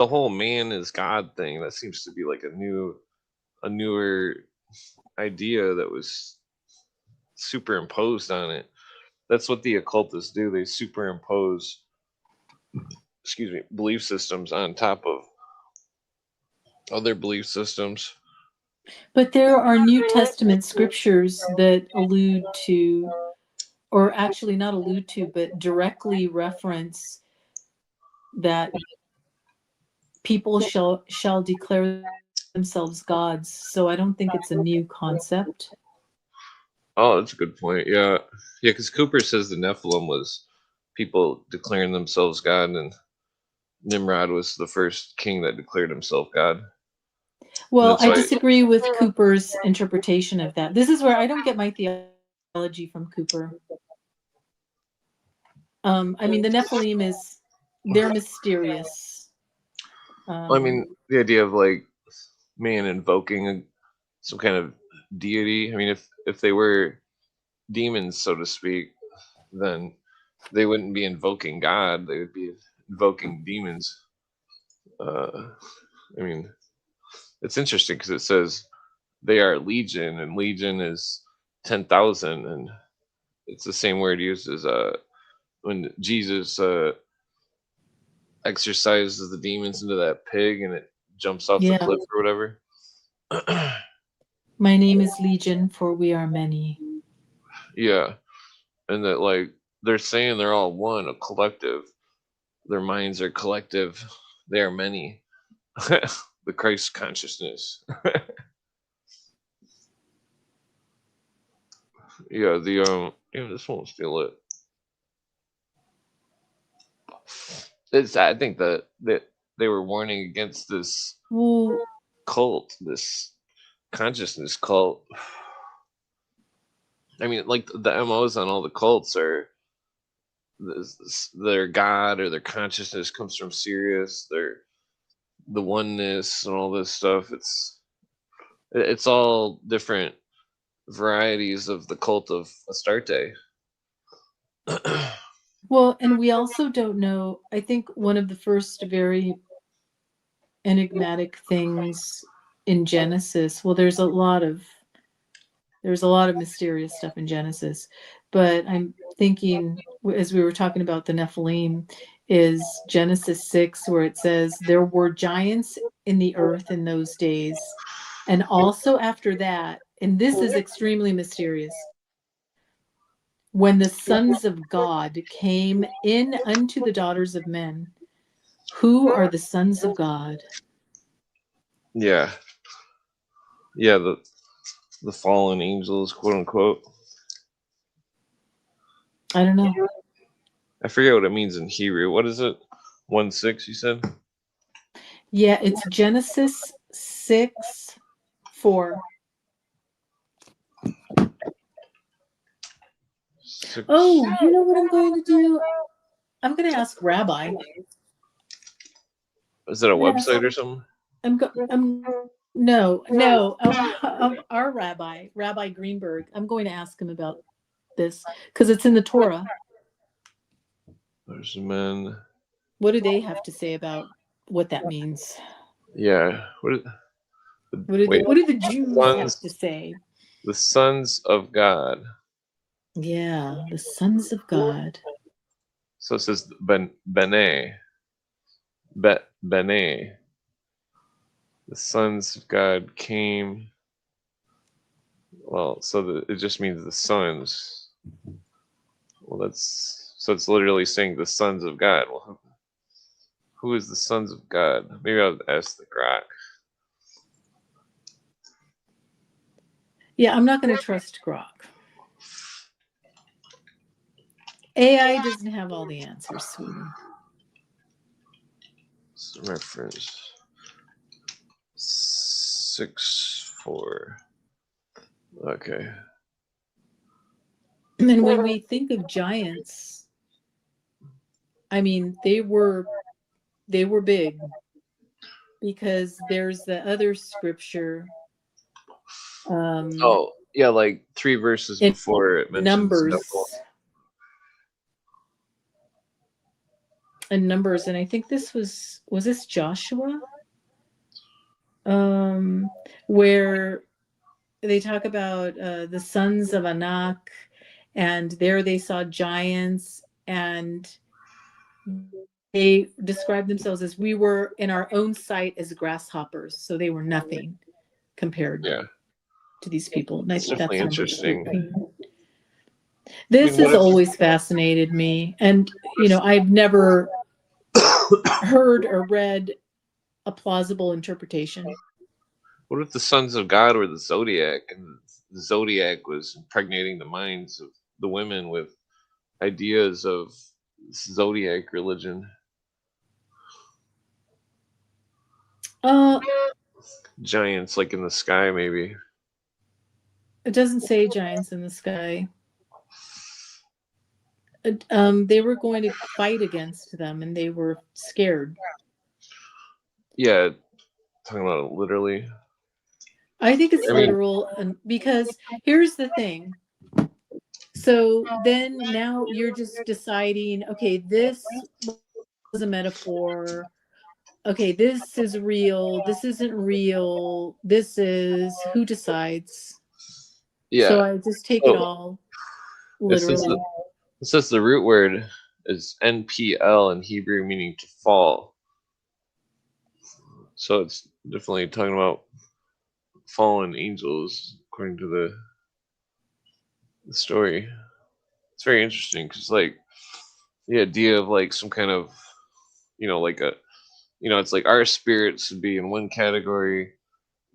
the whole man is God thing, that seems to be like a newer idea that was superimposed on it. That's what the occultists do. They superimpose, excuse me, belief systems on top of other belief systems. But there are New Testament scriptures that allude to, or actually not allude to, but directly reference that people shall declare themselves gods. So I don't think it's a new concept. Oh, that's a good point. Yeah, yeah, because Cooper says the Nephilim was people declaring themselves God, and Nimrod was the first king that declared himself God. And Well, that's I why. disagree with Cooper's interpretation of that. This is where I don't get my theology from Cooper. I mean, the Nephilim they're mysterious. I Um, mean, the idea of like man invoking some kind of deity. I mean, if they were demons, so to speak, then they wouldn't be invoking God. They would be invoking demons. I mean, it's interesting because it says they are legion, and legion is 10,000, and it's the same word used as when Jesus exorcises the demons into that pig, and it jumps off the yeah. cliff or whatever. My name is Legion, for we are many. Yeah, and that like they're saying they're all one, a collective. Their minds are collective. They are many. The Christ consciousness. Yeah, the yeah, this won't steal it. It's I think that they were warning against this Well, cult, this consciousness cult. I mean, like the MOs on all the cults are their God or their consciousness comes from Sirius. Their the oneness and all this stuff. It's all different varieties of the cult of Astarte. well, and we also don't know. I think one of the first very enigmatic things in Genesis. Well, there's a lot of mysterious stuff in Genesis, but I'm thinking as we were talking about the Nephilim is Genesis 6 where it says there were giants in the earth in those days, and also after that, and this is extremely mysterious, when the sons of God came in unto the daughters of men. Who are the sons of God? Yeah, yeah, the fallen angels, quote unquote. I don't know. I forget what it means in Hebrew. What is it? 1:6, you said? Yeah, it's Genesis 6:4. Six. Oh, you know what I'm going to do? I'm going to ask Rabbi. Is it a I'm going to ask. website or something? I'm no, no, of our rabbi, Rabbi Greenberg. I'm going to ask him about this because it's in the Torah. There's men. What do they have to say about what that means? Yeah. Wait. What do the Jews have to Sons. say? The sons of God. Yeah, the sons of God. So it says Bene. Bene. The sons of God came. Well, it just means the sons. Well, that's so it's literally saying the sons of God. Well, who is the sons of God? Maybe I'll ask the Grok. Yeah, I'm not going to trust Grok. AI doesn't have all the answers, sweetie. Reference 6:4. Okay. And when we think of giants, I mean, they were big because there's the other scripture um Oh, yeah, like 3 verses in before it mentions Nephilim. Numbers. in Numbers, and I think this was this Joshua, where they talk about the sons of Anak, and there they saw giants, and they described themselves as, we were in our own sight as grasshoppers, so they were nothing compared Yeah, to these people. And I it's think that's definitely Numbers interesting. 13. I This mean, what has if always fascinated me, and I've never heard or read a plausible interpretation. what if the sons of God were the zodiac, and the zodiac was impregnating the minds of the women with ideas of zodiac religion? Uh, Giants like in the sky, maybe. it doesn't say giants in the sky. They were going to fight against them, and they were scared. Yeah, talking about it literally. I think it's I mean, literal, and because here's the thing. So then now you're just deciding, okay, this was a metaphor. Okay, this is real. This isn't real. This is, who decides? yeah. So I just take it So all it literally. says the root word is NPL in Hebrew, meaning to fall. So it's definitely talking about fallen angels, according to the story. It's very interesting because, like, the idea of like some kind of, like a, it's like our spirits would be in one category,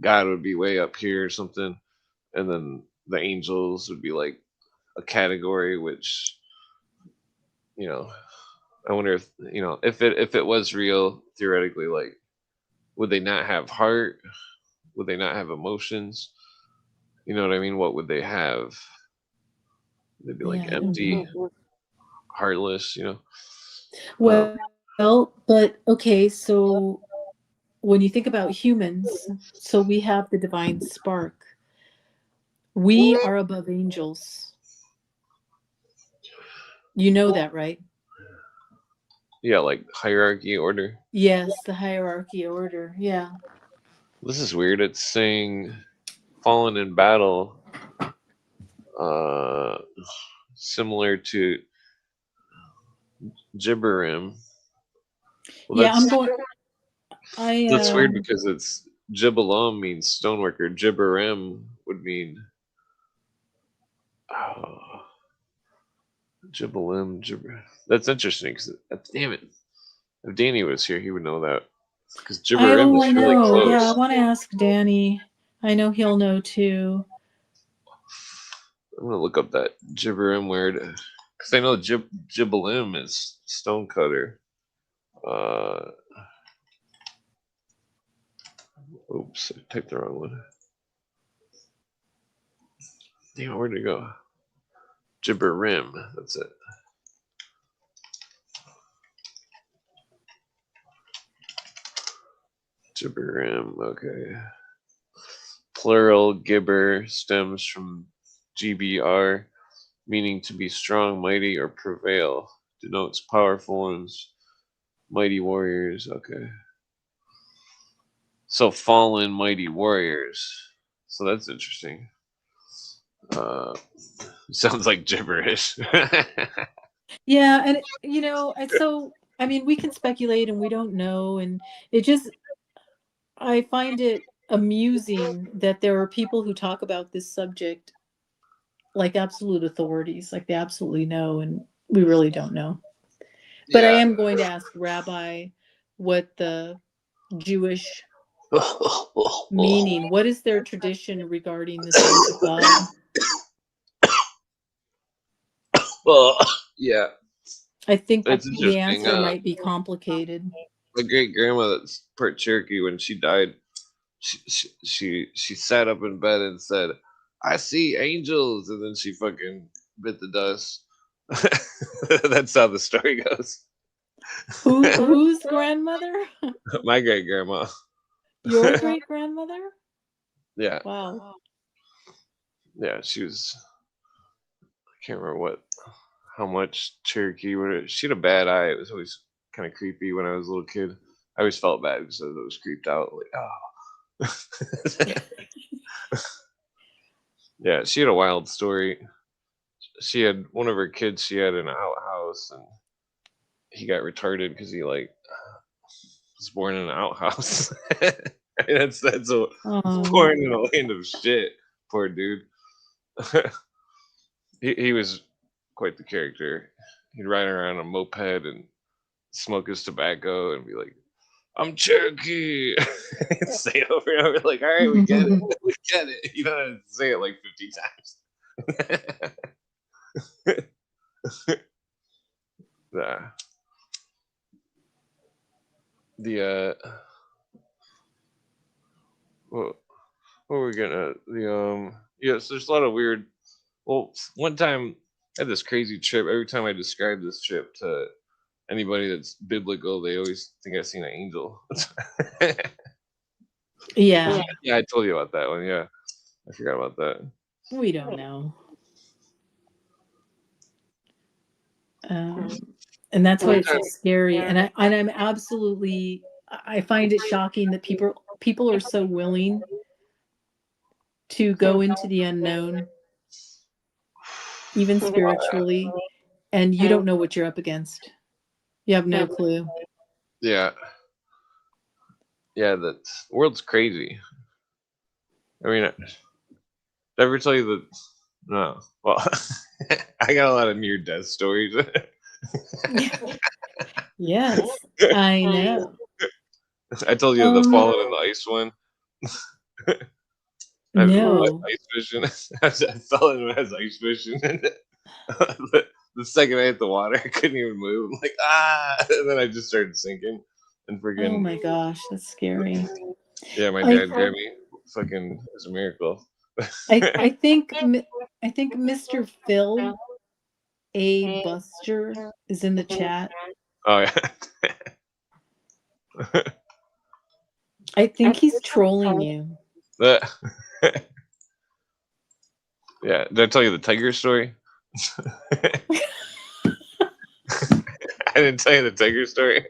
God would be way up here or something, and then the angels would be like a category which, you know, I wonder if, if it was real theoretically, like, would they not have heart? Would they not have emotions? You know what I mean? What would they have? They'd be like Yeah. empty, heartless, Um, Well, but okay, so when you think about humans, so we have the divine spark. We are above angels. You know that, right? yeah, like hierarchy, order. Yes, the hierarchy order. Yeah. This is weird. It's saying fallen in battle, uh, similar to Gibberim. Well, Yeah, I'm going. I that's weird because it's Jibbalom means stoneworker. Gibberim would mean Jibbalim. Gibber. That's interesting because damn it, if Danny was here, he would know that because Gibberim I is really know. Yeah, I close. want to ask Danny. I know he'll know too. I'm gonna look up that Gibberim word because I know Jibbalim is stonecutter. Uh, Oops, I typed the wrong one. Damn, where'd it go? Gibberim, that's it. Gibberim, okay. Plural gibber stems from GBR, meaning to be strong, mighty, or prevail. Denotes powerful ones, mighty warriors. Okay. So fallen mighty warriors. So that's interesting. Uh, sounds like gibberish. Yeah, and so I mean, we can speculate and we don't know, and it just, I find it amusing that there are people who talk about this subject like absolute authorities, like they absolutely know, and we really don't know. But I Yeah. am going to ask Rabbi what the Jewish meaning, what is their tradition regarding the sons of God? Well, yeah, I think it's the interesting. answer might be complicated. My great grandma that's part Cherokee, when she died, she sat up in bed and said, "I see angels," and then she fucking bit the dust. That's how the story goes. Whose grandmother? My great grandma. Your great grandmother? Yeah, Wow. yeah, she was. I can't remember how much Cherokee. She had a bad eye. It was always kind of creepy when I was a little kid. I always felt bad because I was creeped out. Like, oh. Yeah, she had a wild story. She had one of her kids. She had an outhouse, and he got retarded because he like was born in an outhouse. That's a Oh, born in a land of shit. Poor dude. He was quite the character. He'd ride around on a moped and smoke his tobacco and be like, "I'm Cherokee." Say it over and over, like, "All right, we get it, we get it." You don't have to say it like 50 times. Yeah. The what, what were we gonna yes, there's a lot of weird. Well, one time I had this crazy trip. Every time I describe this trip to anybody that's biblical, they always think I've seen an angel. yeah. Yeah, I told you about that one. Yeah, I forgot about that. We don't know. And that's why One it's so time, scary. And I'm absolutely, I find it shocking that people are so willing to go into the unknown, even spiritually, and you don't know what you're up against. You have no clue. yeah, yeah, the world's crazy. I mean, did I ever tell you that? No. Well, I got a lot of near death stories. Yes, I know. I told you the falling in the ice one. No. Ice fishing. I fell in when I was ice fishing. The second I hit the water, I couldn't even move. I'm like, ah! And then I just started sinking. And Oh freaking, my gosh, that's scary. yeah, my I dad grabbed me. Fucking, it was a miracle. I think Mr. Phil A. Buster is in the chat. Oh, yeah. I think he's trolling you. That- yeah. Did I tell you the tiger story? I didn't tell you the tiger story.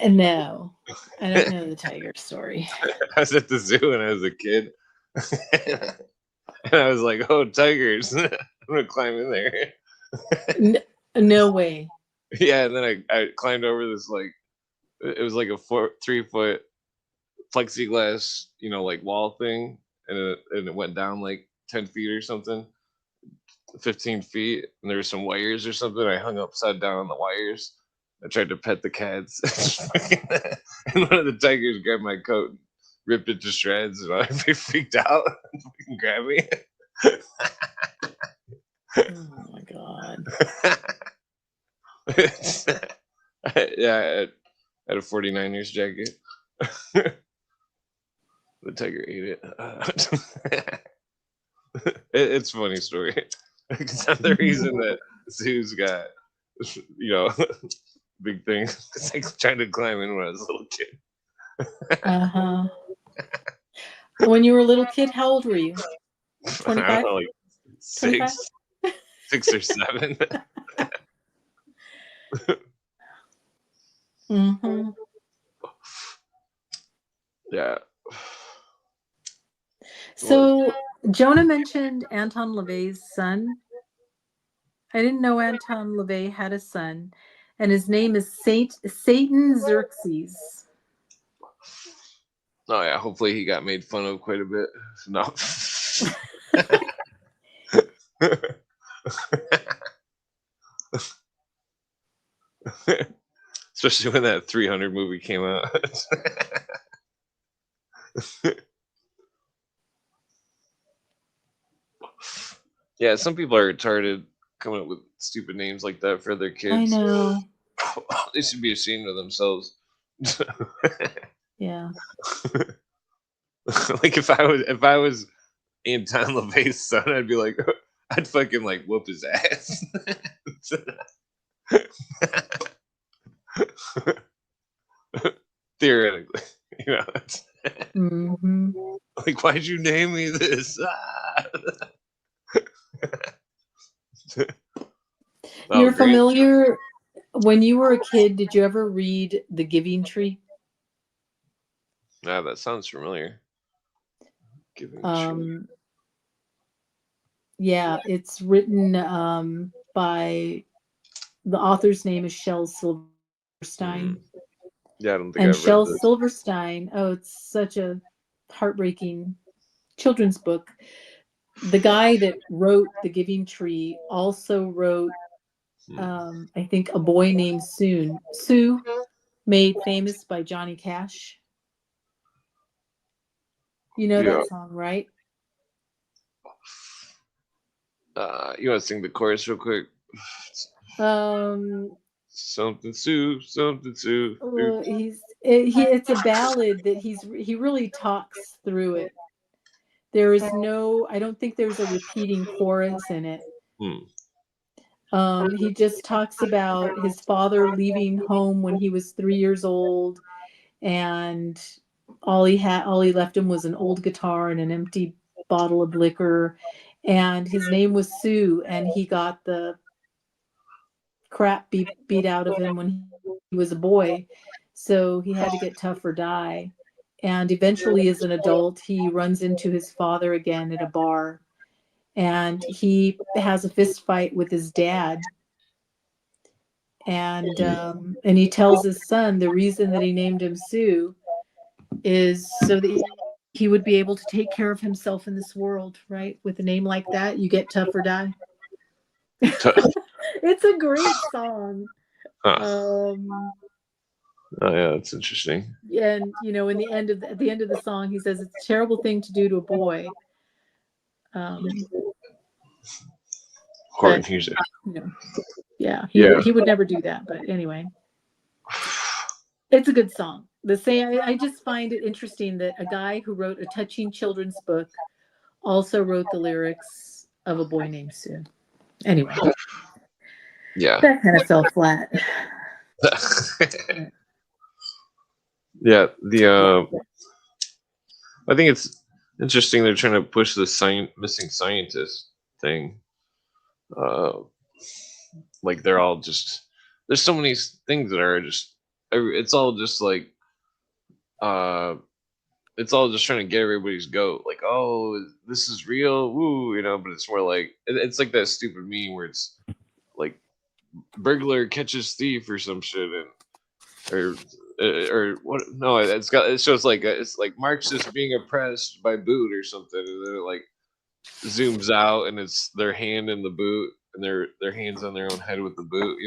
No, I don't know the tiger story. I was at the zoo when I was a kid. And I was like, oh, tigers. I'm going to climb in there. No way. Yeah. And then I climbed over this, like, it was like a 3 foot plexiglass, like wall thing. And it went down like 10 feet or something, 15 feet. And there were some wires or something. I hung upside down on the wires. I tried to pet the cats. And one of the tigers grabbed my coat and ripped it to shreds. And I freaked out and grabbed me. Oh my god. Yeah, I had a 49ers jacket. The tiger ate it. It's a funny story. Because I'm the reason that zoos got, big thing. Because I tried to climb in when I was a little kid. Uh-huh. When you were a little kid, how old were you? I 25? don't know, like 6, 6 or 7. Mm-hmm. Yeah. So Jonah mentioned Anton LaVey's son. I didn't know Anton LaVey had a son, and his name is Satan Xerxes. Oh yeah. Hopefully he got made fun of quite a bit. No. Especially when that 300 movie came out. Yeah, some people are retarded coming up with stupid names like that for their kids. I know. They should be ashamed of themselves. Yeah. Like if I was Anton LaVey's son, I'd be like, I'd fucking like whoop his ass. Theoretically, Mm-hmm. like, why'd you name me this? Ah! You're familiar When you were a kid, did you ever read The Giving Tree? Ah, that sounds familiar. Giving tree. Um, yeah, it's written by the author's name is Shel Silverstein. Mm. Yeah, I don't think And I've read Shel this. Silverstein, oh, it's such a heartbreaking children's book. The guy that wrote The Giving Tree also wrote, Hmm. I think, A Boy Named Sue, made famous by Johnny Cash. You know Yeah. that song, right? You want to sing the chorus real quick? Um, Something Sue, something Sue. Sue. it's a ballad that he really talks through it. There is no, I don't think there's a repeating chorus in it. Hmm. He just talks about his father leaving home when he was 3 years old, and all he left him was an old guitar and an empty bottle of liquor. And his name was Sue, and he got the crap beat out of him when he was a boy. So he had to get tough or die. And eventually, as an adult, he runs into his father again at a bar, and he has a fist fight with his dad. And he tells his son the reason that he named him Sue is so that he would be able to take care of himself in this world, right? With a name like that, you get tough or die. It's a great song. Huh. Um, Oh yeah, that's interesting. and in the end of at the end of the song, he says it's a terrible thing to do to a boy. Um, Horn but music. yeah, Yeah. he would never do that. But anyway, it's a good song. I just find it interesting that a guy who wrote a touching children's book also wrote the lyrics of A Boy Named Sue. Anyway, Yeah. that kind of fell flat. Yeah. I think it's interesting they're trying to push the missing scientist thing. Uh, like they're all just there's so many things that are just it's all just like uh it's all just trying to get everybody's goat. Like, oh, this is real, woo, but it's more like it's like that stupid meme where it's like burglar catches thief or some shit, or what? No, it shows like it's like Marxists being oppressed by boot or something, and then it like zooms out and it's their hand in the boot and their hands on their own head with the boot,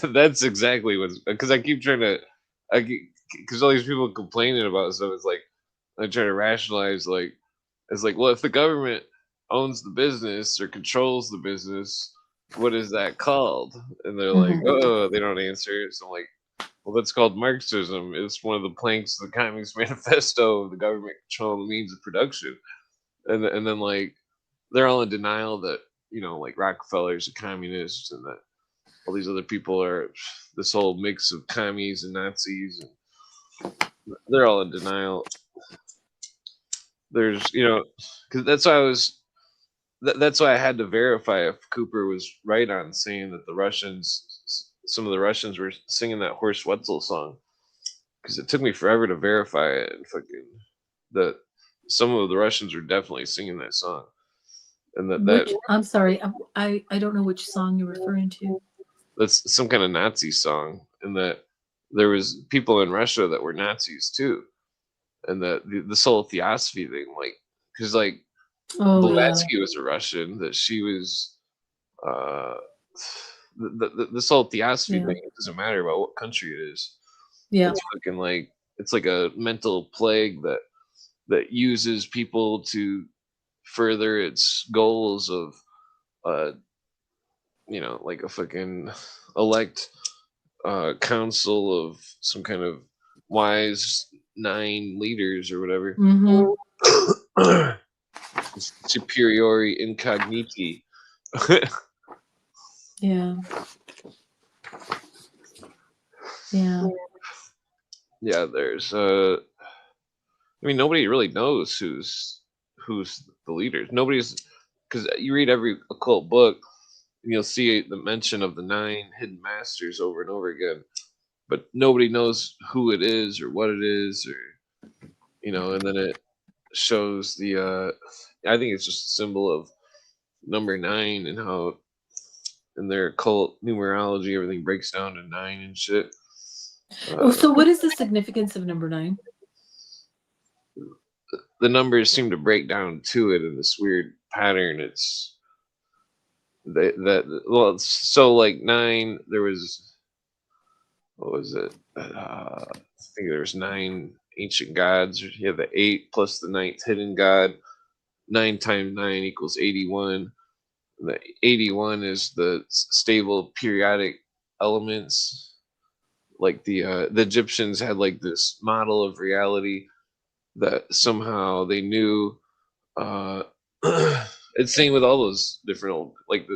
That's exactly what's because I keep trying to, because all these people complaining about stuff. It's like I try to rationalize, like it's like, well, if the government owns the business or controls the business, what is that called? And they're like, Mhm. oh, they don't answer. So I'm like, well, that's called Marxism. It's one of the planks of the Communist Manifesto of the government controlling the means of production. And then like they're all in denial that like Rockefeller's a communist and that all these other people are this whole mix of commies and Nazis, and they're all in denial. There's because that's why I was that's why I had to verify if Cooper was right on saying that some of the Russians were singing that Horst Wetzel song, because it took me forever to verify it, and fucking that some of the Russians were definitely singing that song, and Which I'm sorry, I don't know which song you're referring to. that's some kind of Nazi song, and that there was people in Russia that were Nazis too, and that this whole theosophy thing, like, because like Oh yeah, Blavatsky was a Russian, that she was uh this whole theosophy yeah, thing, it doesn't matter about what country it is. yeah. It's fucking like it's like a mental plague that uses people to further its goals of uh like a fucking elect council of some kind of wise nine leaders or whatever. Mm-hmm. Superiori incogniti. Yeah, yeah. Yeah, there's I mean nobody really knows who's the leaders. because you read every occult book and you'll see the mention of the 9 hidden masters over and over again, but nobody knows who it is or what it is, or and then it shows the I think it's just a symbol of number 9 and how in their occult numerology everything breaks down to 9 and shit. Oh, so what is the significance of number 9? The numbers seem to break down to it in this weird pattern. It's so like 9. There was, what was it? I think there was 9 ancient gods. You have the 8 plus the 9th hidden god. 9 times 9 equals 81. The 81 is the stable periodic elements. Like the Egyptians had like this model of reality that somehow they knew. It's same with all those different old, like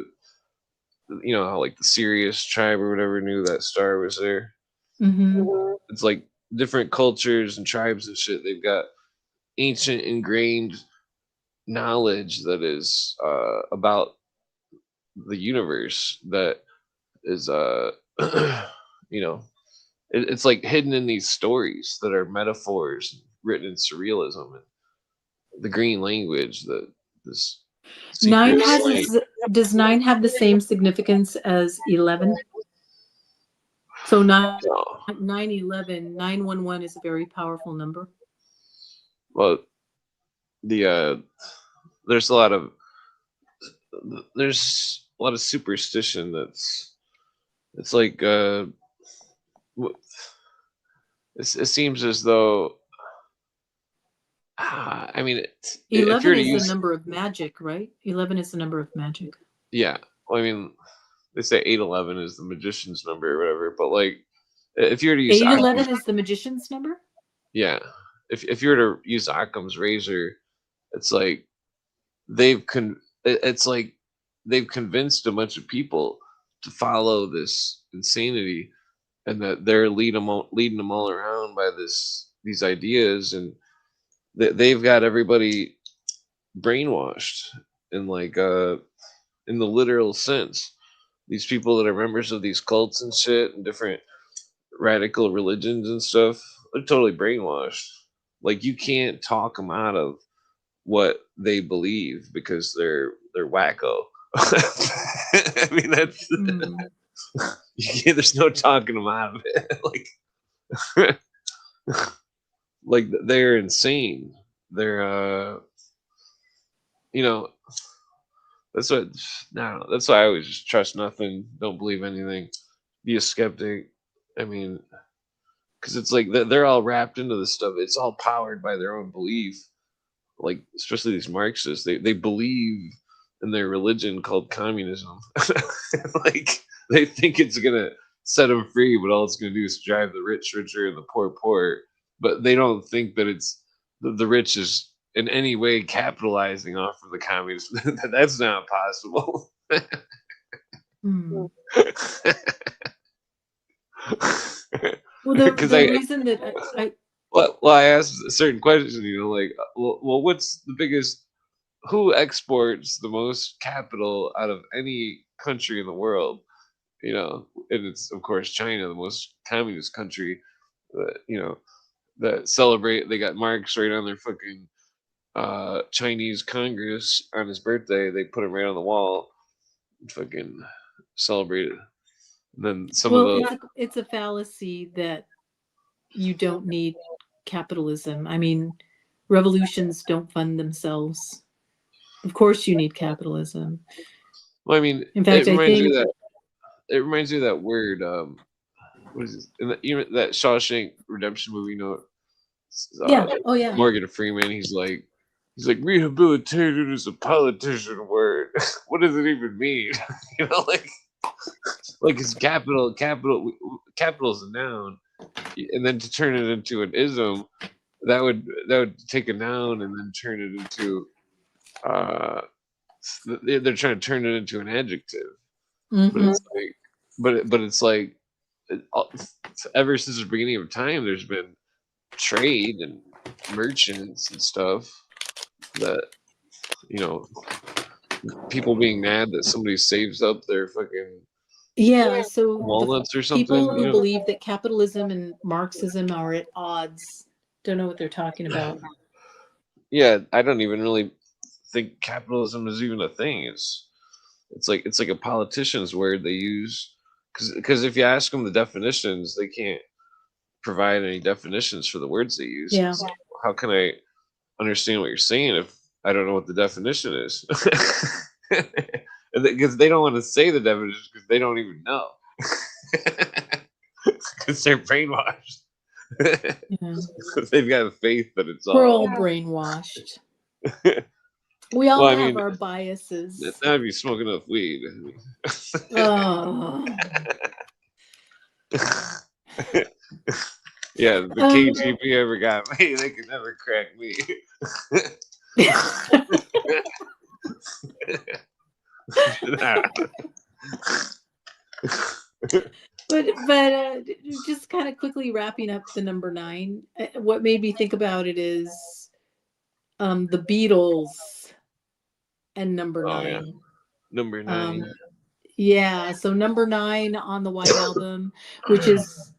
how like the Sirius tribe or whatever knew that star was there. Mm-hmm. It's like different cultures and tribes and shit. They've got ancient ingrained knowledge that is about the universe that is it's like hidden in these stories that are metaphors written in surrealism and the green language that this 9 secret does 9 have the same significance as 11? So 9, no. 911, 911 is a very powerful number. Well, the there's a lot of superstition that's, it's like it seems as though I mean, if 11 you're to is use, the number of magic, right? 11 is the number of magic. yeah, well, I mean, they say 811 is the magician's number or whatever, but like if you were to use 811 is the magician's number? yeah, if you were to use Occam's razor, it's like it's like they've convinced a bunch of people to follow this insanity, and that they're leading them all around by these ideas, and they've got everybody brainwashed in like in the literal sense. These people that are members of these cults and shit and different radical religions and stuff, they're totally brainwashed. Like you can't talk them out of what they believe because they're wacko. I mean, that's there's no talking them out of it. Like they're insane. They're that's what no, that's why I always just trust nothing, don't believe anything, be a skeptic. I mean, because it's like they're all wrapped into this stuff. It's all powered by their own belief. Like especially these Marxists, they believe in their religion called communism. Like they think it's gonna set them free, but all it's gonna do is drive the rich richer and the poor poorer. But they don't think that it's the rich is in any way capitalizing off of the communists. That's not possible. Well, the reason that I well, I asked a certain question, like, well, what's the biggest? Who exports the most capital out of any country in the world? And it's of course China, the most communist country. That celebrate. They got Marx right on their fucking Chinese Congress on his birthday. They put him right on the wall, and fucking celebrate it. And then it's a fallacy that you don't need capitalism. I mean, revolutions don't fund themselves. Of course, you need capitalism. Well, I mean, in fact, it reminds me of that word. What is it? That Shawshank Redemption movie? Yeah. Oh yeah. Morgan Freeman. He's like rehabilitated is a politician word. What does it even mean? Like it's capital is a noun, and then to turn it into an ism, that would take a noun and then turn it into they're trying to turn it into an adjective. Mm-hmm. But it's like ever since the beginning of time there's been trade and merchants and stuff that people being mad that somebody saves up their fucking Yeah, so the walnuts or something. people who believe that capitalism and Marxism are at odds don't know what they're talking about. Yeah, I don't even really think capitalism is even a thing. It's like a politician's word they use, because if you ask them the definitions, they can't provide any definitions for the words they use. Yeah. So how can I understand what you're saying if I don't know what the definition is? Because they don't want to say the definition because they don't even know. Because they're brainwashed. Yeah. They've got faith that it's We're all. all brainwashed. We all Well, I have mean, our biases. not if you smoke enough weed. Oh. Yeah, the KGB ever got me, they could never crack me. But just kind of quickly wrapping up the number 9. What made me think about it is the Beatles and number 9. Yeah. Number 9. Yeah, so number 9 on the White Album, which is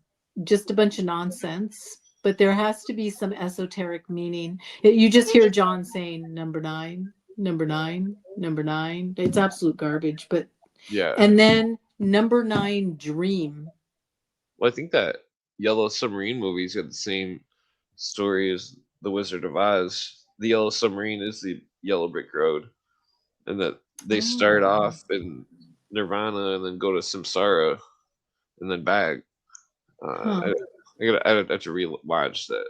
just a bunch of nonsense, but there has to be some esoteric meaning. You just hear John saying number 9, number 9, number 9. It's absolute garbage, but yeah. And then number 9, Dream. Well, I think that Yellow Submarine movie's got the same story as The Wizard of Oz. The Yellow Submarine is the Yellow Brick Road, and that they start off in Nirvana and then go to Samsara and then back. I have to rewatch that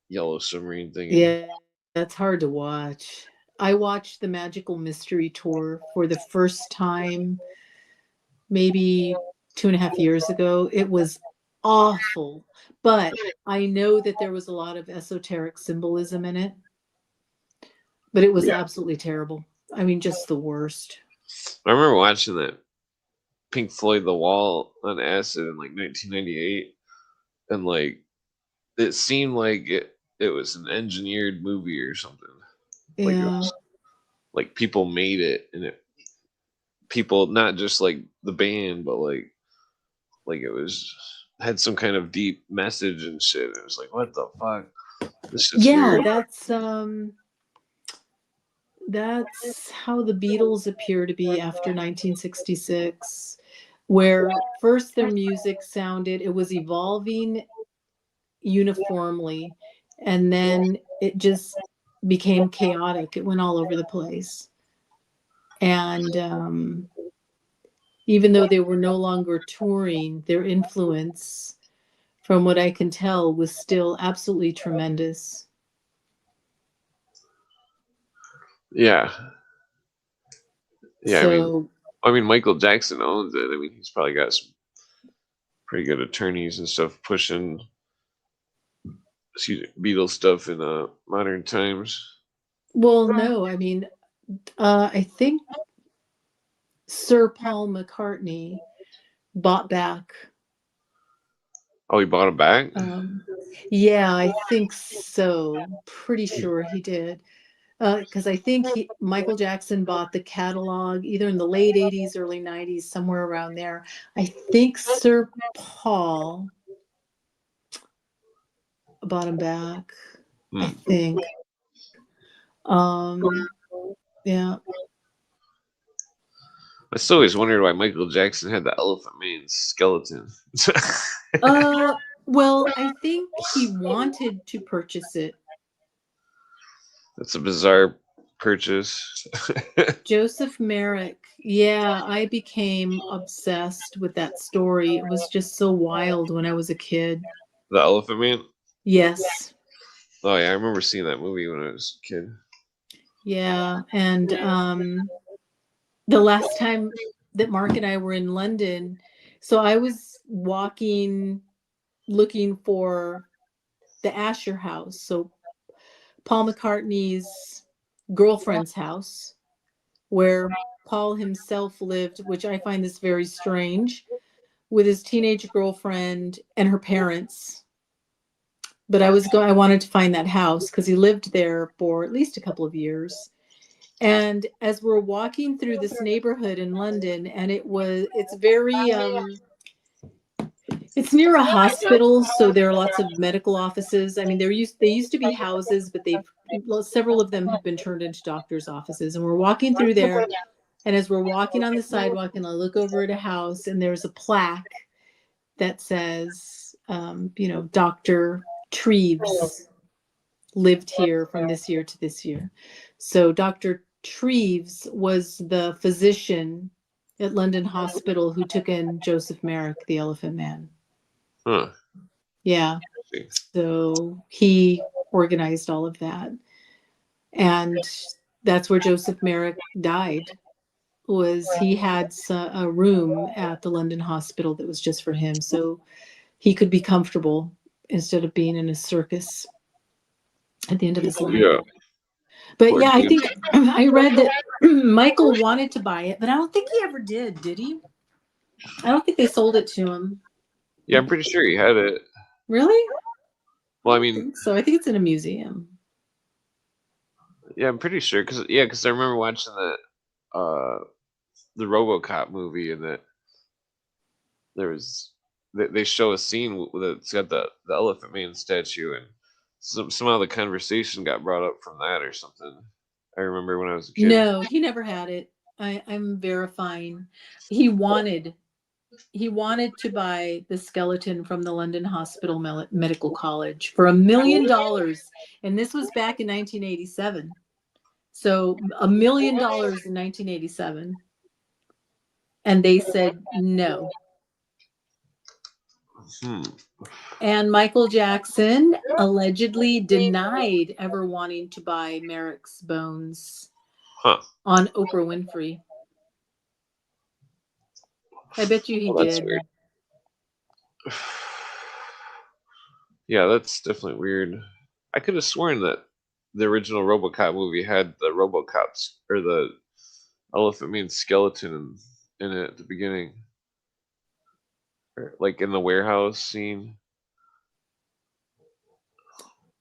Yellow Submarine thing. Yeah, that's hard to watch. I watched the Magical Mystery Tour for the first time maybe 2.5 years ago. It was awful, but I know that there was a lot of esoteric symbolism in it, but it was absolutely terrible. I mean, just the worst. I remember watching that Pink Floyd The Wall on acid in like 1998, and like it seemed like it was an engineered movie or something. Like Yeah. Like people made it, and people, not just like the band, but like it was had some kind of deep message and shit. It was like, what the fuck? This is weird. That's how the Beatles appear to be after 1966, where first their music sounded, it was evolving uniformly, and then it just became chaotic. It went all over the place. And even though they were no longer touring, their influence, from what I can tell, was still absolutely tremendous. Yeah. Yeah, So, I mean, Michael Jackson owns it. I mean, he's probably got some pretty good attorneys and stuff pushing Beatles stuff in modern times. Well, no, I mean, I think Sir Paul McCartney bought back. Oh, he bought it back? Yeah, I think so. Pretty sure he did. Because I think Michael Jackson bought the catalog either in the late 80s, early 90s, somewhere around there. I think Sir Paul bought him back. I think. Yeah. I still always wondered why Michael Jackson had the Elephant Man skeleton. Well, I think he wanted to purchase it. That's a bizarre purchase. Joseph Merrick. Yeah, I became obsessed with that story. It was just so wild when I was a kid. The Elephant Man? Yes. Oh, yeah, I remember seeing that movie when I was a kid. Yeah, and the last time that Mark and I were in London, so I was walking, looking for the Asher House, so Paul McCartney's girlfriend's house, where Paul himself lived, which I find this very strange, with his teenage girlfriend and her parents. But I wanted to find that house because he lived there for at least a couple of years. And as we're walking through this neighborhood in London, and it's very, it's near a hospital, so there are lots of medical offices. I mean, they used to be houses, but several of them have been turned into doctors' offices. And we're walking through there, and as we're walking on the sidewalk, and I look over at a house, and there's a plaque that says, Dr. Treves lived here from this year to this year. So Dr. Treves was the physician at London Hospital who took in Joseph Merrick, the Elephant Man. Huh. Yeah. So he organized all of that. And that's where Joseph Merrick died. He had a room at the London Hospital that was just for him. So he could be comfortable instead of being in a circus at the end of his life. Yeah. But yeah, I think I read that Michael wanted to buy it, but I don't think he ever did he? I don't think they sold it to him. Yeah, I'm pretty sure he had it. Really? Well, I mean, so I think it's in a museum. Yeah, I'm pretty sure because I remember watching the RoboCop movie, and that they show a scene that's got the Elephant Man statue, and somehow the conversation got brought up from that or something. I remember when I was a kid. No, he never had it. I'm verifying. He wanted to buy the skeleton from the London Hospital Medical College for $1 million, and this was back in 1987. So $1 million in 1987, and they said no. And Michael Jackson allegedly denied ever wanting to buy Merrick's bones on Oprah Winfrey. I bet you he did. That's weird. Yeah, that's definitely weird. I could have sworn that the original RoboCop movie had the RoboCops or the Elephant Man skeleton in it at the beginning, or like in the warehouse scene.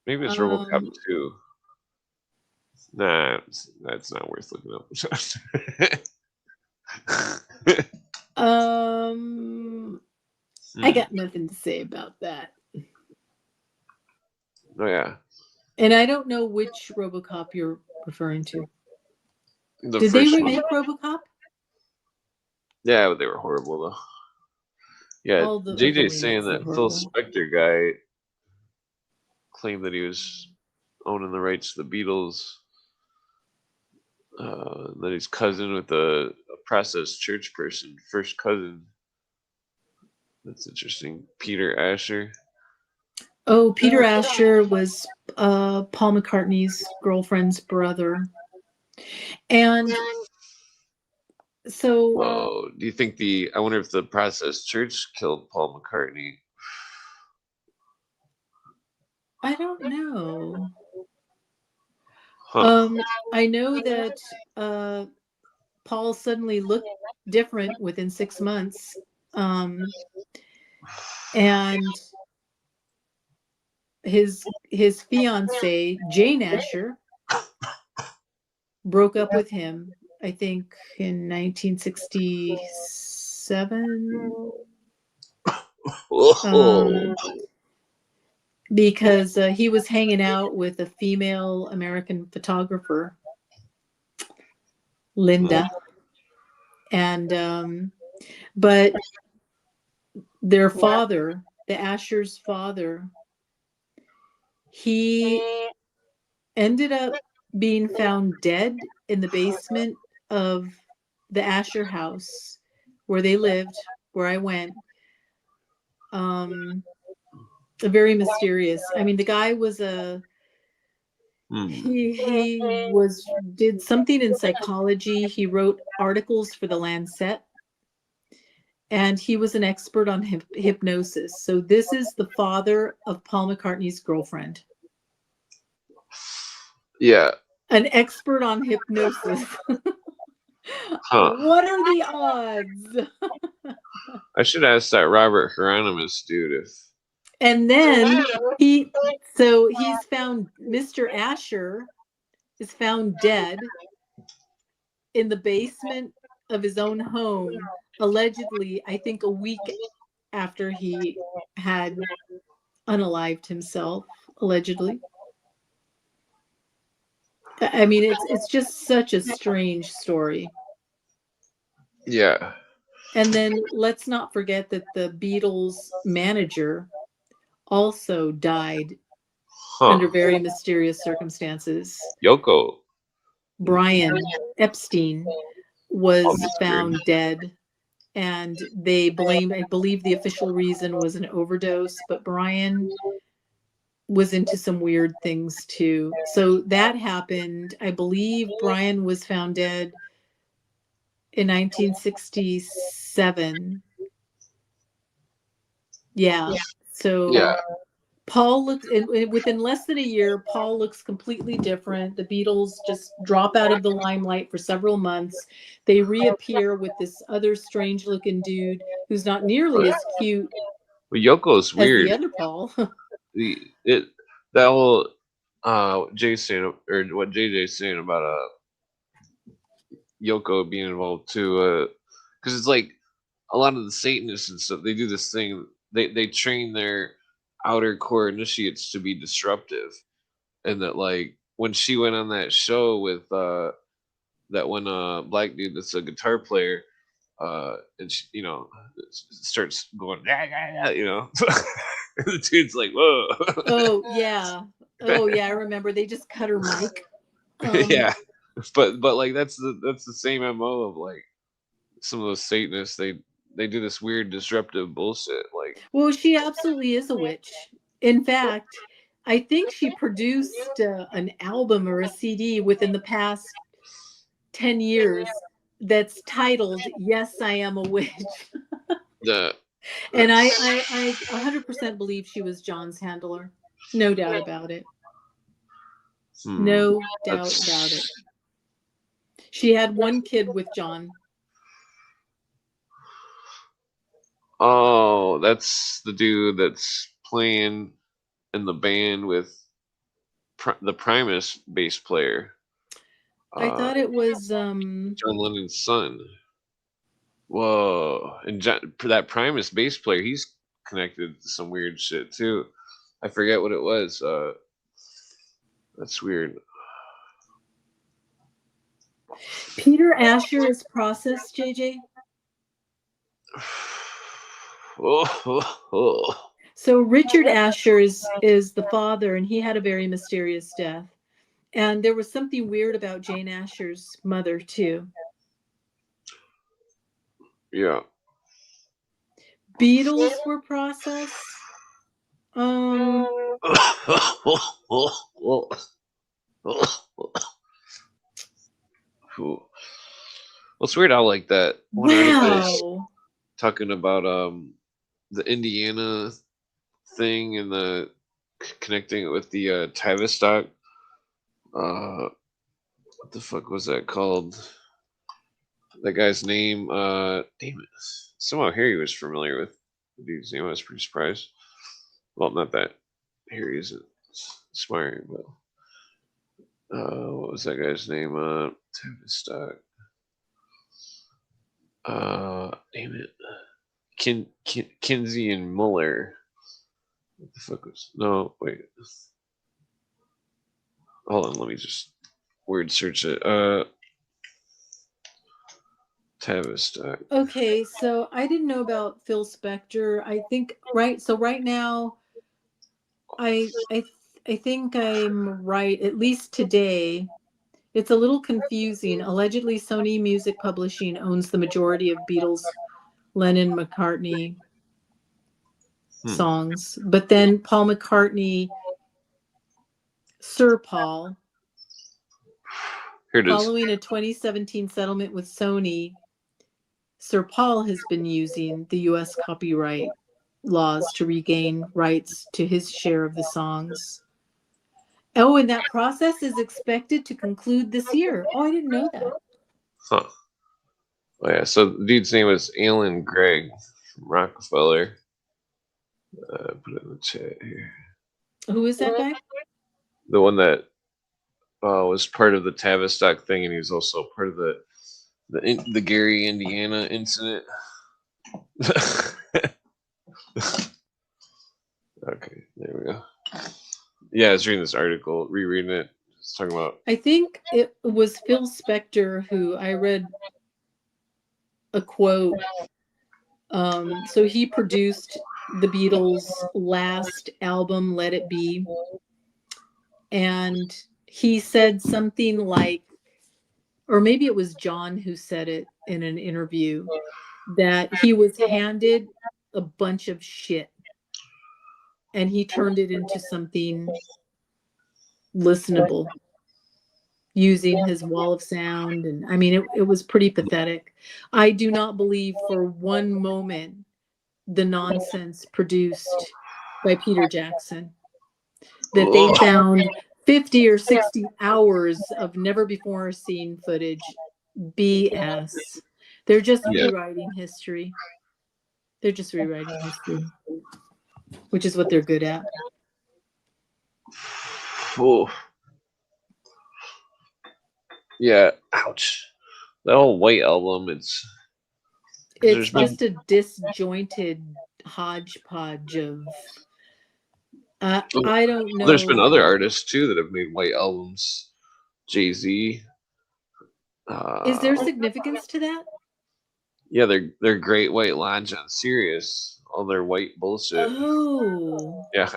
Maybe it's RoboCop 2. Nah, that's not worth looking up. I got nothing to say about that. Oh yeah. And I don't know which RoboCop you're referring to. Did they remake RoboCop? Yeah, but they were horrible though. Yeah, JJ's saying that Phil Spector guy claimed that he was owning the rights to the Beatles. That he's cousin with a processed church person, first cousin. That's interesting. Peter Asher. Oh, Peter Asher was Paul McCartney's girlfriend's brother. And so... Whoa, do you think I wonder if the processed church killed Paul McCartney? I don't know. Huh. I know that Paul suddenly looked different within 6 months. And his fiancée, Jane Asher, broke up with him, I think, in 1967. Because he was hanging out with a female American photographer, Linda. And but their father, the Asher's father, he ended up being found dead in the basement of the Asher house where they lived, where I went. Very mysterious. I mean, the guy was did something in psychology. He wrote articles for the Lancet, and he was an expert on hypnosis. So this is the father of Paul McCartney's girlfriend. Yeah. An expert on hypnosis. What are the odds? I should ask that Robert Hieronymus dude if... And then he's found, Mr. Asher is found dead in the basement of his own home, allegedly, I think a week after he had unalived himself, allegedly. I mean, it's just such a strange story. Yeah. And then let's not forget that the Beatles manager also died under Huh. very mysterious circumstances. Yoko. Brian Epstein was Oh, that's weird. found dead, and they blamed, I believe the official reason was an overdose, but Brian was into some weird things too. So that happened. I believe Brian was found dead in 1967. Yeah. So Yeah. Paul looks within less than a year, Paul looks completely different. The Beatles just drop out of the limelight for several months. They reappear with this other strange looking dude who's not nearly as cute Well, Yoko's as the weird. other Paul. That whole Jay's saying, or what JJ's saying about Yoko being involved too, because it's like a lot of the Satanists and stuff. They do this thing. They train their outer core initiates to be disruptive, and that like when she went on that show with that one black dude that's a guitar player, and she, starts going, "Yeah, yeah, yeah," the dude's like, "Whoa." Oh yeah. Oh yeah, I remember they just cut her mic. Yeah, but like that's the same MO of like some of those Satanists. They do this weird disruptive bullshit. Like, Well, she absolutely is a witch. In fact, I think she produced an album or a CD within the past 10 years that's titled Yes, I Am a Witch. the And I, that's I, I 100% believe she was John's handler. No doubt about it. No doubt about it. that's She had one kid with John. oh, that's the dude that's playing in the band with the Primus bass player, I uh, thought it was John Lennon's son. Whoa, and that Primus bass player, he's connected to some weird shit too. I forget what it was. That's weird. Peter Asher is processed, JJ. Oh. So Richard Asher is the father, and he had a very mysterious death. And there was something weird about Jane Asher's mother too. Yeah. Beatles were processed. Cool. Well, it's weird how like that one article's Wow. talking about the Indiana thing and the connecting it with the Tavistock. What the fuck was that called? That guy's name. Damn it. Somehow Harry was familiar with the dude's name. I was pretty surprised. Well, not that Harry isn't smart, but what was that guy's name? Tavistock. Damn it. Kinsey and Muller. What the fuck was? No, wait. Hold on, let me just word search it. Tavistock. Okay, so I didn't know about Phil Spector. I think right. So right now, I think I'm right. At least today, it's a little confusing. Allegedly, Sony Music Publishing owns the majority of Beatles, Lennon, McCartney songs, but then Paul McCartney, Sir Paul, Here it is. following a 2017 settlement with Sony, Sir Paul has been using the US copyright laws to regain rights to his share of the songs. Oh, and that process is expected to conclude this year. Oh, I didn't know that. Huh. Oh, yeah, so the dude's name was Alan Gregg from Rockefeller. Put it in the chat here. Who is that guy? The one that was part of the Tavistock thing, and he was also part of the the Gary, Indiana incident. Okay, there we go. Yeah, I was reading this article, rereading it. It's talking about. I think it was Phil Spector who I read a quote. So he produced the Beatles' last album, Let It Be, and he said something like, or maybe it was John who said it in an interview, that he was handed a bunch of shit and he turned it into something listenable using his wall of sound. And I mean, it was pretty pathetic. I do not believe for one moment the nonsense produced by Peter Jackson, that they found 50 or 60 hours of never before seen footage. BS. They're just rewriting history. They're just rewriting history, which is what they're good at. Oh. Yeah, ouch. That whole White Album, it's just a disjointed hodgepodge of I don't know. There's been other artists too that have made White Albums. Jay-Z. Is there significance to that? Yeah, they're Great White Lodge on Sirius. All their white bullshit. Oh. Yeah.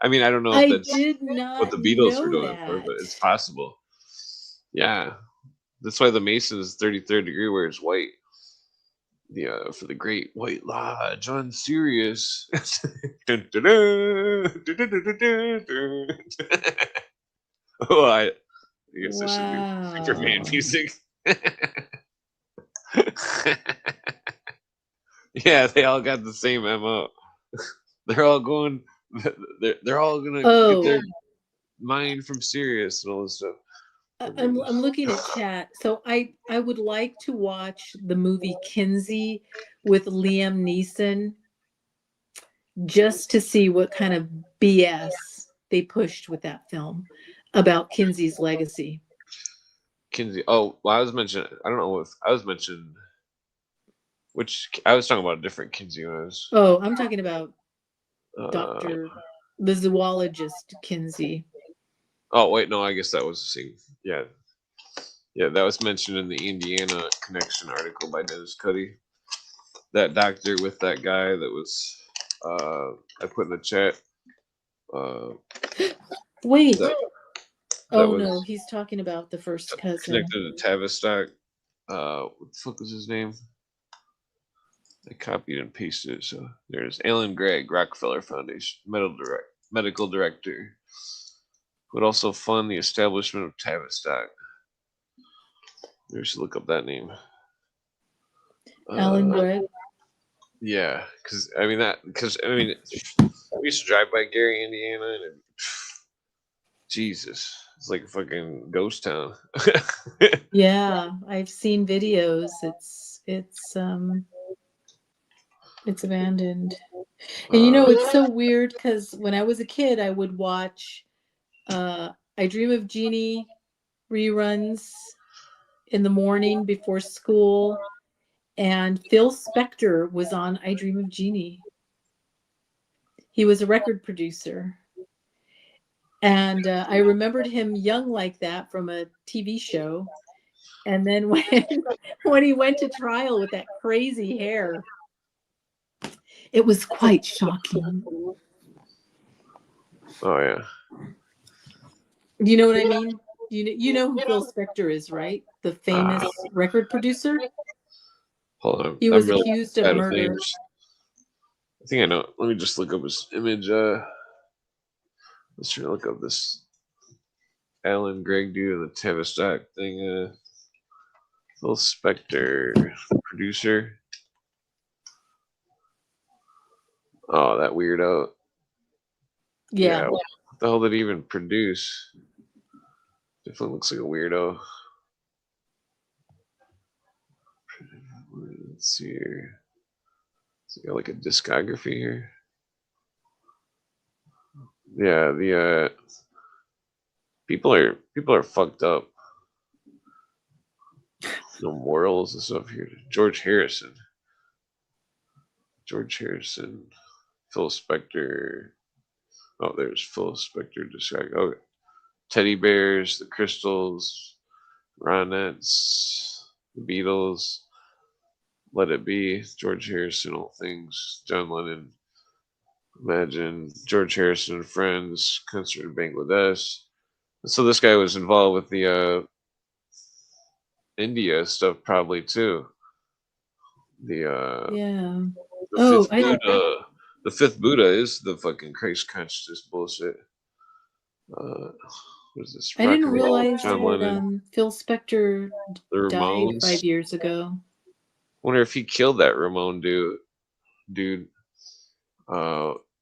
I mean, I don't know if that's what the Beatles were doing for, but it's possible. Yeah. That's why the Masons 33rd Degree wears white. Yeah, for the Great White Lodge on Sirius. Oh, I guess I should do Superman music. Yeah, they all got the same MO. They're all going. They're all gonna get their mind from Sirius and all this stuff. I'm looking at chat. So I would like to watch the movie Kinsey with Liam Neeson just to see what kind of BS they pushed with that film about Kinsey's legacy. Kinsey. Oh, well, I was mentioning. I don't know if I was mentioning. Which I was talking about a different Kinsey when I was. Oh, I'm talking about the zoologist Kinsey. Oh wait, no, I guess that was the same. Yeah, that was mentioned in the Indiana Connection article by Dennis Cuddy. That doctor with that guy that was I put in the chat. Wait. No, he's talking about the first cousin. Connected to Tavistock. What the fuck was his name? I copied and pasted it. So there's Alan Gregg, Rockefeller Foundation, medical director. Would also fund the establishment of Tavistock. We should look up that name. Alan Gregg. Yeah, because I mean, we used to drive by Gary, Indiana, and Jesus, it's like a fucking ghost town. Yeah, I've seen videos. It's abandoned. And it's so weird because when I was a kid, I would watch I Dream of Jeannie reruns in the morning before school, and Phil Spector was on I Dream of Jeannie. He was a record producer. And I remembered him young like that from a TV show. And then when he went to trial with that crazy hair, it was quite shocking. Oh, yeah. You know what I mean? You know who Phil Spector is, right? The famous record producer? Hold on. He was accused of murder. I think I know. Let me just look up his image. Let's try to look up this Alan Gregg dude, the Tavistock thing. Phil Spector, producer. Oh, that weirdo. Yeah. What the hell did he even produce? Definitely looks like a weirdo. Let's see here. It's got like a discography here. Yeah, the people are fucked up. No morals and stuff here. George Harrison. Phil Spector. Oh, there's Phil Spector. Oh, Teddy Bears, the Crystals, Ronettes, the Beatles, Let It Be, George Harrison, All Things, John Lennon, Imagine, George Harrison and Friends, concert in Bangladesh. So this guy was involved with the India stuff probably too. Yeah. The Oh, fifth Buddha. The fifth Buddha is the fucking Christ consciousness bullshit. What is this? I didn't Rock and roll, realize John Lennon, that Phil Spector the died Ramones. 5 years ago. Wonder if he killed that Ramone dude. Did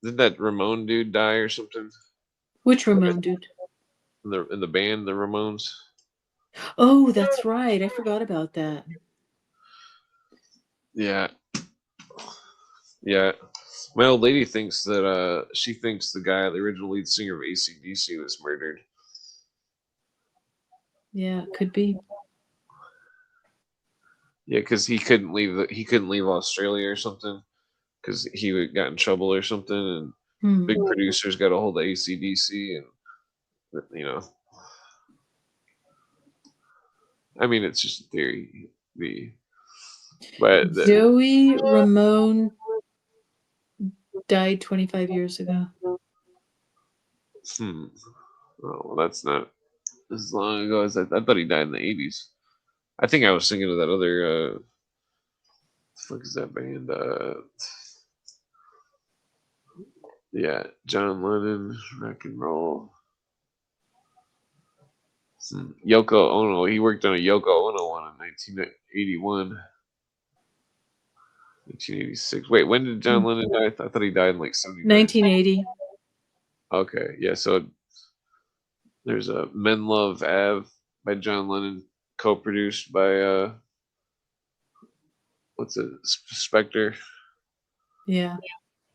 that Ramone dude die or something? Which Ramone dude? In the band, the Ramones. Oh, that's right. I forgot about that. Yeah. Yeah. My old lady thinks that she thinks the guy, the original lead singer of AC/DC, was murdered. Yeah, could be. Yeah, because he couldn't leave Australia or something because he got in trouble or something, and big producers got a hold of AC/DC, and I mean, it's just a theory. But Joey Ramone died 25 years ago. Oh, well, that's not as long ago as I thought he died in the 80s. I think I was thinking of that other. What the fuck is that band? Yeah, John Lennon, rock and roll. Yoko Ono. He worked on a Yoko Ono one in 1981. 1986. Wait, when did John Lennon die? I thought he died in like 79. 1980. Okay, yeah. So there's a Men Love Ave by John Lennon, co-produced by what's it? Spector. Yeah.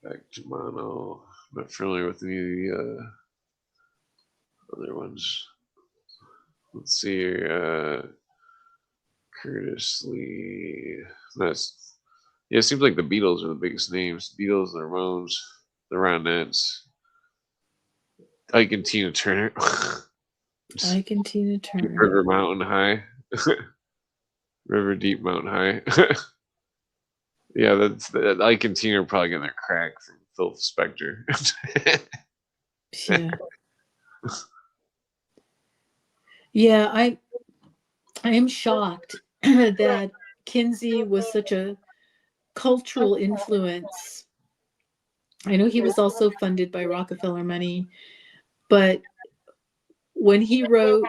Back to Mono. I'm not familiar with any of the other ones. Let's see here. Curtis Lee. That's yeah. It seems like the Beatles are the biggest names. Beatles, the Ramones, the Ronettes. Ike and Tina Turner. Ike and Tina Turner. River Mountain High. River Deep Mountain High. Yeah, that's Ike and Tina are probably getting their crack from Phil Spector. Yeah. Yeah, I am shocked that Kinsey was such a cultural influence. I know he was also funded by Rockefeller money, but when he wrote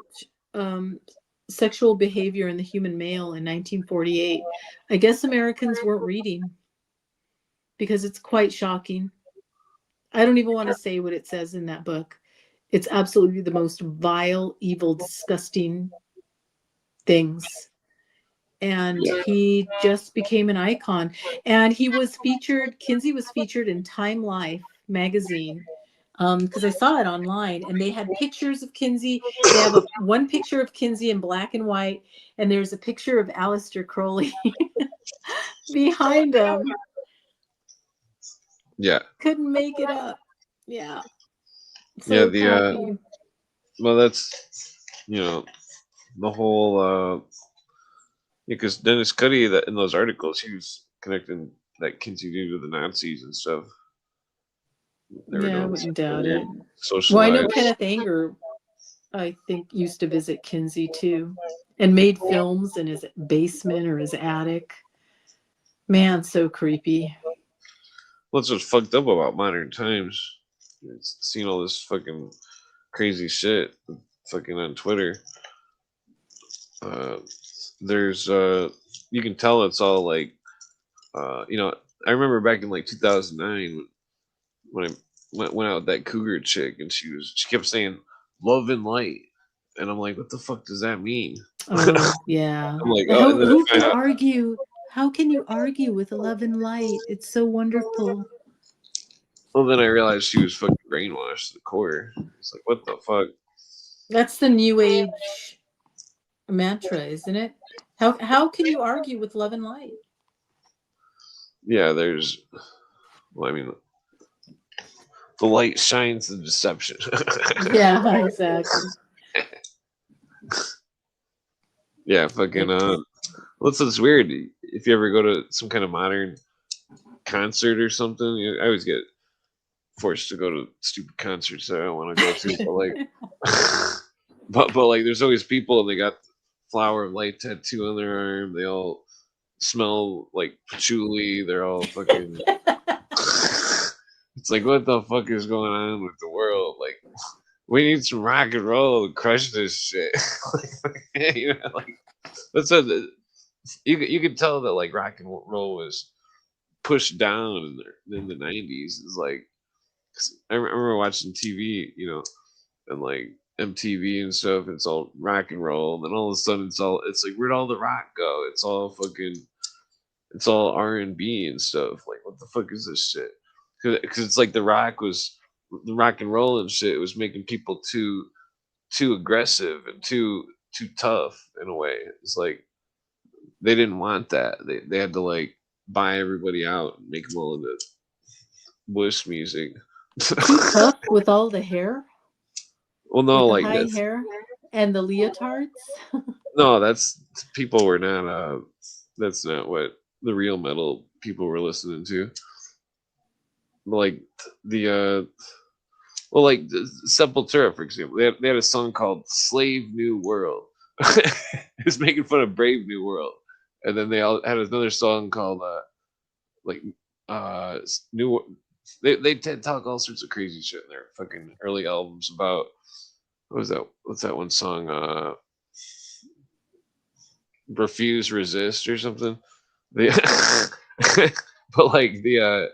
Sexual Behavior in the Human Male in 1948, I guess Americans weren't reading because it's quite shocking. I don't even want to say what it says in that book. It's absolutely the most vile, evil, disgusting things. And he just became an icon. And he was featured, Kinsey was featured in Time Life magazine, because I saw it online, and they had pictures of Kinsey. They have one picture of Kinsey in black and white, and there's a picture of Aleister Crowley behind him. Yeah. Couldn't make it up. Yeah. So yeah, well, that's the whole because Dennis Cuddy, that in those articles, he was connecting that Kinsey dude to the Nazis and stuff. Yeah, I wouldn't doubt it. Social well, I know Kenneth Anger, I think, used to visit Kinsey too, and made films in his basement or his attic. Man, so creepy. Well, that's what's fucked up about modern times. It's seeing all this fucking crazy shit fucking on Twitter. There's you can tell it's all like I remember back in like 2009 when I went out with that cougar chick, and she kept saying love and light, and I'm like, what the fuck does that mean? Oh yeah. I'm like, who can argue? How can you argue with love and light? It's so wonderful. Well, then I realized she was fucking brainwashed to the core. It's like, what the fuck? That's the new age mantra, isn't it? How can you argue with Love and Light? Yeah, well, I mean, the light shines the deception. Yeah, exactly. Yeah, fucking. What's weird? If you ever go to some kind of modern concert or something, I always get forced to go to stupid concerts that I don't want to go to. But like, but like, there's always people and they got flower of light tattoo on their arm. They all smell like patchouli. They're all fucking. It's like, what the fuck is going on with the world? Like, we need some rock and roll to crush this shit. Like, you know, like that's what you could tell that like rock and roll was pushed down in the 90s. It's like 'cause I remember watching TV, and like MTV and stuff. It's all rock and roll, and then all of a sudden it's like where'd all the rock go? It's all R&B and stuff. Like what the fuck is this shit? Because it's like the rock and roll and shit was making people too aggressive and too tough in a way. It's like they didn't want that. They had to like buy everybody out and make them all into Bush music. Too tough with all the hair, Well, with no, the like high hair and the leotards. that's people were not. That's not what the real metal people were listening to. Like the well, like Sepultura, for example, they had a song called "Slave New World." It's making fun of Brave New World, and then they all had another song called like New. They talk all sorts of crazy shit in their fucking early albums about what was that? What's that one song? Refuse, resist, or something. The but like the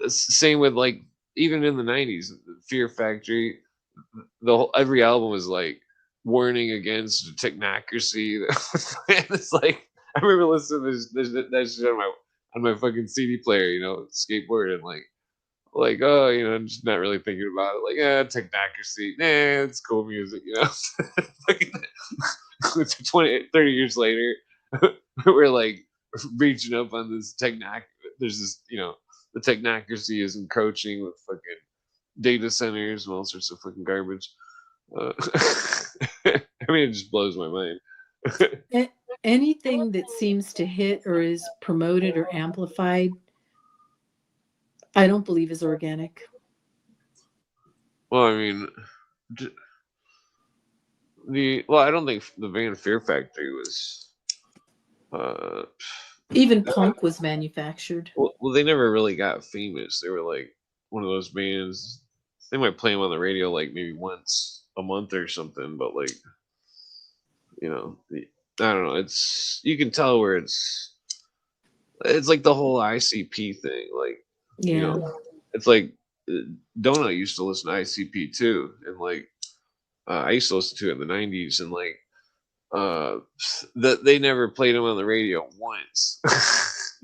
same with like even in the 90s, Fear Factory, the whole every album was like warning against technocracy. It's like I remember listening to that shit on my fucking CD player, skateboard, and like oh, I'm just not really thinking about it. Like technocracy, nah, it's cool music. Fucking 30 years later, we're like reaching up on this there's this, the technocracy is encroaching with fucking data centers and all sorts of fucking garbage. I mean, it just blows my mind. Anything that seems to hit or is promoted or amplified, I don't believe is organic. Well, I mean, I don't think the band Fear Factory was. Uh, Even punk was manufactured. well, they never really got famous. They were like one of those bands. They might play them on the radio like maybe once a month or something, but like I don't know. It's you can tell where it's like the whole ICP thing. Like Yeah. it's like Donut used to listen to ICP too, and like I used to listen to it in the '90s, and like that they never played them on the radio once,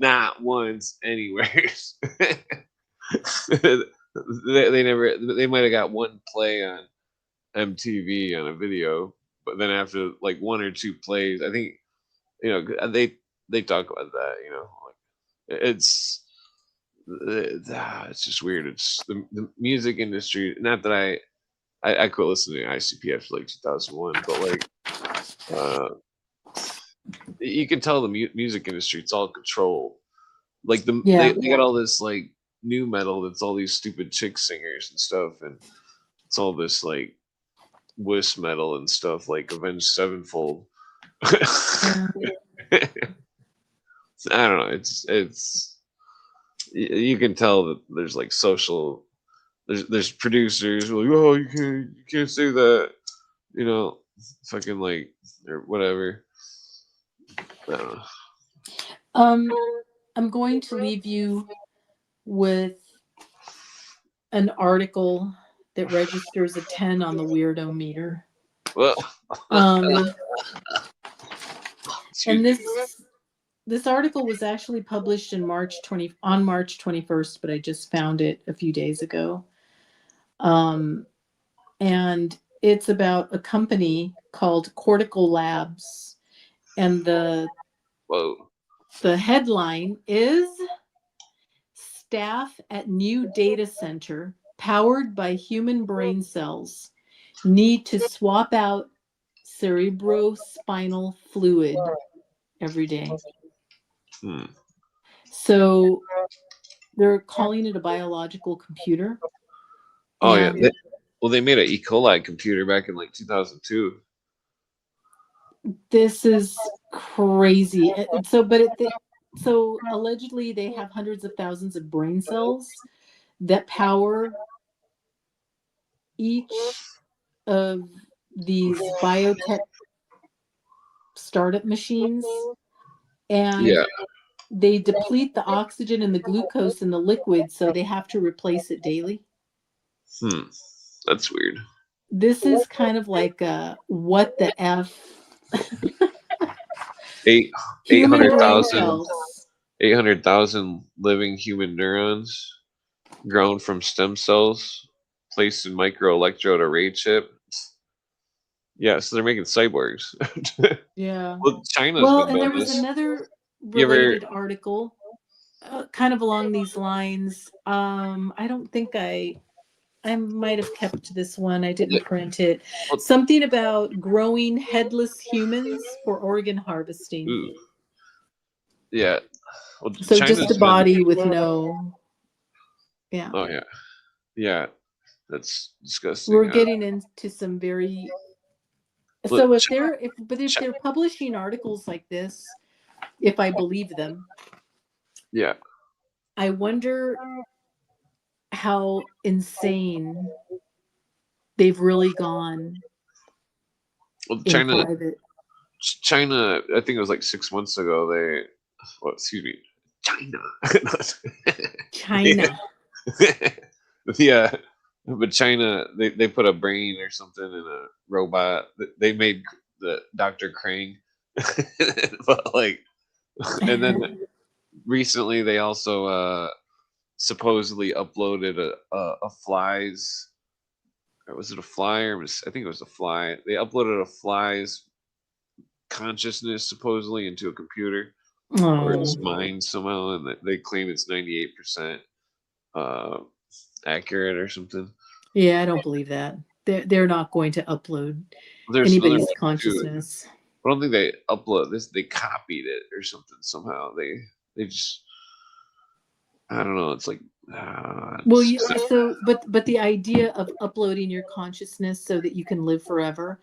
not once anywhere. They never. They might have got one play on MTV on a video, but then after like one or two plays, I think they talk about that. Like it's just weird. It's the music industry. Not that I quit listening to ICP after like 2001, but like you can tell the music industry, it's all controlled. Like they got all this like new metal that's all these stupid chick singers and stuff, and it's all this like wuss metal and stuff like Avenged Sevenfold. I don't know. It's you can tell that there's like social. There's producers who are like, oh, you can't say that, fucking like or whatever. I don't know. I'm going to leave you with an article that registers a 10 on the weirdo meter. Well, and this article was actually published in March 21st, but I just found it a few days ago. And it's about a company called Cortical Labs, And Whoa. the headline is Staff at New Data Center Powered by Human Brain Cells Need to Swap Out Cerebrospinal Fluid every day. Hmm. So they're calling it a biological computer. Oh yeah. And They made an E. coli computer back in like 2002. this is crazy. So allegedly they have hundreds of thousands of brain cells that power each of these biotech startup machines, and Yeah. they deplete the oxygen and the glucose in the liquid, so they have to replace it daily. That's weird. This is kind of like what the F? Eight Human brain 800,000 cells. 800,000 living human neurons grown from stem cells placed in microelectrode array chip. Yeah, so they're making cyborgs. Yeah. Well, China's Well, been and there doing was this. another You ever? related article, kind of along these lines. I don't think I might have kept this one. I didn't print it. Well, Something about growing headless humans for organ harvesting. ooh. Yeah. Well, So China's just a been. body with no. Yeah. Oh yeah. Yeah. That's disgusting. We're getting into some very. Look, So if they're publishing articles like this, if I believe them, yeah. I wonder how insane they've really gone Well, in private. China. I think it was like 6 months ago. Well, excuse me. China. China. Yeah. But China, they put a brain or something in a robot. They made the Dr. Krang. But like, and then recently they also supposedly uploaded a fly's, or was it a fly, or I think it was a fly. They uploaded a fly's consciousness supposedly into a computer or its mind somehow, and they claim it's 98% accurate or something. Yeah, I don't believe that. They're not going to upload There's anybody's other consciousness. I don't think they upload this. They copied it or something somehow. They just, I don't know. It's like Well, but the idea of uploading your consciousness so that you can live forever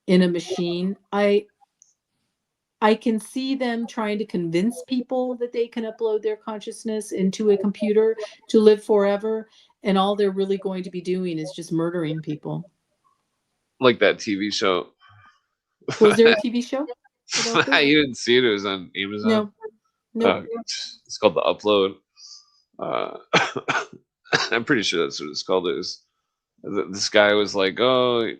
in a machine, I can see them trying to convince people that they can upload their consciousness into a computer to live forever, and all they're really going to be doing is just murdering people. Like that TV show. Was there a TV show about this? You didn't see it. It was on Amazon. No. It's called The Upload. I'm pretty sure that's what it's called. This guy was like, oh,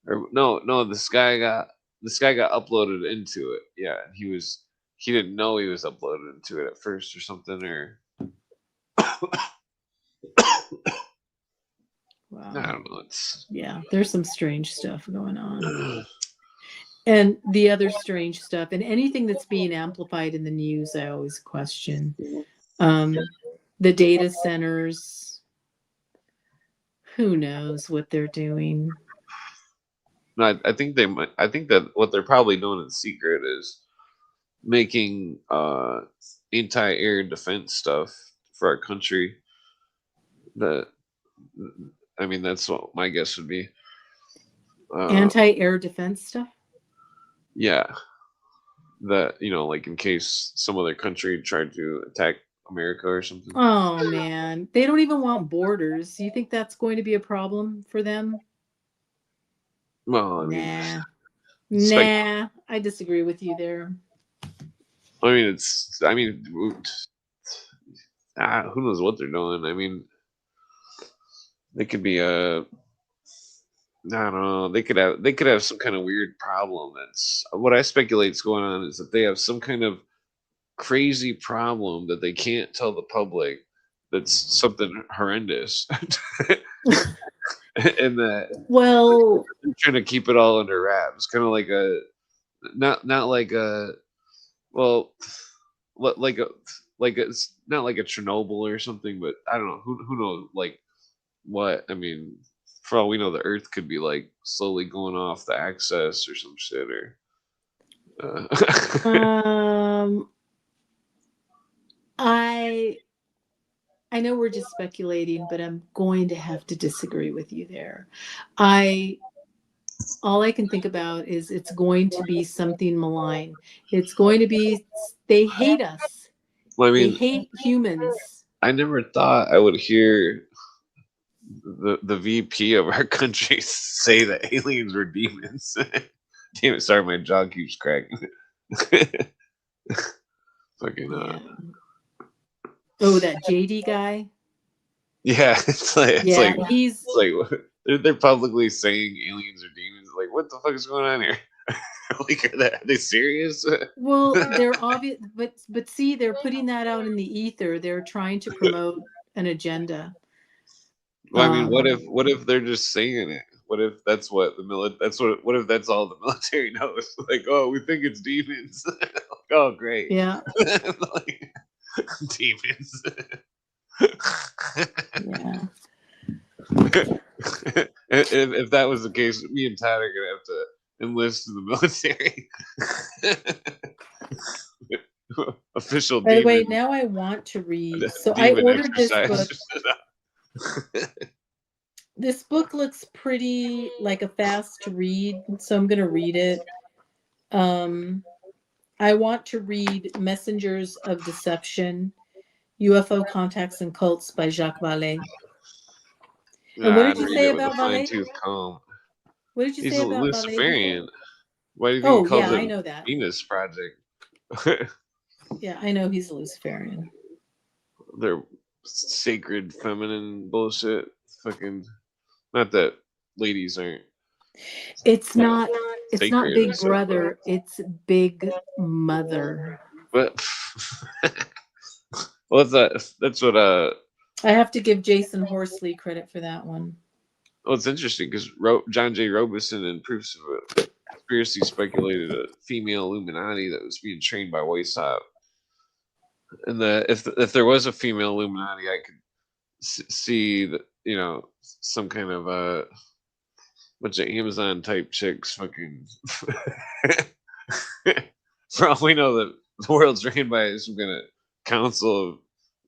or no, this guy got uploaded into it. Yeah, he didn't know he was uploaded into it at first or something, or Wow. I don't know. Yeah, there's some strange stuff going on. And the other strange stuff, and anything that's being amplified in the news, I always question. The data centers, who knows what they're doing? No, I think they might. I think that what they're probably doing in secret is making anti-air defense stuff for our country. I mean, that's what my guess would be. Anti-air defense stuff? Yeah. That, like in case some other country tried to attack America or something. Oh, man. They don't even want borders. You think that's going to be a problem for them? Well, Nah, I disagree with you there. who knows what they're doing? I mean, they could be I don't know. They could have some kind of weird problem. That's what I speculate is going on, is that they have some kind of crazy problem that they can't tell the public. That's something horrendous. And that, well, they're trying to keep it all under wraps, kind of like not like a well, like a it's not like a Chernobyl or something, but I don't know who knows like what I mean. For all we know, the Earth could be like slowly going off the axis or some shit, or Um, I know we're just speculating, but I'm going to have to disagree with you there. I all I can think about is it's going to be something malign. It's going to be they hate us. well, I They mean, hate humans. I never thought I would hear the VP of our country say that aliens were demons. Damn it! Sorry, my jaw keeps cracking. Fucking Yeah. Oh, that JD guy. yeah, Yeah, he's it's like they're publicly saying aliens are demons. Like, what the fuck is going on here? Like, are they serious? well, they're obvious, but see, they're putting that out in the ether. They're trying to promote an agenda. Well, I mean, what if they're just saying it? What if that's what the That's what if that's all the military knows? Like, oh, we think it's demons. Like, oh, great. Yeah. Like, demons. Yeah. If that was the case, me and Tad are gonna have to enlist in the military. Official By the way, demon. now I want to read. So I Demon ordered this book. exercise. This book looks pretty like a fast read, so I'm going to read it. I want to read Messengers of Deception, UFO Contacts and Cults by Jacques Vallée. And what did you say about Vallée? What did you He's say a about Vallée Luciferian. before? Why do you think he calls I it know that. Venus Project? Yeah, I know he's a Luciferian. They're sacred feminine bullshit. Fucking not that ladies aren't. It's not Big Sacred, Brother, it's Big Mother. But well, that's what I have to give Jason Horsley credit for that one. well, it's interesting because John J. Robeson in Proofs of a Conspiracy speculated a female Illuminati that was being trained by Weishaupt, and if there was a female Illuminati, I could see that, you know, some kind of bunch of Amazon type chicks fucking. For all we know, that the world's ran by some kind of council of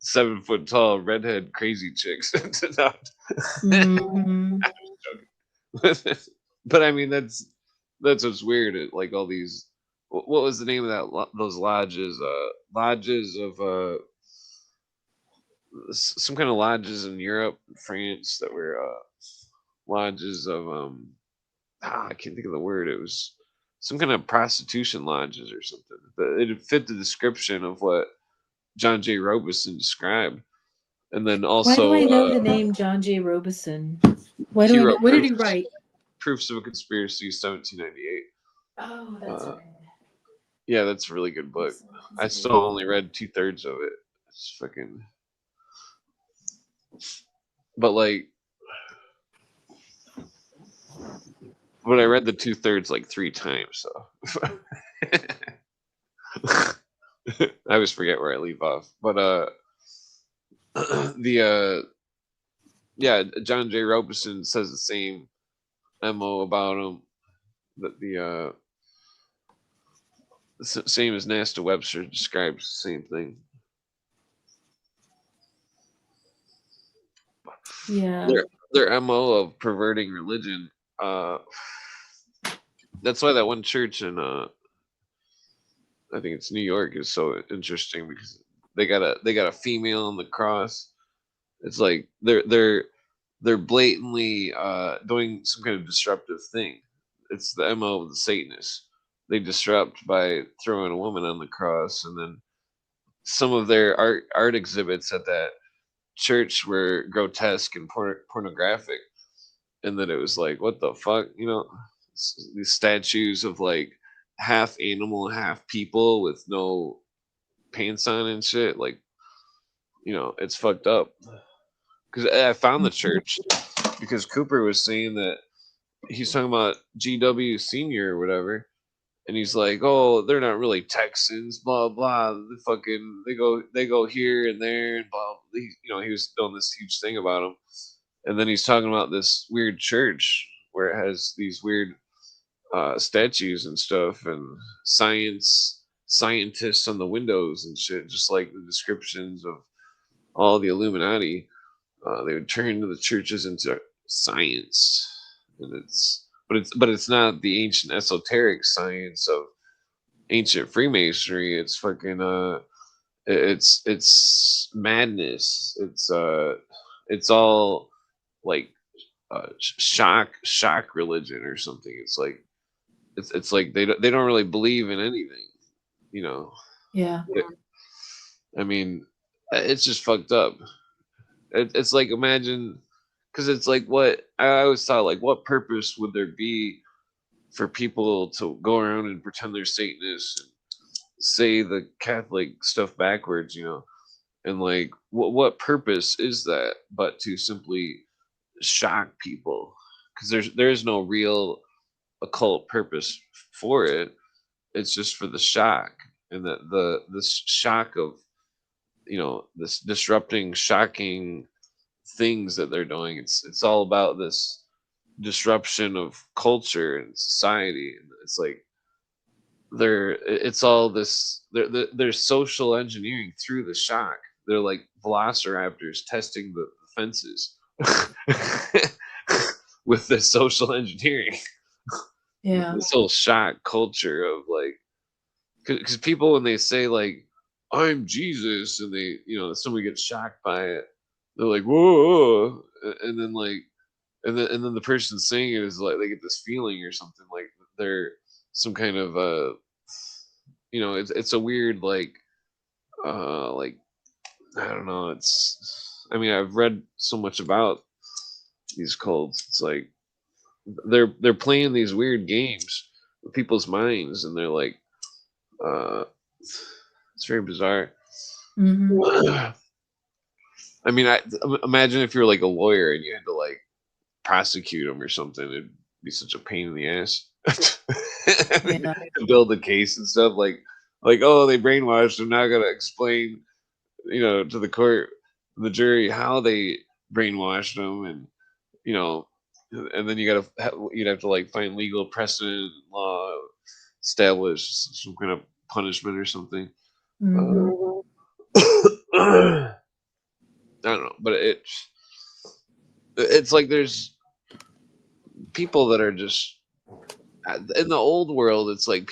7 foot tall redhead crazy chicks. Mm-hmm. But I mean, that's what's weird. Like all these, what was the name of that? Those lodges, lodges of some kind of lodges in Europe, France, that were lodges of I can't think of the word. It was some kind of prostitution lodges or something. But it fit the description of what John J. Robeson described. And then also, why do I know the name John J. Robeson? Why do I know? What did he write? Proofs of a Conspiracy, 1798. Oh, that's right. Yeah, that's a really good book. I still only read 2/3 of it. It's fucking. But like, but I read the 2/3 like 3 times, so I always forget where I leave off. But yeah, John J. Robeson says the same MO about him. That the same as Nasta Webster describes the same thing. Yeah. Their MO of perverting religion. That's why that one church in I think it's New York is so interesting, because they got a female on the cross. It's like they're blatantly doing some kind of disruptive thing. It's the MO of the Satanists. They disrupt by throwing a woman on the cross, and then some of their art exhibits at that church were grotesque and pornographic, and then it was like, what the fuck, you know, these statues of like half animal, half people with no pants on and shit. Like, you know, it's fucked up. Because I found the church because Cooper was saying that he's talking about GW Senior or whatever, and he's like, "Oh, they're not really Texans, blah blah. They go here and there and blah." He was doing this huge thing about them, and then he's talking about this weird church where it has these weird statues and stuff, and scientists on the windows and shit, just like the descriptions of all the Illuminati. They would turn the churches into science, and it's not the ancient esoteric science of ancient Freemasonry. It's fucking it's madness. It's all like shock religion or something. It's like they don't really believe in anything, you know. Yeah. I mean, it's just fucked up. It's like, imagine, because it's like, what I always thought, like, what purpose would there be for people to go around and pretend they're Satanists and say the Catholic stuff backwards, and like, what purpose is that but to simply shock people? Because there's no real occult purpose for it. It's just for the shock, and the shock of this disrupting, shocking things that they're doing. It's all about this disruption of culture and society, and it's like it's all this they're social engineering through the shock. They're like velociraptors testing the fences with the social engineering. Yeah. This whole shock culture of like, because people, when they say like, "I'm Jesus," and they, somebody gets shocked by it, they're like, "Whoa," and then like, and then the person saying it is like, they get this feeling or something, like they're some kind of it's a weird like, I don't know. I mean, I've read so much about these cults. It's like they're playing these weird games with people's minds, and they're like, it's very bizarre. Mm-hmm. I mean, imagine if you're like a lawyer and you had to like prosecute them or something. It'd be such a pain in the ass Yeah. to build a case and stuff. Like, oh, they brainwashed them. Now I gotta explain, to the court, the jury, how they brainwashed them, and you know, and then you'd have to like find legal precedent, law, establish some kind of punishment or something. Mm-hmm. I don't know, but it's like there's people that are just in the old world. It's like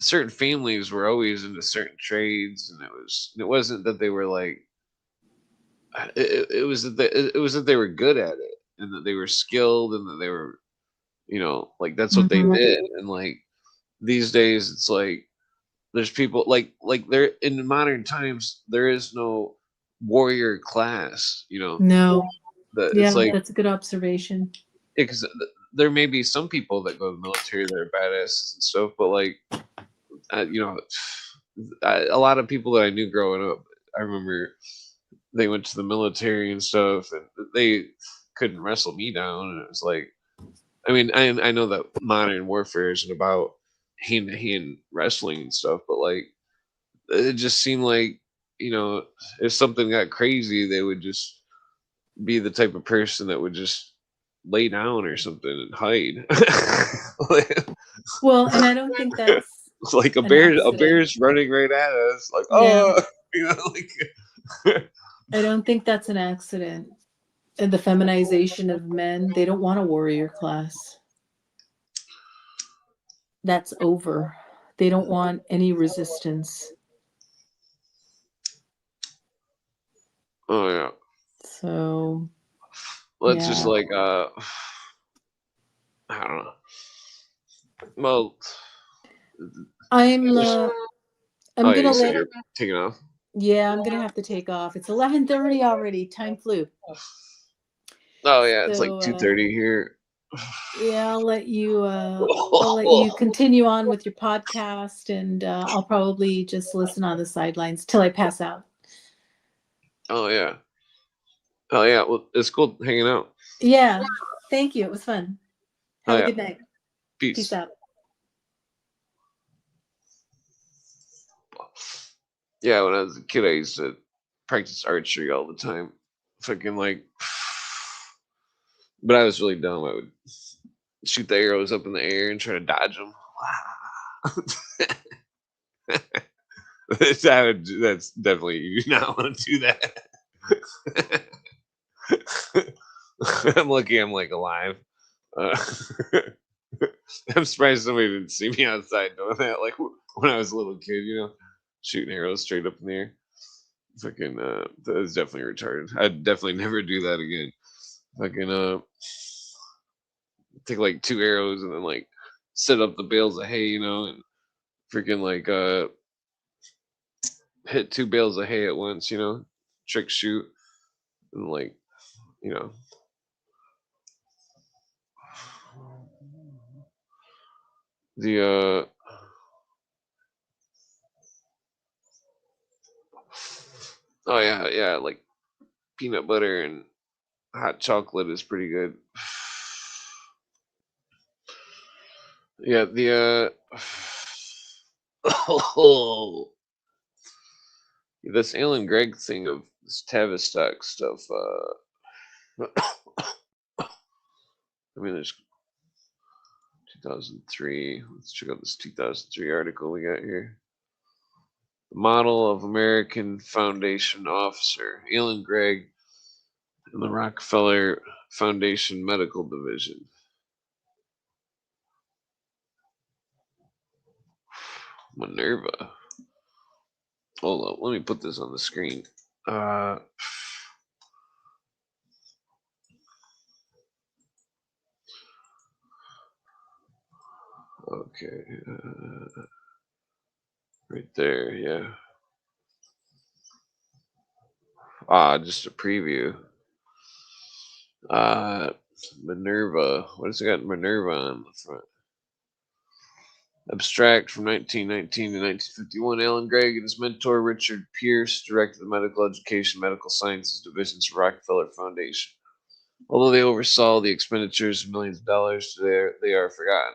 certain families were always into certain trades, and it wasn't that they were like it was that they were good at it, and that they were skilled, and that they were like that's what they Mhm. did. And like these days, it's like there's people like there in modern times there is no warrior class. No. That Yeah, it's like, that's a good observation. because there may be some people that go to the military that are badasses and stuff, but like a lot of people that I knew growing up, I remember they went to the military and stuff, and they couldn't wrestle me down. And it was like, I mean, I know that modern warfare isn't about hand to hand wrestling and stuff, but like it just seemed like, if something got crazy, they would just be the type of person that would just lay down or something and hide. Well, and I don't think that's Like a an accident. bear's running right at us, like, Yeah. oh, like I don't think that's an accident. And the feminization of men, they don't want a warrior class. That's over. They don't want any resistance. oh yeah. So, Let's just yeah. like I don't know. Well, I'm oh gonna yeah, you said let you're taking off. yeah, I'm gonna have to take off. It's 11:30 already. Time flew. Oh yeah, it's like So 2:30 here. yeah, I'll let you continue on with your podcast, and I'll probably just listen on the sidelines till I pass out. Oh yeah. Oh yeah. Well, it's cool hanging out. Yeah. Thank you. It was fun. Oh Have a yeah. good night. Peace Peace. out. Yeah, when I was a kid, I used to practice archery all the time. Fucking like, but I was really dumb. I would shoot the arrows up in the air and try to dodge them. That's definitely, you do not want to do that. I'm lucky I'm like alive. Uh, I'm surprised somebody didn't see me outside doing that. Like when I was a little kid, shooting arrows straight up in the air. Fucking, that was definitely retarded. I'd definitely never do that again. Fucking, take like two arrows and then like set up the bales of hay, and freaking like hit two bales of hay at once, trick shoot and like, you know. The oh yeah, like peanut butter and hot chocolate is pretty good. Yeah, the oh, this Alan Gregg thing of this Tavistock stuff. I mean, there's 2003. Let's check out this 2003 article we got here. The model of American Foundation officer Alan Gregg in the Rockefeller Foundation Medical Division. Minerva. Hold up, let me put this on the screen. Okay. Right there, yeah. Just a preview. Minerva. What has it got Minerva on the front? Abstract from 1919 to 1951. Alan Gregg and his mentor Richard Pierce directed the medical education, medical sciences divisions of Rockefeller Foundation. Although they oversaw the expenditures of millions of dollars, today they are forgotten.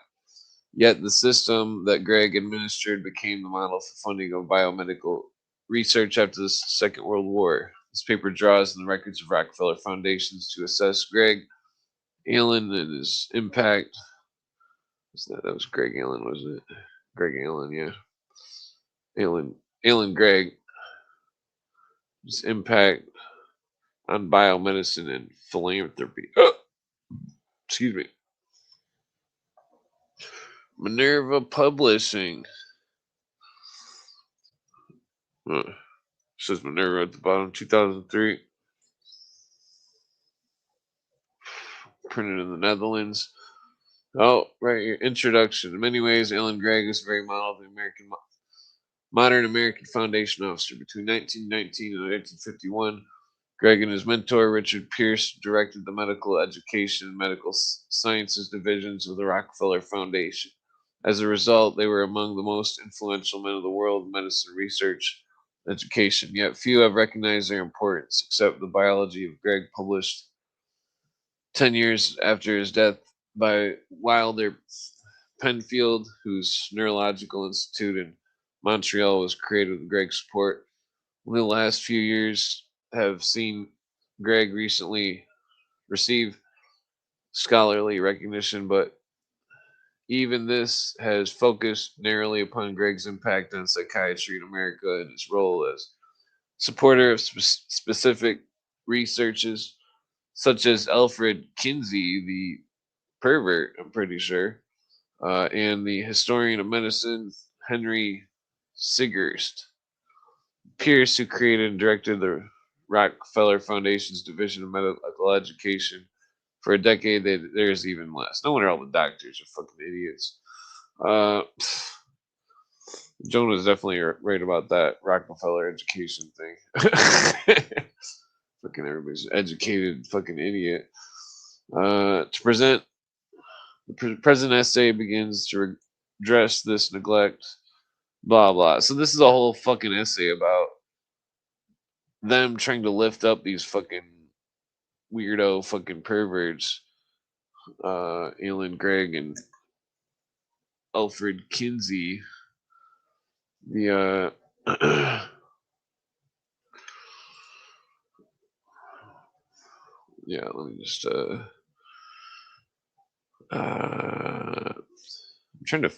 Yet the system that Gregg administered became the model for funding of biomedical research after the Second World War. This paper draws on the records of Rockefeller Foundations to assess Gregg Allen and his impact. That was Greg Allen, wasn't it? Greg Allen, yeah. Alan Gregg, his impact on biomedicine and philanthropy. Oh, excuse me. Minerva Publishing. Says Minerva at the bottom, 2003. Printed in the Netherlands. Oh, right here. Introduction. In many ways, Alan Gregg is very model of the modern American Foundation officer. Between 1919 and 1951, Gregg and his mentor, Richard Pierce, directed the medical education and medical sciences divisions of the Rockefeller Foundation. As a result, they were among the most influential men of the world in medicine research and education, yet few have recognized their importance, except the biology of Gregg, published 10 years after his death by Wilder Penfield, whose neurological institute in Montreal was created with Gregg's support. In the last few years have seen Gregg recently receive scholarly recognition, but even this has focused narrowly upon Gregg's impact on psychiatry in America and his role as supporter of specific researches, such as Alfred Kinsey, the pervert, I'm pretty sure, and the historian of medicine, Henry Sigerst. Pierce, who created and directed the Rockefeller Foundation's Division of Medical Education. For a decade, there's even less. No wonder all the doctors are fucking idiots. Jonah's definitely right about that Rockefeller education thing. Fucking everybody's educated fucking idiot. To present, the present essay begins to address this neglect, blah blah. So this is a whole fucking essay about them trying to lift up these fucking weirdo fucking perverts, Alan Gregg and Alfred Kinsey. The Yeah, let me just I'm trying to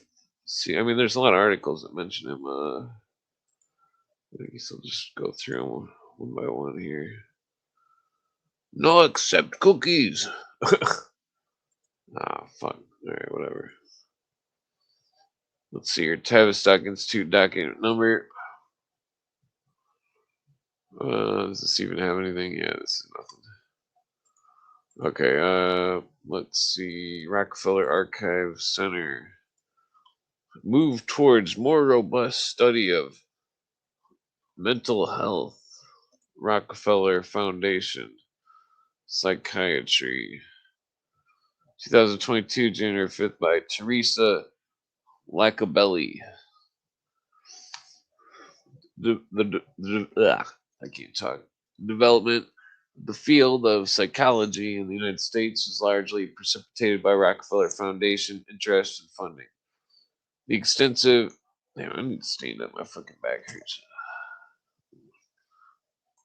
see. I mean, there's a lot of articles that mention him. I guess I'll just go through them one by one here. No accept cookies. Ah, fuck. All right, whatever. Let's see your Tavistock Institute document number. Does this even have anything? Yeah, this is nothing. Okay, let's see. Rockefeller Archive Center. Move towards more robust study of mental health. Rockefeller Foundation. Psychiatry. 2022, January 5th, by Teresa Lacabelli. I can't talk. Development. The field of psychology in the United States was largely precipitated by Rockefeller Foundation interest and funding. The extensive. Damn, I need to stand up. My fucking back hurts.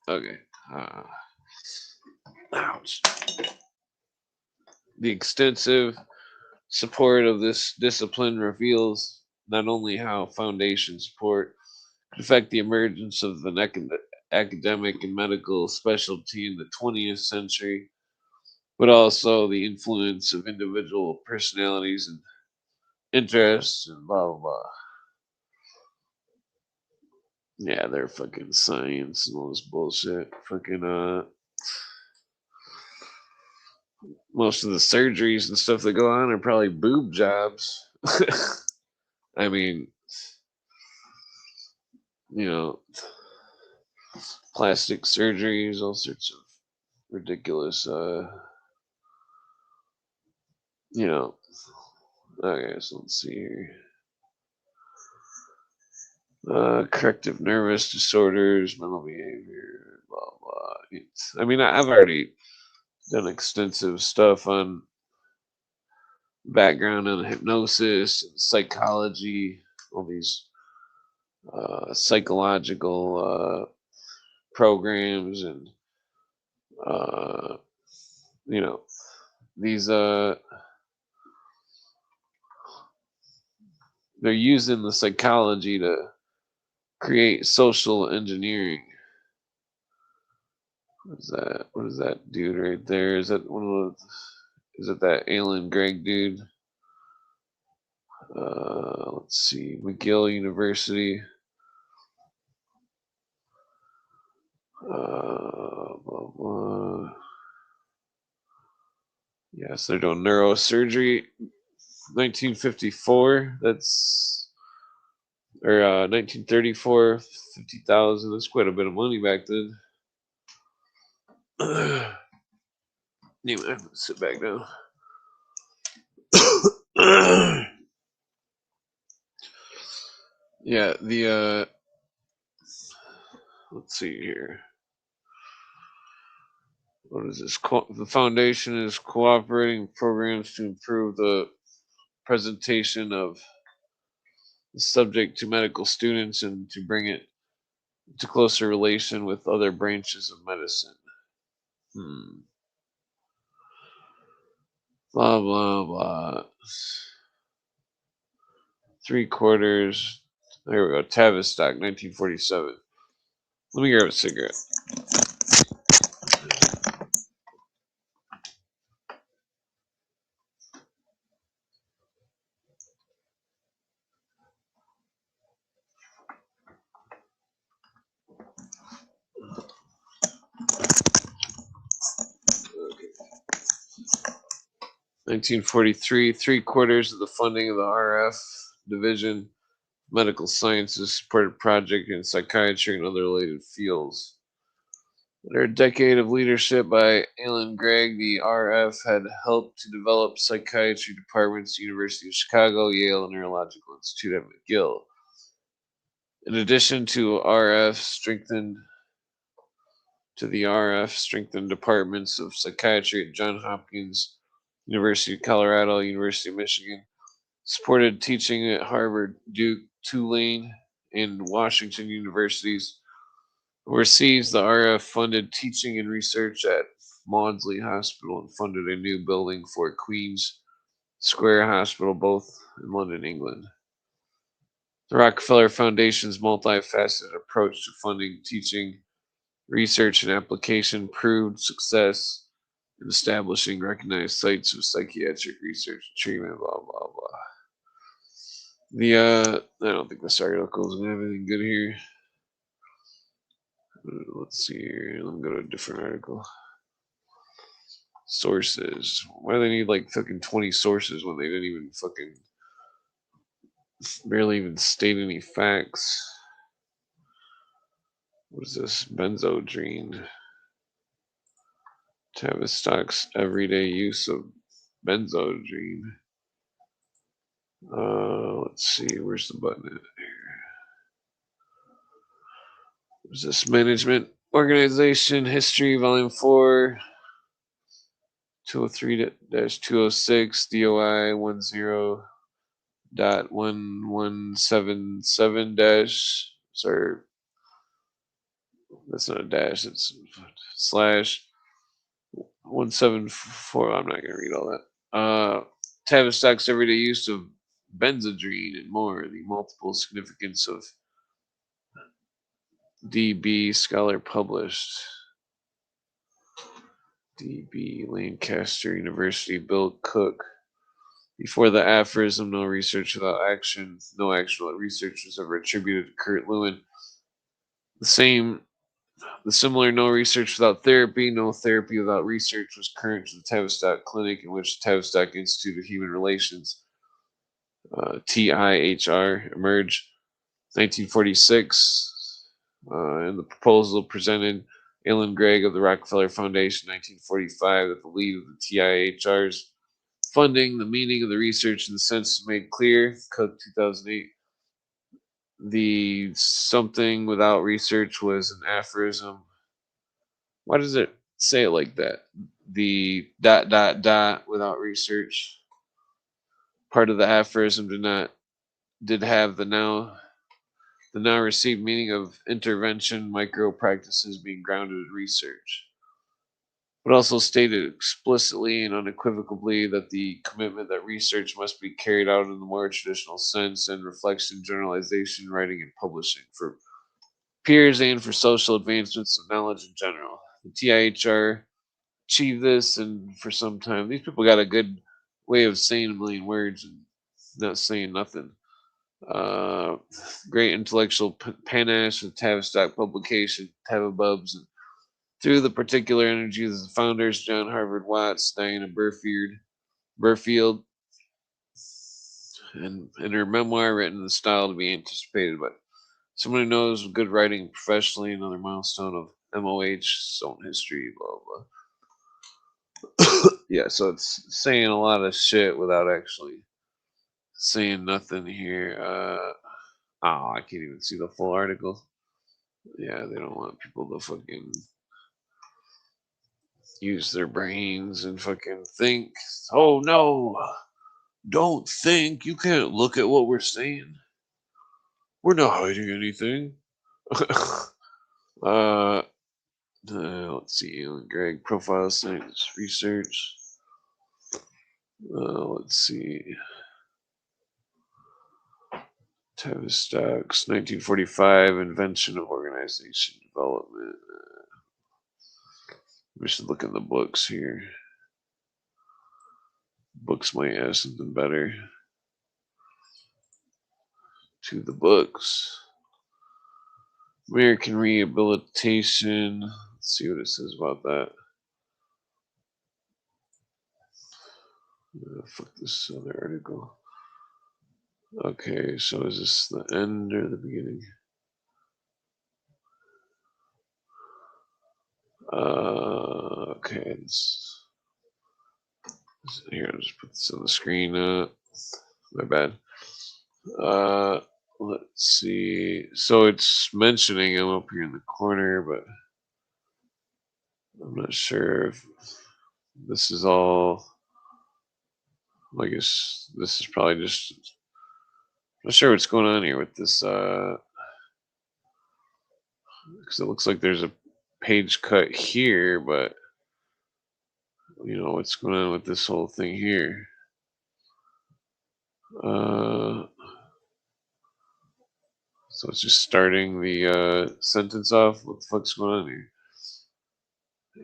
Okay. Ouch. The extensive support of this discipline reveals not only how foundation support could affect the emergence of an academic and medical specialty in the 20th century, but also the influence of individual personalities and interests and blah blah blah. Yeah, they're fucking science and all this bullshit. Fucking most of the surgeries and stuff that go on are probably boob jobs. I mean, you know, plastic surgeries, all sorts of ridiculous you know. Okay, so let's see here. Corrective nervous disorders, mental behavior, blah blah. I mean, I've already done extensive stuff on background on hypnosis and psychology, all these psychological programs, and uh, you know, these they're using the psychology to create social engineering. What is that? What is that dude right there? Is that one of the? Is it that Alan Gregg dude? Let's see, McGill University. Blah, blah. Yes, they're doing neurosurgery. 1954. That's or 1934. 50,000. That's quite a bit of money back then. Anyway, let's sit back down. Yeah, the let's see here. What is this? The foundation is cooperating programs to improve the presentation of the subject to medical students and to bring it to closer relation with other branches of medicine. Blah blah blah. 3/4. There we go. Tavistock, 1947. Let me grab a cigarette. Okay. 1943. 3/4 of the funding of the RF division medical sciences supported project in psychiatry and other related fields. Under a decade of leadership by Alan Gregg, the RF had helped to develop psychiatry departments at the University of Chicago, Yale, and Neurological Institute at McGill. In addition to the RF strengthened departments of psychiatry at Johns Hopkins, University of Colorado, University of Michigan, supported teaching at Harvard, Duke, Tulane, and Washington universities, Receives the RF funded teaching and research at Maudsley Hospital and funded a new building for Queen's Square Hospital, both in London, England. The Rockefeller Foundation's multifaceted approach to funding, teaching, research, and application proved success in establishing recognized sites of psychiatric research and treatment, blah, blah, blah. I don't think this article is going to have anything good here. Let's see here. Let me go to a different article. Sources. Why do they need like fucking 20 sources when they didn't even fucking barely even state any facts? What is this? Benzodrine. Tavistock's everyday use of benzodrine. Let's see. Where's the button at here? What's this? Management Organization History, Volume 4. 203-206 DOI 10.1177 dash, sorry, that's not a dash, it's slash 174. I'm not gonna read all that. Tavistock's everyday use of benzodrine and more, the multiple significance of DB Scholar published. DB Lancaster University, Bill Cook. Before the aphorism, no research without action, no actual research was ever attributed to Kurt Lewin. The similar no research without therapy, no therapy without research was current to the Tavistock Clinic, in which the Tavistock Institute of Human Relations, TIHR, emerged 1946. And the proposal presented Alan Gregg of the Rockefeller Foundation, 1945, that the lead of the TIHR's funding, the meaning of the research, and the sense is made clear. Cook, 2008. The something without research was an aphorism. Why does it say it like that? The ... without research. Part of the aphorism did have the now received meaning of intervention, micro practices being grounded in research, but also stated explicitly and unequivocally that the commitment that research must be carried out in the more traditional sense and reflection, generalization, writing, and publishing for peers and for social advancements of knowledge in general. The TIHR achieved this, and for some time, these people got a good way of saying a million words and not saying nothing. Great intellectual panache with Tavistock publication, Tavibubs, and through the particular energies of the founders, John Harvard Watts, Diana Burfield, and in her memoir written in the style to be anticipated by someone who knows good writing professionally, another milestone of MOH's own history, blah, blah. Yeah, so it's saying a lot of shit without actually saying nothing here. I can't even see the full article. Yeah, they don't want people to fucking use their brains and fucking think. Oh no, don't think. You can't look at what we're saying. We're not hiding anything. Let's see. Alan Gregg, profile science research. Let's see. Tavistock's 1945 invention of organization development. We should look in the books here. Books might have something better. To the books. American Rehabilitation. Let's see what it says about that. Fuck this other article. Okay, so is this the end or the beginning? Okay. Here, I'll just put this on the screen. My bad. Let's see. So it's mentioning I'm up here in the corner, but I'm not sure if this is all. I guess this is probably just. I'm not sure what's going on here with this. Because it looks like there's a page cut here, but what's going on with this whole thing here? So it's just starting the sentence off. What the fuck's going on here?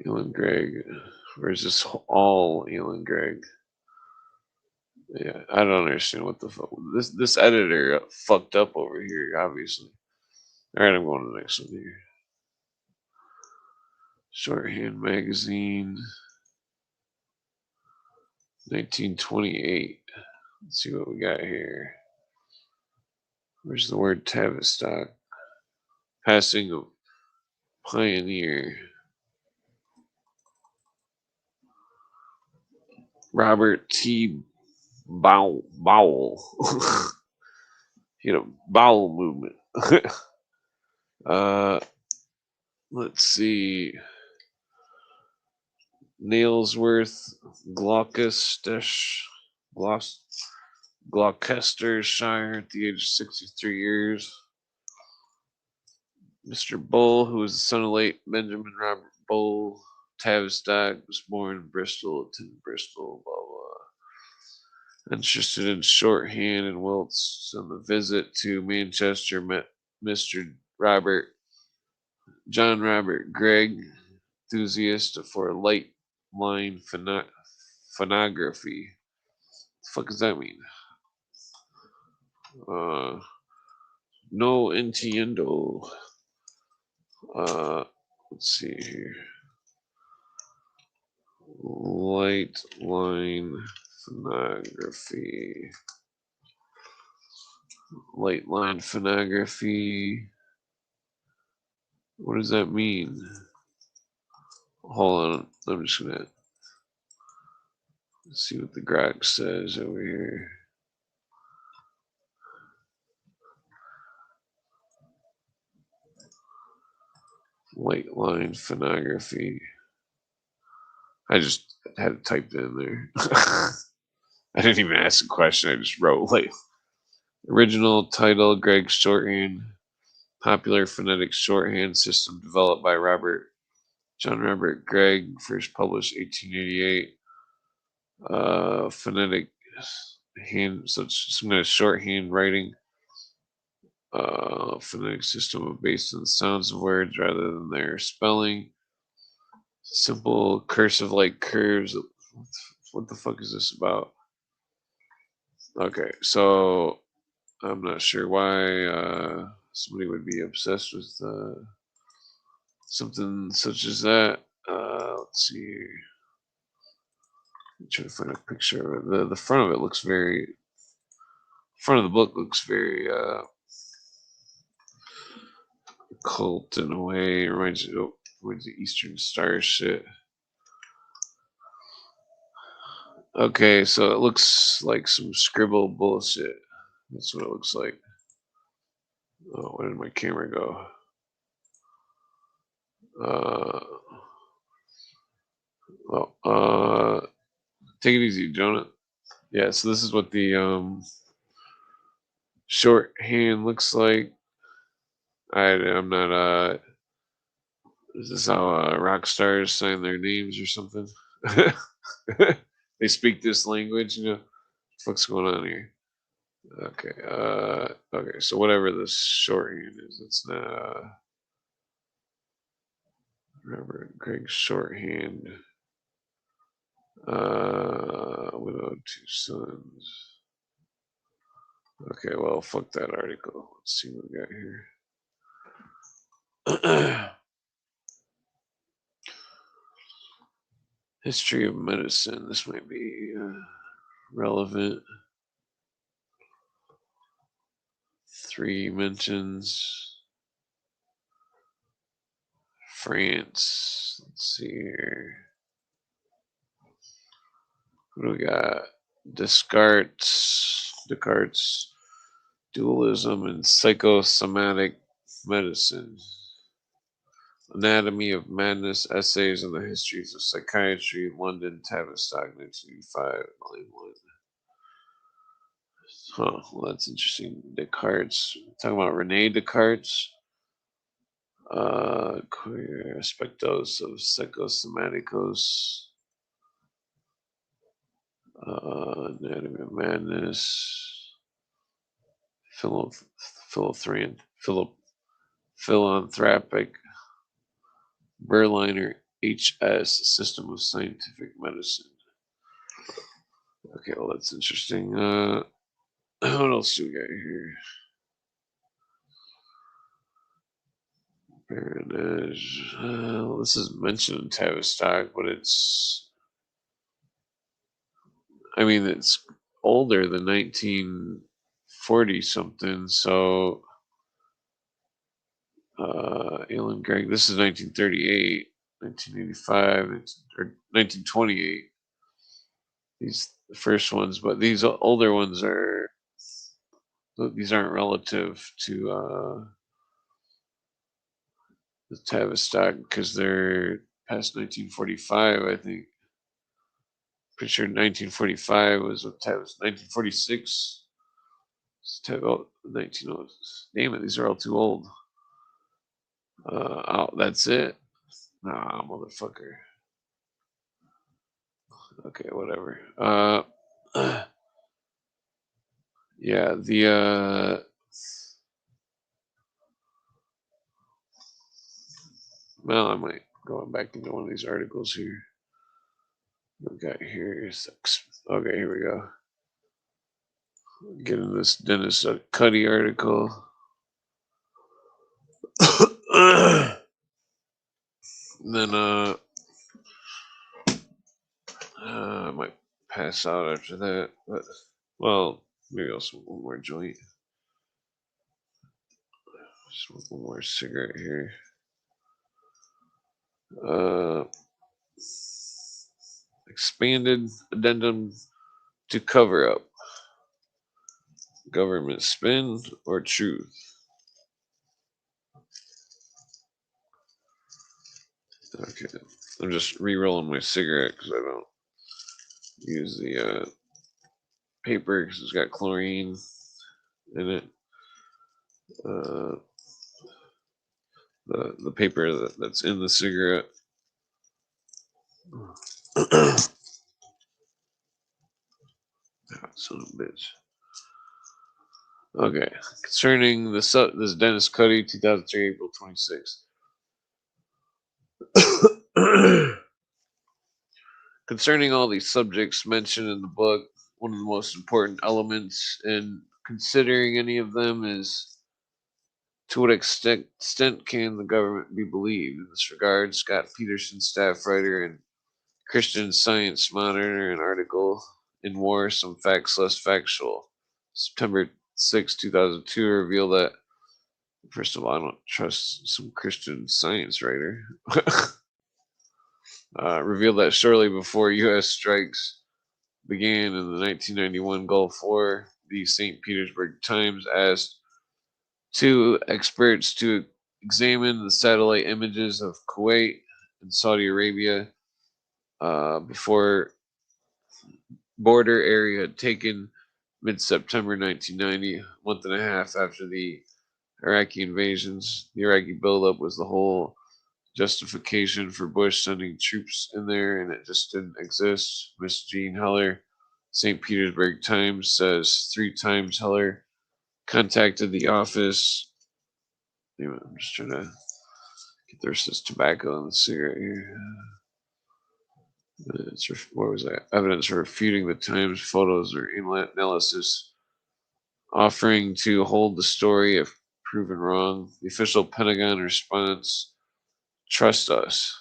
Elon Greg. Where's this all Elon Greg? Yeah, I don't understand what the fuck. This editor fucked up over here, obviously. All right, I'm going to the next one here. Shorthand Magazine, 1928. Let's see what we got here. Where's the word Tavistock? Passing of Pioneer. Robert T. Bowell. Bowel movement. Let's see. Nailsworth, Gloucestershire at the age of 63 years. Mr. Bull, who was the son of late Benjamin Robert Bull, Tavistock, was born in Bristol, attended Bristol, blah, blah. Interested in shorthand and Wilts on the visit to Manchester met Mr. John Robert Gregg, enthusiast for light line phonography. What the fuck does that mean? No entiendo. Let's see here. Light line phonography. Light line phonography. What does that mean? Hold on. I'm just gonna see what the grok says over here. Light line phonography. I just had to type it in there. I didn't even ask a question. I just wrote like original title Gregg Shorthand, popular phonetic shorthand system developed by John Robert Gregg, first published 1888. Phonetic hand, so it's some kind of shorthand writing. Phonetic system based on the sounds of words rather than their spelling. Simple cursive-like curves. What the fuck is this about? Okay, so I'm not sure why somebody would be obsessed with something such as that. Let's see. I'm trying to find a picture of it. The front of it looks very. Front of the book looks very occult in a way. It reminds of Eastern Star shit. Okay, so it looks like some scribble bullshit. That's what it looks like. Oh, where did my camera go? Take it easy, Jonah. Yeah, so this is what the shorthand looks like. I'm not. Is this how rock stars sign their names or something? They speak this language, What's going on here? Okay. Okay. So whatever this shorthand is, it's not. Robert Gregg shorthand. Widow, two sons. Okay. Well, fuck that article. Let's see what we got here. History of medicine. This might be relevant. 3 mentions. France. Let's see here. What do we got? Descartes, dualism, and psychosomatic medicine. Anatomy of Madness, Essays on the Histories of Psychiatry, London, Tavistock, 1985, Volume 1. Huh, well, that's interesting. Descartes. Talking about Rene Descartes. Queer aspectos of psychosomaticos. Anatomy of Madness. Philanthropic. Berliner HS, System of Scientific Medicine. Okay, well, that's interesting. What else do we got here? Baronage. Well, this is mentioned in Tavistock, but it's. I mean, it's older than 1940 something, so. Alan Gregg, this is 1938, 1985, or 1928. These the first ones, but these older ones are. These aren't relative to the Tavistock because they're past 1945, I think. Pretty sure 1945 was what Tavistock. 1946. 19. Damn it, these are all too old. Oh, that's it. Nah, motherfucker. Okay, whatever. Yeah, well, I might go back into one of these articles here. We got here. Okay, here we go. Getting this Dennis Cuddy article. And then I might pass out after that. But well, maybe I'll smoke one more joint. Smoke one more cigarette here. Expanded addendum to cover up. Government spin or truth? Okay, I'm just re-rolling my cigarette because I don't use the paper because it's got chlorine in it. The paper that's in the cigarette. Son of a bitch. Okay, concerning this Dennis Cuddy, 2003, April 26th. Concerning all these subjects mentioned in the book, one of the most important elements in considering any of them is to what extent can the government be believed? In this regard, Scott Peterson, staff writer and Christian Science Monitor, an article in War, Some Facts Less Factual, September 6, 2002, revealed that, first of all, I don't trust some Christian Science writer, revealed that shortly before U.S. strikes began in the 1991 Gulf War, the St. Petersburg Times asked two experts to examine the satellite images of Kuwait and Saudi Arabia before border area taken mid-September 1990, a month and a half after the Iraqi invasions. The Iraqi buildup was the whole justification for Bush sending troops in there, and it just didn't exist. Miss Jean Heller, St. Petersburg Times, says 3 times Heller contacted the office. I'm just trying to get this tobacco and the cigarette here. What was that? Evidence refuting the Times photos or analysis, offering to hold the story if proven wrong. The official Pentagon response: trust us.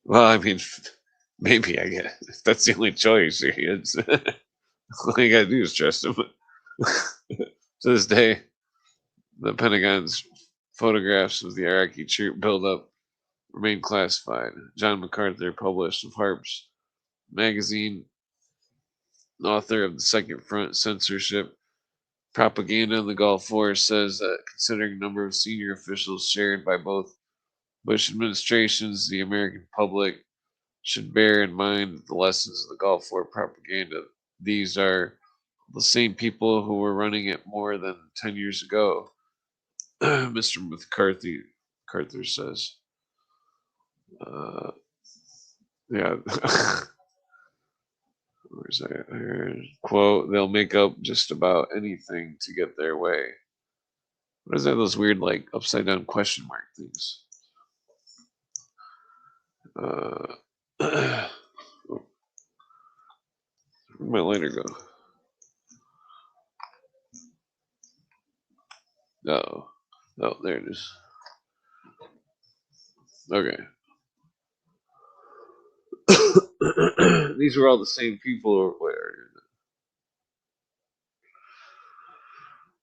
Well, I mean, maybe I guess if that's the only choice. It's all you gotta do is trust him. To this day, the Pentagon's photographs of the Iraqi troop buildup remain classified. John MacArthur, published of Harper's Magazine, author of The Second Front: Censorship, Propaganda in the Gulf War, says that considering a number of senior officials shared by both Bush administrations, the American public should bear in mind the lessons of the Gulf War propaganda. These are the same people who were running it more than 10 years ago. Mr. MacArthur says. Uh, yeah. Where's that? Quote, they'll make up just about anything to get their way. What is that? Those weird, like, upside down question mark things. Where'd my lighter go? Oh, there it is. Okay. These were all the same people.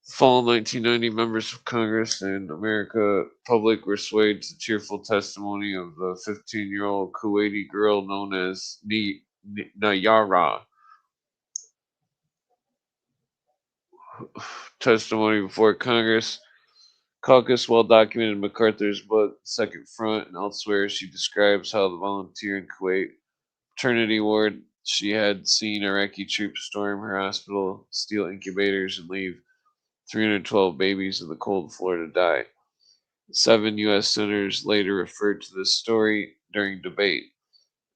Fall 1990, members of Congress and America public were swayed to cheerful testimony of the 15-year-old Kuwaiti girl known as Nayara. Testimony before Congress caucus, well documented in MacArthur's book Second Front and elsewhere. She describes how the volunteer in Kuwait maternity ward she had seen Iraqi troops storm her hospital, steal incubators, and leave 312 babies in the cold floor to die. 7 U.S. senators later referred to this story during debate.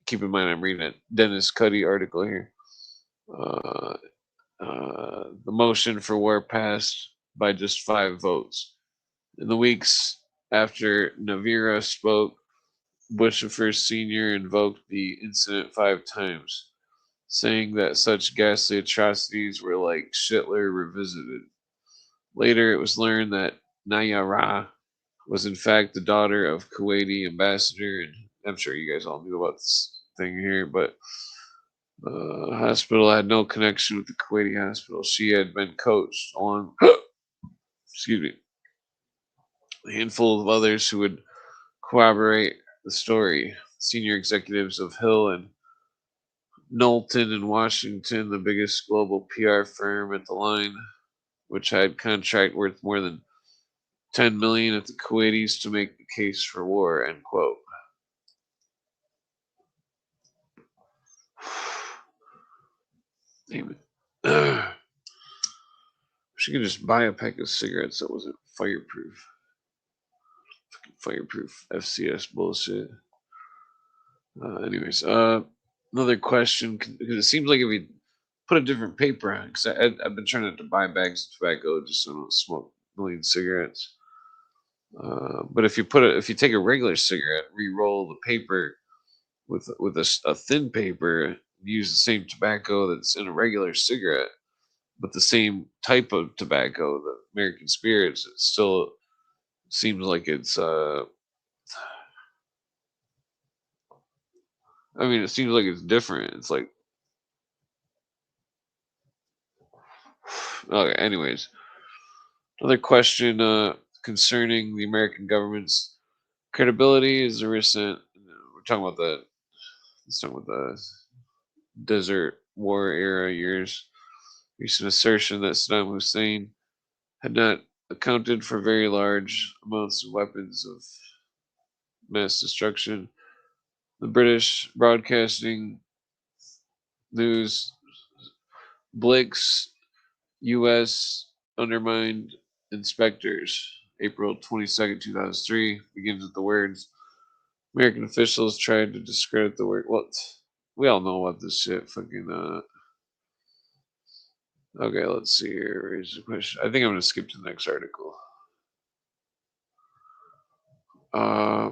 Keep in mind, I'm reading a Dennis Cuddy article here. The motion for war passed by just 5 votes. In the weeks after Navira spoke, Bush the first senior invoked the incident 5 times, saying that such ghastly atrocities were like Hitler revisited. Later, it was learned that Nayara was in fact the daughter of Kuwaiti ambassador, and I'm sure you guys all knew about this thing here, but the hospital had no connection with the Kuwaiti hospital. She had been coached along, excuse me, a handful of others who would corroborate the story. Senior executives of Hill and Knowlton in Washington, the biggest global PR firm at the line, which had contract worth more than 10 million at the Kuwaitis to make the case for war, end quote. Damn it. She could just buy a pack of cigarettes that wasn't fireproof. Fucking fireproof FCS bullshit. Anyways, another question, because it seems like if we put a different paper on, because I've been trying not to buy bags of tobacco just so I don't smoke a million cigarettes. But if you take a regular cigarette, re-roll the paper with a thin paper, use the same tobacco that's in a regular cigarette, but the same type of tobacco, the American spirits, it still seems like it's I mean, it seems like it's different. It's like okay. Anyways, another question concerning the American government's credibility is the recent. We're talking about the Desert War era years. Recent assertion that Saddam Hussein had not accounted for very large amounts of weapons of mass destruction. The British Broadcasting News Blake's U.S. undermined inspectors. April 22nd, 2003 begins with the words American officials tried to discredit the word. Well, we all know about this shit. Fucking. Okay, let's see here. Here's the question. I think I'm going to skip to the next article. Uh,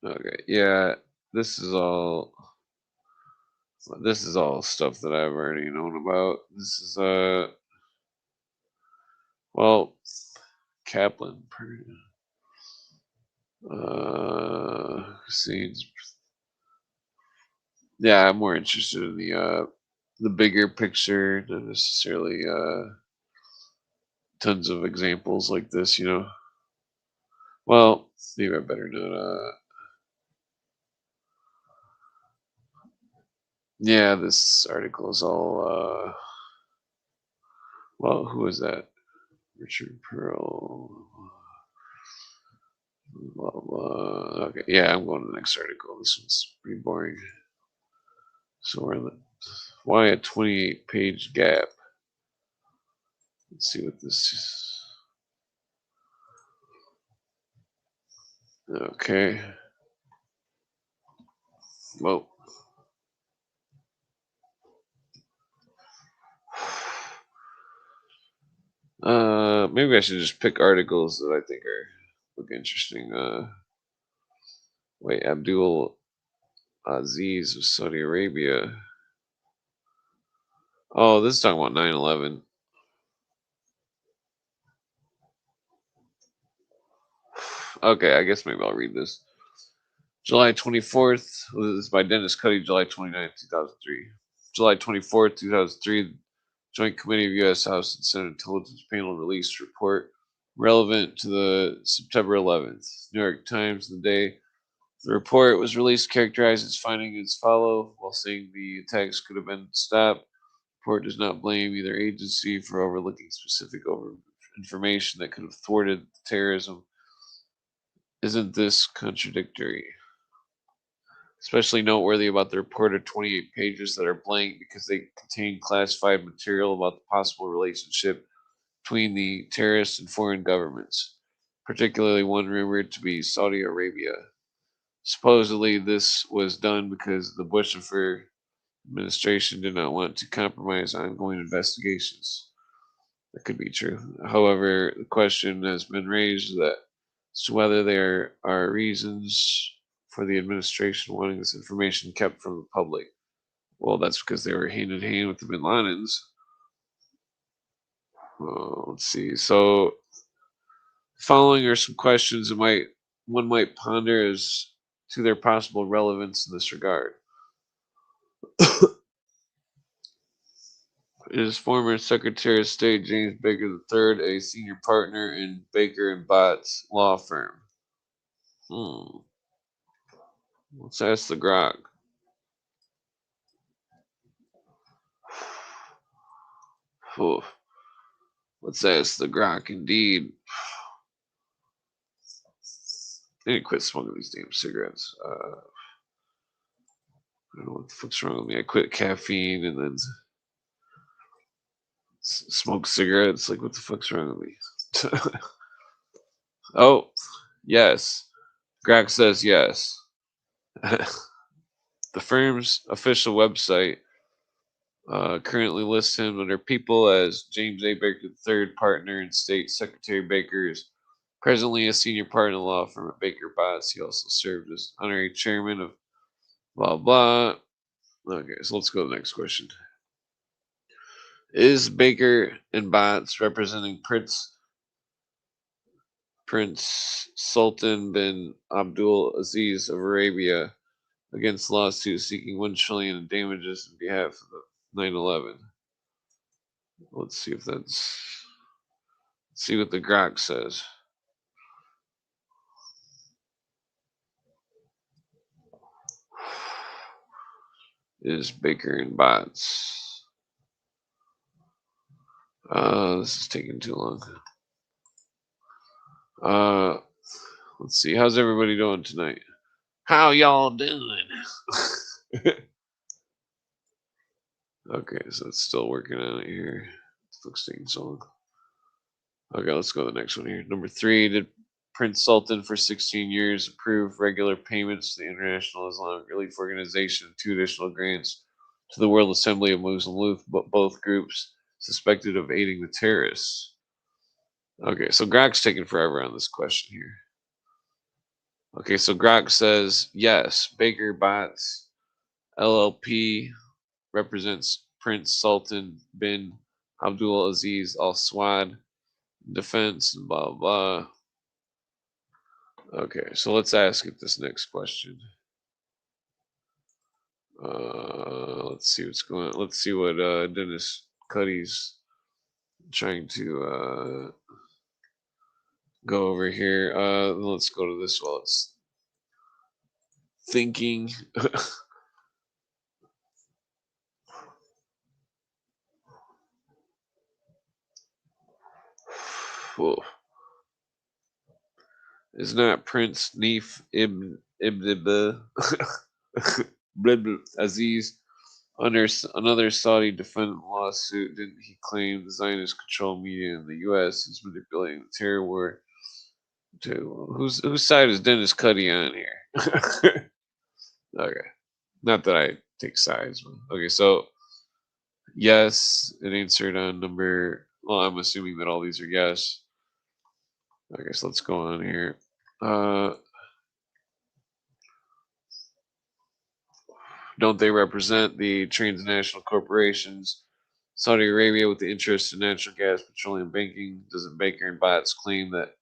okay, yeah, this is all stuff that I've already known about. This is well, Kaplan. Scenes. Yeah, I'm more interested in the bigger picture, not necessarily tons of examples like this. Well, maybe I better not. Yeah, this article is all. Well, who is that? Richard Pearl. Blah, blah. Okay, yeah, I'm going to the next article. This one's pretty boring. So we're why a 28-page gap? Let's see what this is. Okay. Well. Maybe I should just pick articles that I think look interesting. Wait, Abdul Aziz of Saudi Arabia. Oh, this is talking about 9/11. Okay, I guess maybe I'll read this. July 24th. This is by Dennis Cuddy, July 29th, 2003. July 24th, 2003. Joint Committee of U.S. House and Senate Intelligence Panel released report relevant to the September 11th. New York Times, the day the report was released, characterized its findings as follow, while saying the attacks could have been stopped. The report does not blame either agency for overlooking specific information that could have thwarted terrorism. Isn't this contradictory? Especially noteworthy about the report are 28 pages that are blank because they contain classified material about the possible relationship between the terrorists and foreign governments, particularly one rumored to be Saudi Arabia. Supposedly, this was done because the Bush administration did not want to compromise ongoing investigations. That could be true. However, the question has been raised that as to whether there are reasons for the administration wanting this information kept from the public. Well, that's because they were hand in hand with the Bin Ladens. Let's see. So, following are some questions that one might ponder as to their possible relevance in this regard. Is former Secretary of State James Baker III a senior partner in Baker and Botts law firm? Let's ask the Grok. Let's ask the Grok indeed. I need to quit smoking these damn cigarettes. I don't know what the fuck's wrong with me. I quit caffeine and then smoke cigarettes. Like, what the fuck's wrong with me? Oh, yes. Grok says yes. The firm's official website currently lists him under people as James A. Baker III, partner and State Secretary Baker is presently a senior partner in the law firm at Baker Botts. He also served as honorary chairman of blah blah. Okay, so let's go to the next question. Is Baker and Botts representing Prince Sultan bin Abdul Aziz of Arabia against lawsuits seeking $1 trillion in damages on behalf of 9/11? Let's see if see what the Grok says. Is Baker and Botts. This is taking too long. Let's see. How's everybody doing tonight? How y'all doing? Okay, so it's still working on it here. Looks taking so long. Okay, let's go to the next one here. Number 3, did Prince Sultan for 16 years approve regular payments to the International Islamic Relief Organization and 2 additional grants to the World Assembly of Muslim Youth, but both groups suspected of aiding the terrorists? Okay, so Grok's taking forever on this question here. Okay, so Grok says yes. Baker Botts LLP represents Prince Sultan bin Abdul Aziz Al Swad defense and blah blah. Okay, so let's ask it this next question. Let's see what's going on. Let's see what Dennis Cuddy's trying to go over here. Let's go to this while it's thinking. Whoa. is not Prince Neef Ibn Aziz under another Saudi defendant lawsuit? Didn't he claim the Zionist controlled media in the U.S. is manipulating the terror war? To whose side is Dennis Cuddy on here? Okay, not that I take sides. But okay, so yes, it answered on number. Well, I'm assuming that all these are yes. I guess let's go on here. Don't they represent the transnational corporations? Saudi Arabia with the interest in natural gas, petroleum, banking. Doesn't Baker and Botts claim that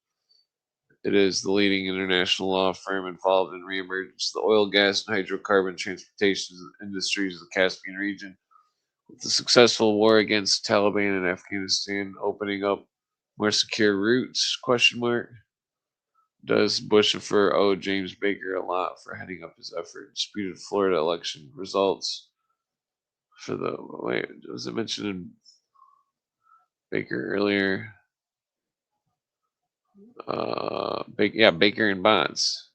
it is the leading international law firm involved in reemergence of the oil, gas, and hydrocarbon transportation industries of the Caspian region? With the successful war against Taliban in Afghanistan opening up more secure routes? Question mark. Does Bushifer owe James Baker a lot for heading up his effort? Disputed Florida election results for the wait. Was it mentioned in Baker earlier? Baker and Bonds.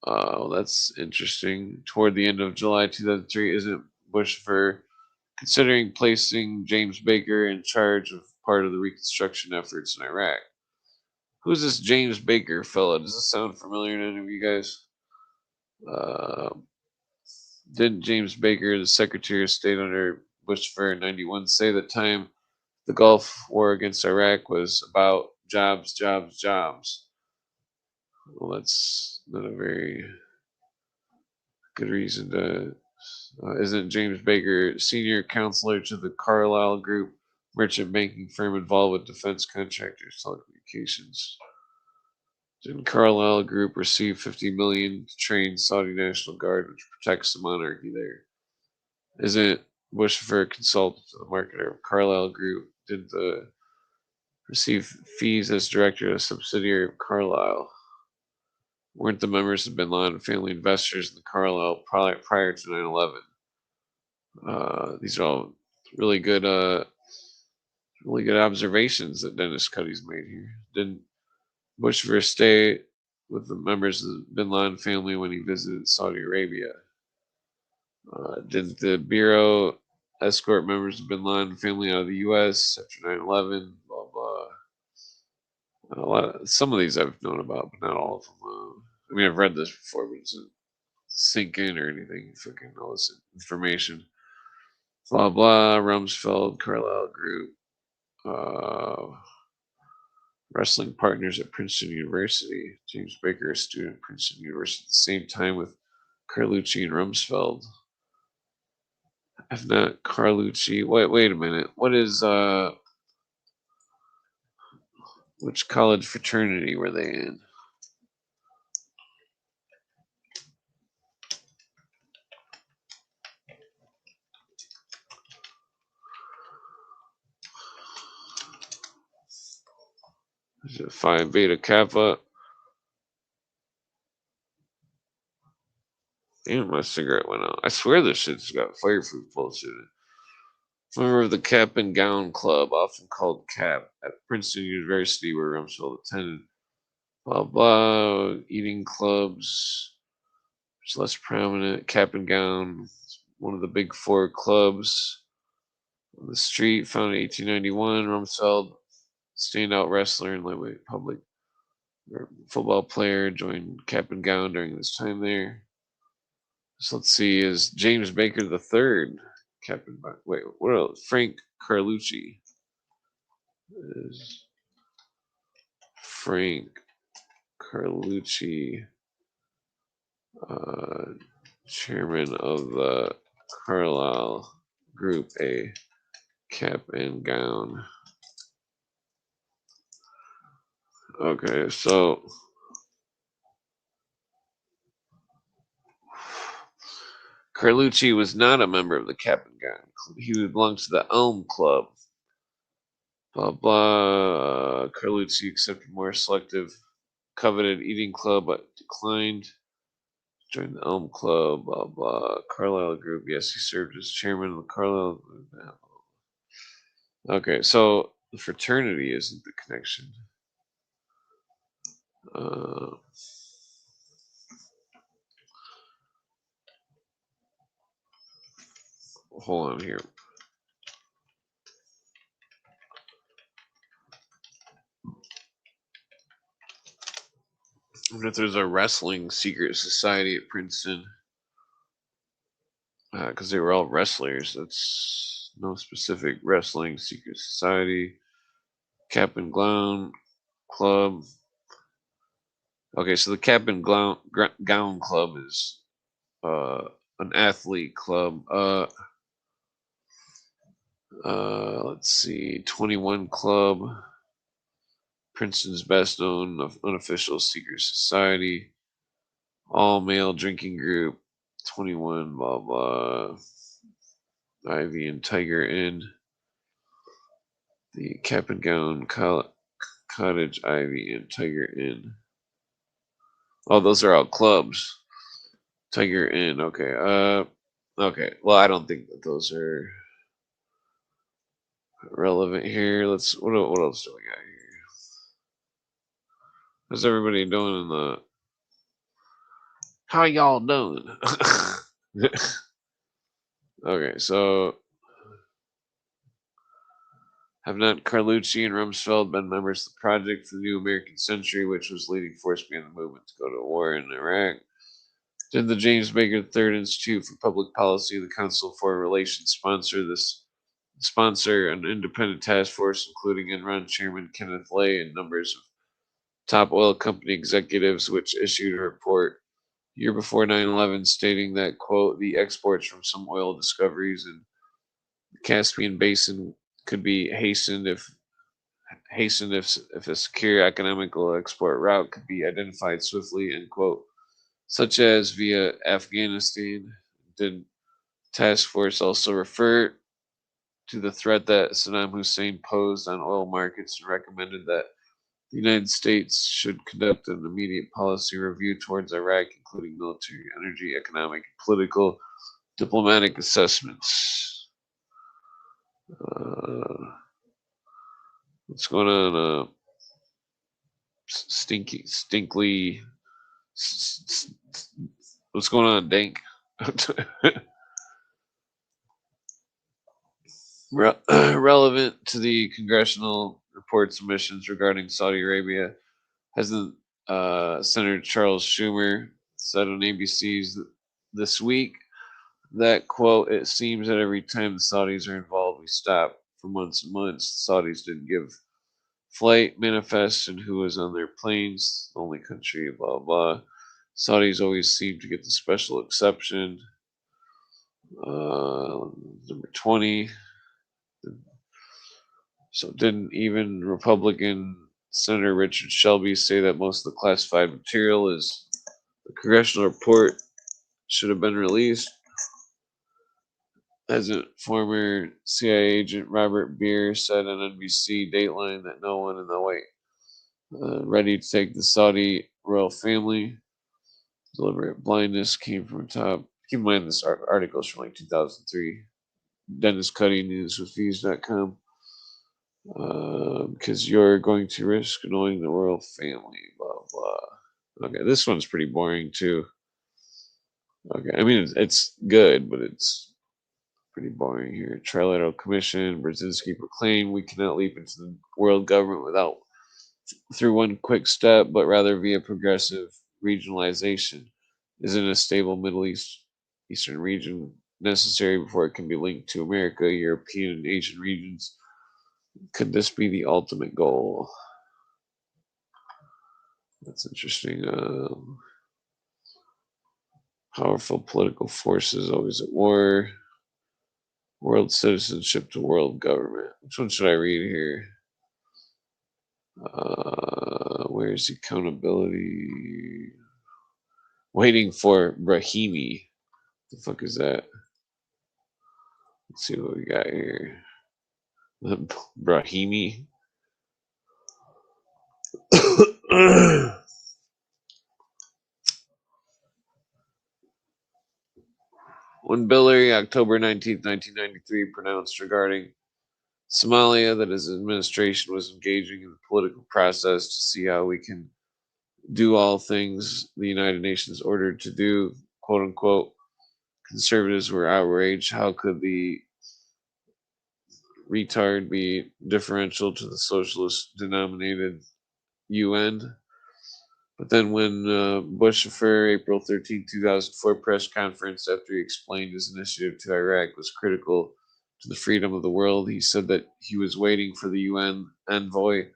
That's interesting. Toward the end of July 2003, isn't Bushifer considering placing James Baker in charge of part of the reconstruction efforts in Iraq? Who's this James Baker fella? Does this sound familiar to any of you guys? Didn't James Baker, the Secretary of State under Bushifer in 91, say the time the Gulf War against Iraq was about jobs, jobs, jobs? Well, that's not a very good reason to. Isn't James Baker senior counselor to the Carlyle Group, merchant banking firm involved with defense contractors, telecommunications? Didn't Carlyle Group receive $50 million to train Saudi National Guard, which protects the monarchy there? Isn't Bushifer a consultant to the marketer of Carlyle Group? Did the receive fees as director of a subsidiary of Carlyle? Weren't the members of Bin Laden family investors in the Carlyle prior to 9/11? These are all really good observations that Dennis Cuddy's made here. Didn't Bushifer stay with the members of the Bin Laden family when he visited Saudi Arabia? Did the Bureau escort members of Bin Laden family out of the U.S. after 9/11? Blah blah. Some of these I've known about, but not all of them. I mean, I've read this before, but it doesn't sink in or anything. Fucking all this information. Blah blah. Rumsfeld, Carlyle Group, wrestling partners at Princeton University. James Baker, a student at Princeton University, at the same time with Carlucci and Rumsfeld. If not Carlucci, wait a minute. What is which college fraternity were they in? Is it Phi Beta Kappa? Damn, my cigarette went out. I swear this shit's got fireproof bullshit in it. Member of the Cap and Gown Club, often called CAP, at Princeton University, where Rumsfeld attended. Blah blah. Eating clubs. It's less prominent. Cap and Gown, one of the big four clubs on the street, founded in 1891. Rumsfeld, standout wrestler and lightweight public football player, joined Cap and Gown during this time there. So let's see, is James Baker the third Captain? Wait, what else? Frank Carlucci. Is Frank Carlucci chairman of the Carlyle Group, a Cap and Gown? Okay, so Carlucci was not a member of the Cap and Gown. He belonged to the Elm Club. Blah blah. Carlucci accepted more selective, coveted eating club, but declined. Joined the Elm Club. Blah blah. Carlyle Group. Yes, he served as chairman of the Carlyle Group. Okay, so the fraternity isn't the connection. Hold on here. I wonder if there's a wrestling secret society at Princeton. Because they were all wrestlers. That's no specific wrestling secret society. Cap and Gown Club. Okay, so the Cap and Gown Club is an athlete club. Let's see, 21 Club, Princeton's best known unofficial secret society, all male drinking group, 21 blah blah, Ivy and Tiger Inn, the Cap and Gown Cottage, Ivy and Tiger Inn. Oh, those are all clubs. Tiger Inn. Okay. Okay. Well, I don't think that those are relevant here. Let's. What else do we got here? How's everybody doing in the? How y'all doing? Okay, so have not Carlucci and Rumsfeld been members of the Project for the New American Century, which was leading force behind the movement to go to war in Iraq? Did the James Baker III Institute for Public Policy, the Council of Foreign Relations, sponsor an independent task force, including Enron Chairman Kenneth Lay and numbers of top oil company executives, which issued a report year before 9/11 stating that, quote, the exports from some oil discoveries in the Caspian Basin could be hastened if a secure economical export route could be identified swiftly, end quote, such as via Afghanistan. Did task force also refer to the threat that Saddam Hussein posed on oil markets and recommended that the United States should conduct an immediate policy review towards Iraq, including military, energy, economic, political, diplomatic assessments. What's going on? Stinkly. What's going on, Dank? Relevant to the congressional report submissions regarding Saudi Arabia, hasn't Senator Charles Schumer said on ABC's this week that, quote, it seems that every time the Saudis are involved, we stop for months and months. The Saudis didn't give flight manifest and who was on their planes, the only country, blah, blah. Saudis always seem to get the special exception. Number 20. So didn't even Republican Senator Richard Shelby say that most of the classified material is the congressional report should have been released? Hasn't former CIA agent Robert Beer said on NBC Dateline that no one in the White ready to take the Saudi royal family? Deliberate blindness came from top. Keep in mind this article is from like 2003. Dennis Cuddy, newswithviews.com. Because you're going to risk annoying the royal family, blah blah. Okay, this one's pretty boring too. Okay, I mean it's good, but it's pretty boring here. Trilateral Commission, Brzezinski proclaimed we cannot leap into the world government without through one quick step, but rather via progressive regionalization. Isn't a stable Middle Eastern region necessary before it can be linked to America, European, and Asian regions? Could this be the ultimate goal? That's interesting. Powerful political forces always at war. World citizenship to world government. Which one should I read here? Where's accountability? Waiting for Brahimi. The fuck is that? Let's see what we got here. Brahimi. When Billary, October 19th, 1993, pronounced regarding Somalia that his administration was engaging in the political process to see how we can do all things the United Nations ordered to do, quote unquote. Conservatives were outraged. How could the retard be differential to the socialist denominated UN? But then when Bush affair, April 13, 2004 press conference, after he explained his initiative to Iraq was critical to the freedom of the world, he said that he was waiting for the UN envoy,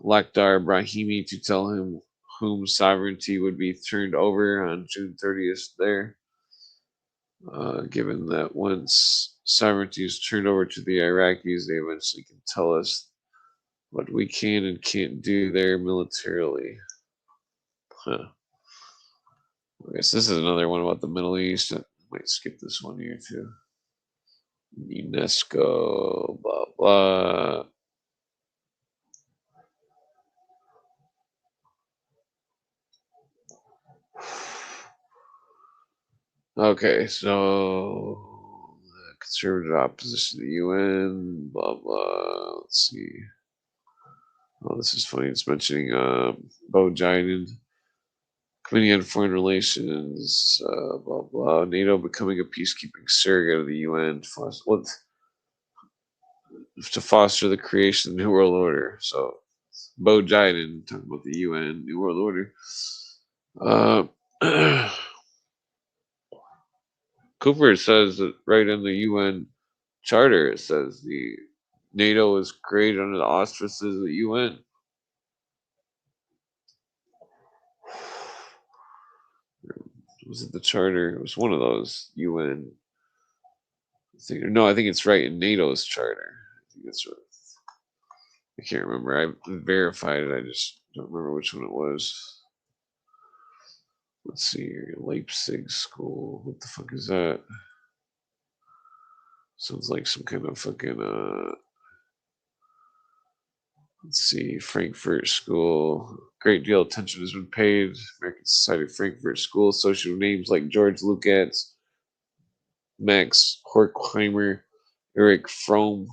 Lakhdar Brahimi, to tell him whom sovereignty would be turned over on June 30th there. Given that once sovereignty is turned over to the Iraqis, they eventually can tell us what we can and can't do there militarily. Huh. I guess this is another one about the Middle East. I might skip this one here too. UNESCO, blah blah. Okay, so the conservative opposition to the UN, blah blah. Let's see. Oh, this is funny. It's mentioning Bo Jiden, Committee on Foreign Relations, blah blah. NATO becoming a peacekeeping surrogate of the UN to foster the creation of the New World Order. So Bo Jiden talking about the UN New World Order. Cooper says that right in the UN Charter, it says the NATO is created under the auspices of the UN. Was it the Charter? It was one of those UN. No, I think it's right in NATO's Charter. I think it's right. I can't remember. I verified it. I just don't remember which one it was. Let's see here. Leipzig School. What the fuck is that? Sounds like some kind of fucking let's see, Frankfurt School. Great deal of attention has been paid. American Society of Frankfurt School, associated with names like George Lukács, Max Horkheimer, Erich Fromm,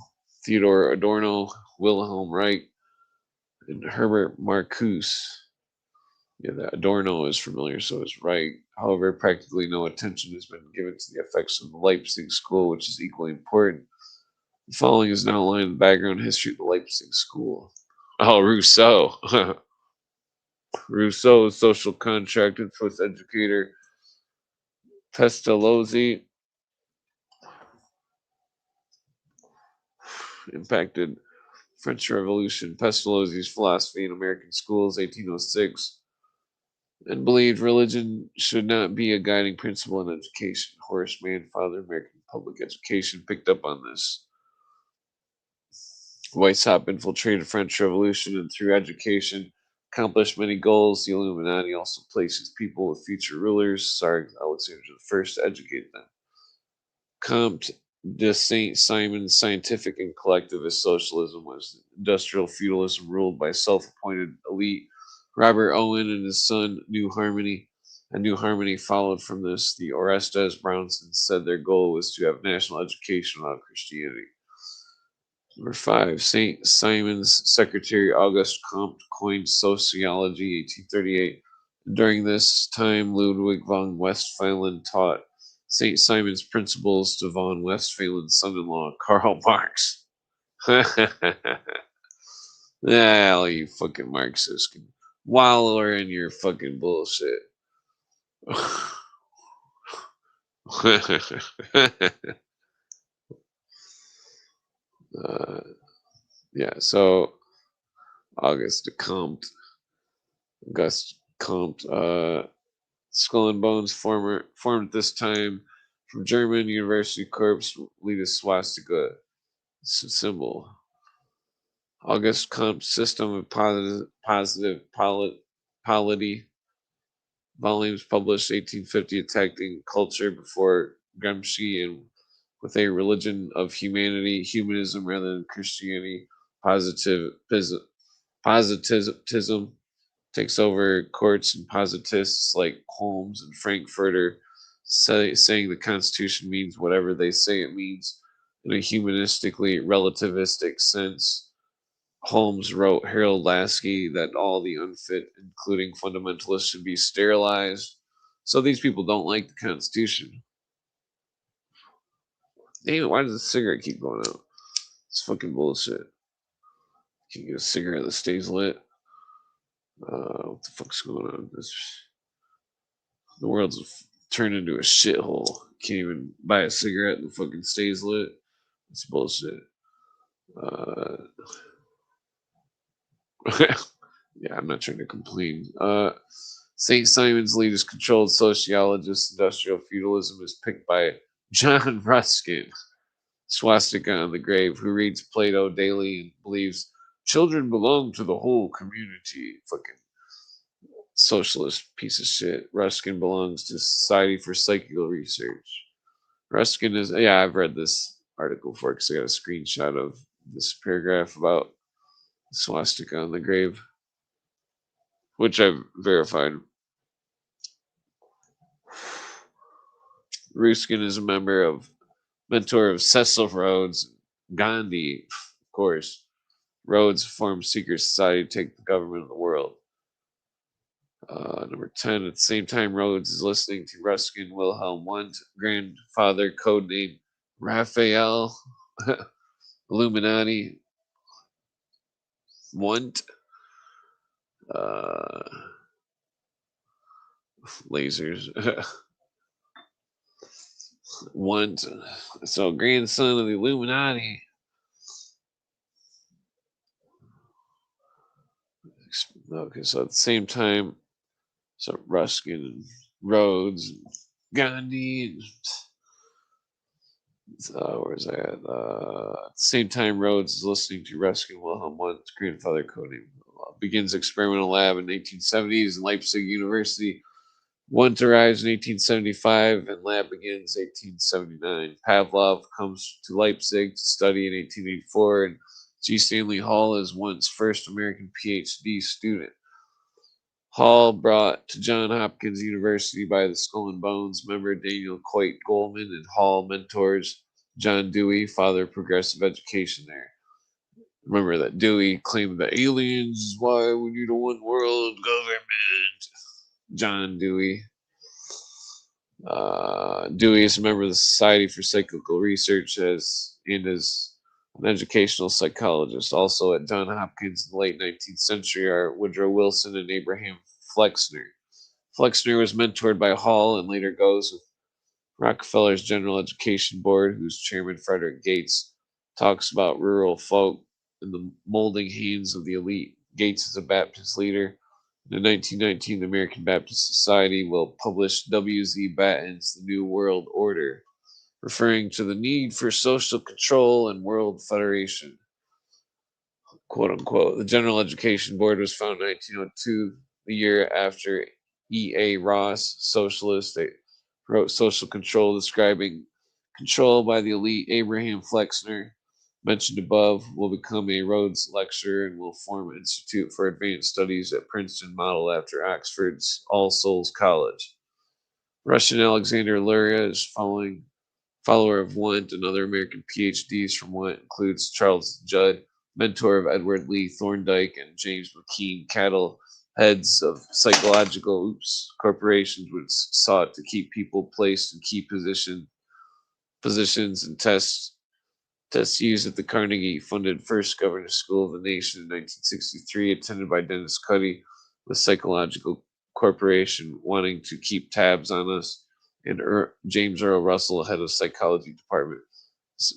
Theodor Adorno, Wilhelm Reich, and Herbert Marcuse. Yeah, the Adorno is familiar, so is Reich. However, practically no attention has been given to the effects of the Leipzig School, which is equally important. The following is an outline of the background history of the Leipzig School. Oh, Rousseau. Rousseau's social contract and Swiss educator Pestalozzi impacted French Revolution. Pestalozzi's philosophy in American schools, 1806, and believed religion should not be a guiding principle in education. Horace Mann, father of American public education, picked up on this. Weishaupt infiltrated French Revolution and through education accomplished many goals. The Illuminati also places people with future rulers. Tsar Alexander I to educate them. Comte de Saint-Simon's scientific and collectivist socialism was industrial feudalism ruled by self-appointed elite. Robert Owen and his son New Harmony. A New Harmony followed from this. The Orestes Brownson said their goal was to have national education without Christianity. Number 5, St. Simon's secretary Auguste Comte coined sociology, 1838. During this time, Ludwig von Westphalen taught St. Simon's principles to von Westphalen's son-in-law, Karl Marx. Yeah, all you fucking Marxists can wallow in your fucking bullshit. Yeah, so Auguste Comte, Skull and Bones formed at this time from German University Corps, lead a swastika symbol. Auguste Comte's system of positive polity volumes published 1850 attacking culture before Gramsci and with a religion of humanism rather than Christianity. Positivism takes over courts, and positists like Holmes and Frankfurter saying the Constitution means whatever they say it means in a humanistically relativistic sense. Holmes wrote Harold Lasky that all the unfit, including fundamentalists, should be sterilized. So these people don't like the Constitution. Damn it, why does the cigarette keep going out? It's fucking bullshit. Can you get a cigarette that stays lit? What the fuck's going on? The world's turned into a shithole. Can't even buy a cigarette that fucking stays lit. It's bullshit. Uh, yeah, I'm not trying to complain. St. Simon's leaders controlled sociologist industrial feudalism is picked by John Ruskin, swastika on the grave, who reads Plato daily and believes children belong to the whole community. Fucking socialist piece of shit. Ruskin belongs to Society for Psychical Research. Ruskin is, yeah, I've read this article before because I got a screenshot of this paragraph about swastika on the grave, which I've verified. Ruskin is a mentor of Cecil Rhodes, Gandhi, of course. Rhodes formed secret society to take the government of the world. Number 10, at the same time, Rhodes is listening to Ruskin Wilhelm Wundt, grandfather, codename Raphael, Illuminati, Wundt, lasers, Wundt, so grandson of the Illuminati. Okay, so at the same time, so Ruskin and Rhodes, and Gandhi, and where's that? At the same time, Rhodes is listening to Ruskin Wilhelm Wundt's grandfather codename. Begins experimental lab in 1870s in Leipzig University. Wundt arrives in 1875 and lab begins 1879. Pavlov comes to Leipzig to study in 1884, and G. Stanley Hall is Wundt's first American PhD student. Hall, brought to Johns Hopkins University by the Skull and Bones member Daniel Coit Goldman, and Hall mentors John Dewey, father of progressive education there. Remember that Dewey claimed that aliens is why we need a one world government. John Dewey. Dewey is a member of the Society for Psychical Research and is an educational psychologist. Also at Johns Hopkins in the late 19th century are Woodrow Wilson and Abraham Flexner. Flexner was mentored by Hall and later goes with Rockefeller's General Education Board, whose chairman Frederick Gates talks about rural folk in the molding hands of the elite. Gates is a Baptist leader. In 1919, the American Baptist Society will publish W.Z. Batten's The New World Order, referring to the need for social control and world federation, quote unquote. The General Education Board was founded in 1902, the year after E.A. Ross, socialist, wrote Social Control, describing control by the elite. Abraham Flexner, mentioned above, will become a Rhodes lecturer and will form an Institute for Advanced Studies at Princeton, modeled after Oxford's All Souls College. Russian Alexander Luria is follower of Wundt, and other American PhDs from Wundt includes Charles Judd, mentor of Edward Lee Thorndike, and James McKean Cattle, heads of psychological corporations which sought to keep people placed in key positions and tests used at the Carnegie-funded first governor's school of the nation in 1963, attended by Dennis Cuddy, with Psychological Corporation wanting to keep tabs on us, and James Earl Russell, head of psychology department,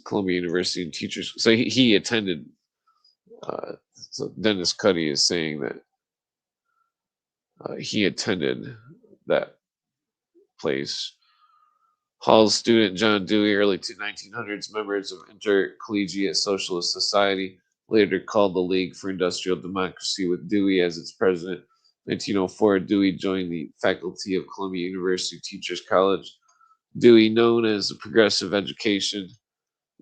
Columbia University, and teachers. So he attended. So Dennis Cuddy is saying that he attended that place. Hall's student John Dewey, early to 1900s, members of Intercollegiate Socialist Society, later called the League for Industrial Democracy, with Dewey as its president. 1904, Dewey joined the faculty of Columbia University Teachers College. Dewey, known as the Progressive Education,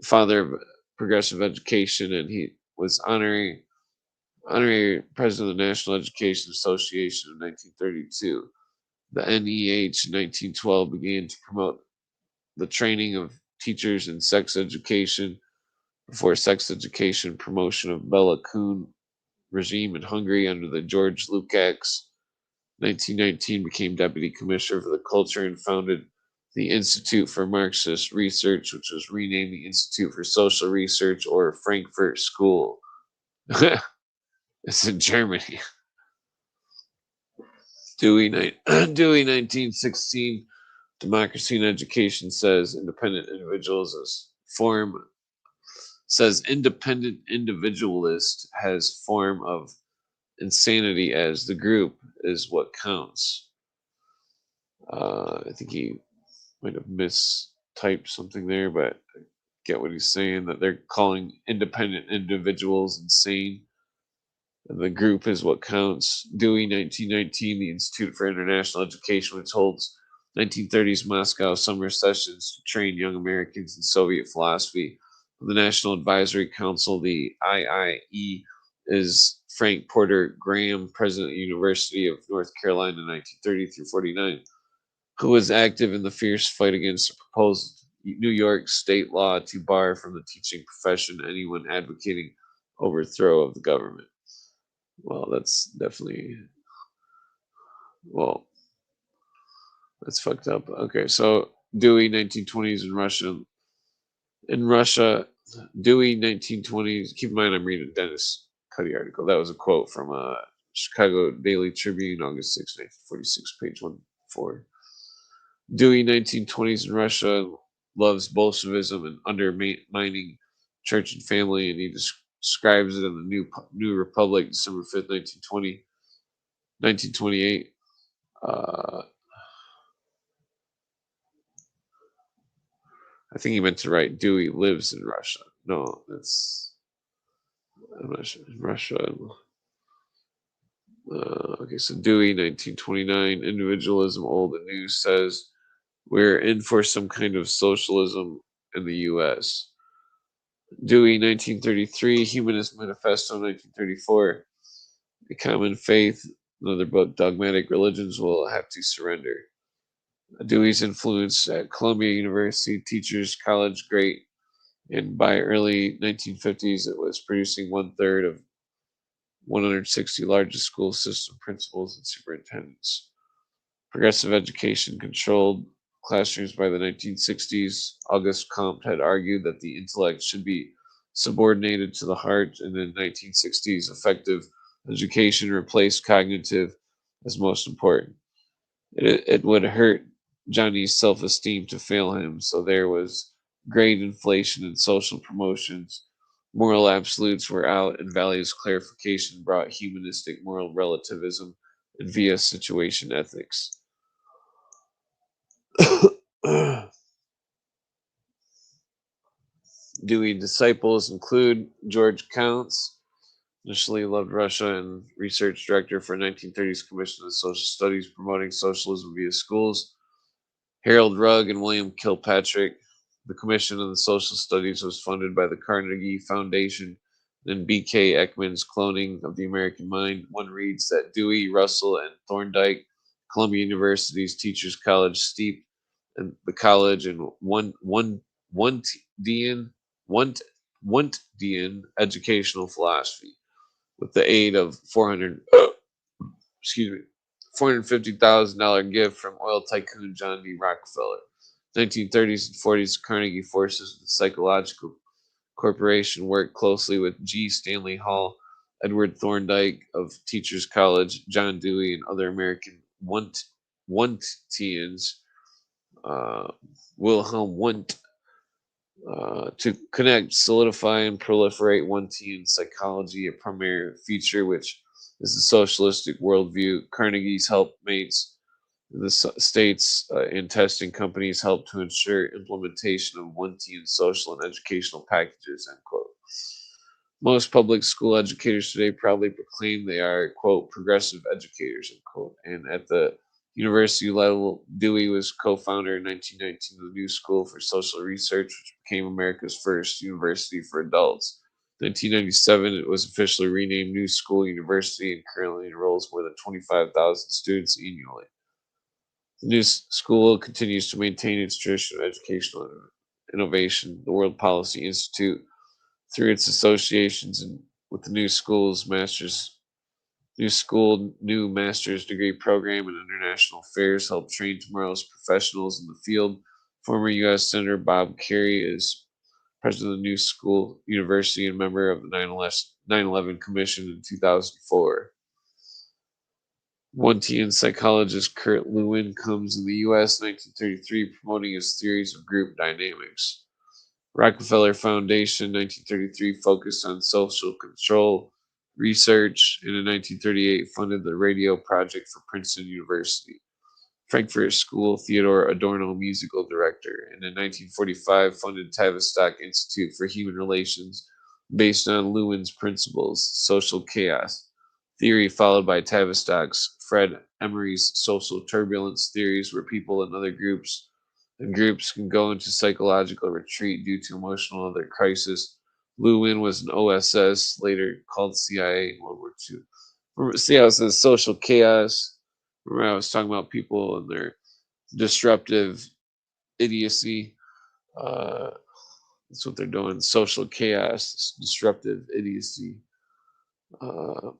father of progressive education, and he was honorary president of the National Education Association in 1932. The NEH in 1912 began to promote the training of teachers in sex education, for sex education promotion of Bela Kun regime in Hungary under the George Lukács. 1919 became deputy commissioner for the culture and founded the Institute for Marxist Research, which was renamed the Institute for Social Research or Frankfurt School. It's in Germany. Dewey, Dewey 1916, Democracy in Education says independent independent individualist has form of insanity as the group is what counts. I think he might have mistyped something there, but I get what he's saying, that they're calling independent individuals insane. And the group is what counts. Dewey, 1919, the Institute for International Education, which holds 1930s Moscow summer sessions to train young Americans in Soviet philosophy. The National Advisory Council, the IIE, is Frank Porter Graham, president of the University of North Carolina, 1930 through 49, who was active in the fierce fight against a proposed New York state law to bar from the teaching profession anyone advocating overthrow of the government. Well, that's definitely, well, that's fucked up. Okay, so Dewey, 1920s in Russia. In Russia, Dewey, 1920s. Keep in mind, I'm reading a Dennis Cuddy article. That was a quote from Chicago Daily Tribune, August 6, 1946, page 1-4. Dewey, 1920s in Russia, loves Bolshevism and undermining church and family, and he describes it in the New Republic, December 5th, 1928. I think he meant to write Dewey lives in Russia. No, I'm not sure. Russia. Okay, so Dewey, 1929, individualism, old and new, says we're in for some kind of socialism in the U.S. Dewey, 1933, Humanist Manifesto, 1934, A Common Faith, another book, Dogmatic Religions Will Have to Surrender. Dewey's influence at Columbia University, Teachers College, great, and by early 1950s, it was producing 1/3 of 160 largest school system principals and superintendents. Progressive education controlled classrooms by the 1960s. Auguste Comte had argued that the intellect should be subordinated to the heart, and in the 1960s, effective education replaced cognitive as most important. It would hurt Johnny's self-esteem to fail him, so there was grade inflation and social promotions. Moral absolutes were out, and values clarification brought humanistic moral relativism and via situation ethics. Dewey disciples include George Counts, initially loved Russia and research director for 1930s Commission on Social Studies promoting socialism via schools. Harold Rugg and William Kilpatrick. The Commission on the Social Studies was funded by the Carnegie Foundation and B.K. Eckman's Cloning of the American Mind. One reads that Dewey, Russell, and Thorndike, Columbia University's Teachers College, steeped in the college in Wundtian educational philosophy with the aid of $450,000 gift from oil tycoon John D. Rockefeller. 1930s and 40s, Carnegie Forces the Psychological Corporation worked closely with G. Stanley Hall, Edward Thorndike of Teachers College, John Dewey, and other American Wundtians, Wilhelm Wundt, to connect, solidify, and proliferate Wundtian psychology, a primary feature which is the socialistic worldview. Carnegie's helpmates, the states and testing companies help to ensure implementation of Wundtian social and educational packages, end quote. Most public school educators today proudly proclaim they are, quote, progressive educators, end quote. And at the university level, Dewey was co-founder in 1919 of the New School for Social Research, which became America's first university for adults. 1997, it was officially renamed New School University and currently enrolls more than 25,000 students annually. The new school continues to maintain its tradition of educational innovation. The World Policy Institute through its associations and with the new master's degree program in international affairs help train tomorrow's professionals in the field. Former U.S. Senator Bob Kerrey is president of the New School University and member of the 9/11 Commission in 2004. Wundtian psychologist Kurt Lewin comes in the U.S. in 1933, promoting his theories of group dynamics. Rockefeller Foundation, 1933, focused on social control research, and in 1938 funded the radio project for Princeton University. Frankfurt School, Theodore Adorno musical director, and in 1945 funded Tavistock Institute for Human Relations based on Lewin's principles, social chaos theory, followed by Tavistock's Fred Emery's social turbulence theories, where people in other groups can go into psychological retreat due to emotional other crisis. Lewin was an OSS, later called CIA in World War II. Remember, see how it says social chaos? Remember I was talking about people and their disruptive idiocy. That's what they're doing. Social chaos, disruptive idiocy. Uh,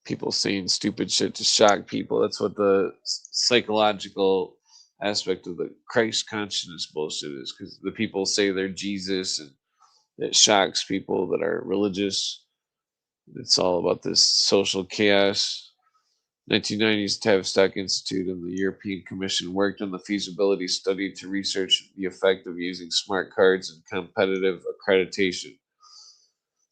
People saying stupid shit to shock people. That's what the psychological aspect of the Christ consciousness bullshit is, because the people say they're Jesus and it shocks people that are religious. It's all about this social chaos. 1990s, Tavistock Institute and the European Commission worked on the feasibility study to research the effect of using smart cards in competitive accreditation.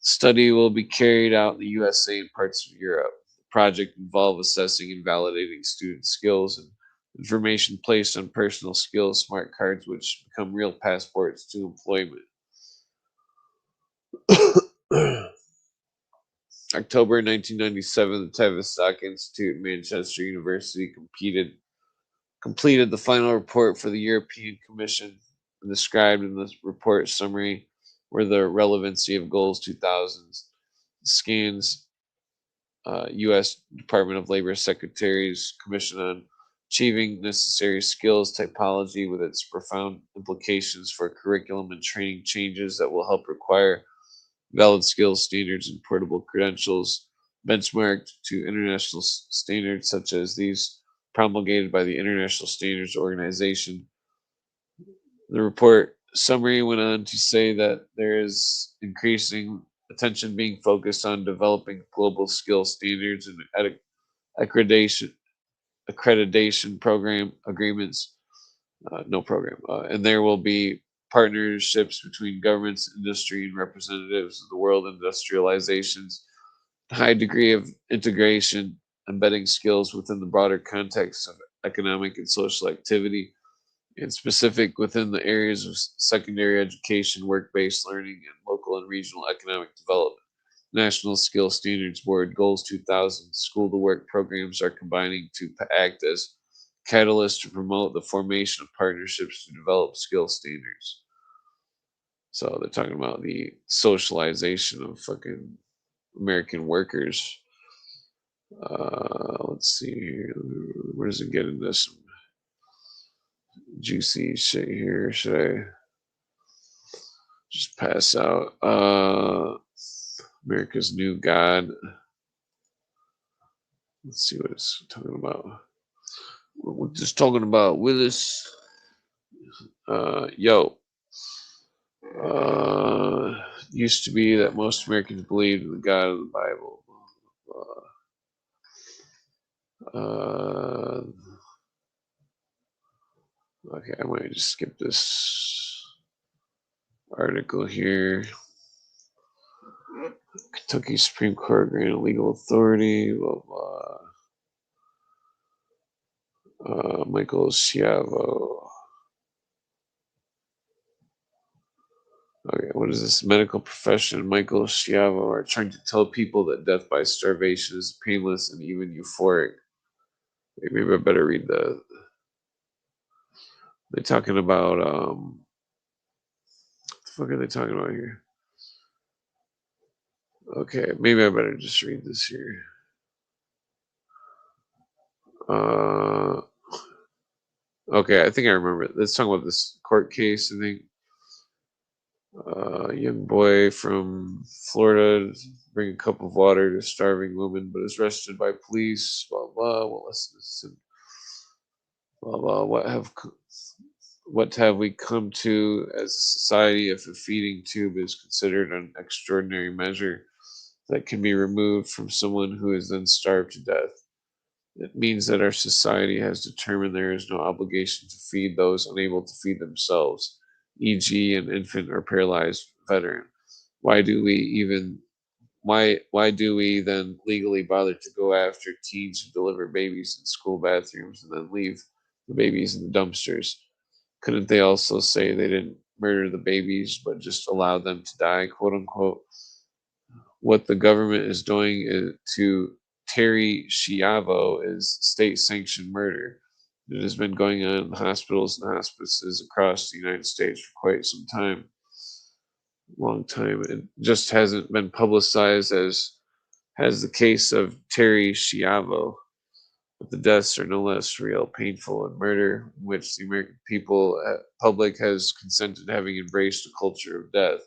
The study will be carried out in the USA and parts of Europe. The project involved assessing and validating student skills and information placed on personal skills smart cards, which become real passports to employment. October 1997, the Tavistock Institute and Manchester University completed the final report for the European Commission. And described in the report summary were the relevancy of Goals 2000 scans, U.S. Department of Labor Secretary's Commission on Achieving Necessary Skills typology with its profound implications for curriculum and training changes that will help require valid skills standards and portable credentials benchmarked to international standards such as these promulgated by the International Standards Organization. The report summary went on to say that there is increasing attention being focused on developing global skill standards and accreditation program agreements, and there will be partnerships between governments, industry, and representatives of the world industrializations, high degree of integration, embedding skills within the broader context of economic and social activity, and specific within the areas of secondary education, work-based learning, and local and regional economic development. National Skill Standards Board Goals 2000 School to Work programs are combining to act as catalysts to promote the formation of partnerships to develop skill standards. So they're talking about the socialization of fucking American workers. Let's see here. Where does it get into some juicy shit here? Should I just pass out? America's New God. Let's see what it's talking about. We're just talking about Willis. Used to be that most Americans believed in the God of the Bible. Okay, I might just skip this article here. Kentucky Supreme Court granted legal authority, blah, blah. Michael Schiavo. Okay, what is this? Medical profession, Michael Schiavo, are trying to tell people that death by starvation is painless and even euphoric. Maybe I better read the. They're talking about what the fuck are they talking about here? Okay, maybe I better just read this here. Okay, I think I remember it. Let's talk about this court case. I think Young boy from Florida bring a cup of water to starving woman, but is arrested by police. Blah blah. What lessons and blah blah. What have we come to as a society if a feeding tube is considered an extraordinary measure that can be removed from someone who is then starved to death? It means that our society has determined there is no obligation to feed those unable to feed themselves, e.g., an infant or paralyzed veteran. Why do we even why do we then legally bother to go after teens who deliver babies in school bathrooms and then leave the babies in the dumpsters? Couldn't they also say they didn't murder the babies but just allow them to die, quote unquote? What the government is doing to Terry Schiavo is state sanctioned murder. It has been going on in hospitals and hospices across the United States for quite some time, long time. It just hasn't been publicized as has the case of Terry Schiavo. But the deaths are no less real, painful, and murder, in which the American public has consented having embraced a culture of death.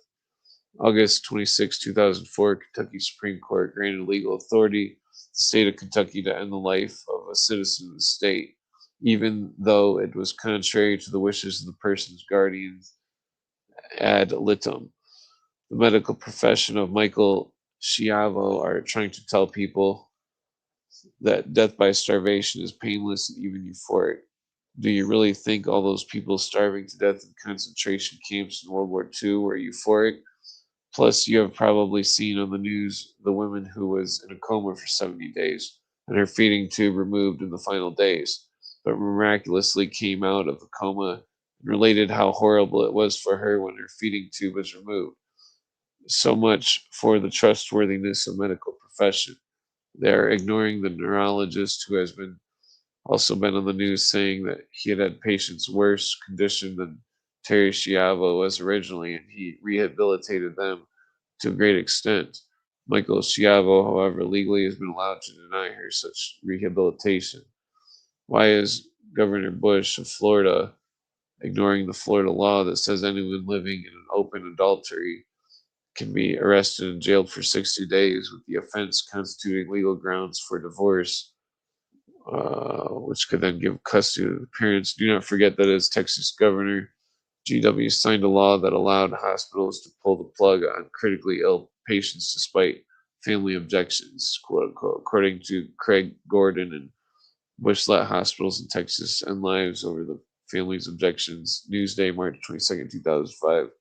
August 26, 2004, Kentucky Supreme Court granted legal authority to the state of Kentucky to end the life of a citizen of the state, even though it was contrary to the wishes of the person's guardians ad litem. The medical profession of Michael Schiavo are trying to tell people that death by starvation is painless and even euphoric. Do you really think all those people starving to death in concentration camps in World War II were euphoric? Plus, you have probably seen on the news the woman who was in a coma for 70 days and her feeding tube removed in the final days, but miraculously came out of the coma and related how horrible it was for her when her feeding tube was removed. So much for the trustworthiness of medical profession. They are ignoring the neurologist who has been also been on the news saying that he had patients worse condition than Terry Schiavo was originally, and he rehabilitated them to a great extent. Michael Schiavo, however, legally has been allowed to deny her such rehabilitation. Why is Governor Bush of Florida ignoring the Florida law that says anyone living in an open adultery can be arrested and jailed for 60 days with the offense constituting legal grounds for divorce, which could then give custody to the parents? Do not forget that as Texas governor, GW signed a law that allowed hospitals to pull the plug on critically ill patients despite family objections, quote unquote, according to Craig Gordon. And Bush let hospitals in Texas end lives over the family's objections. Newsday, March 22nd, 2005.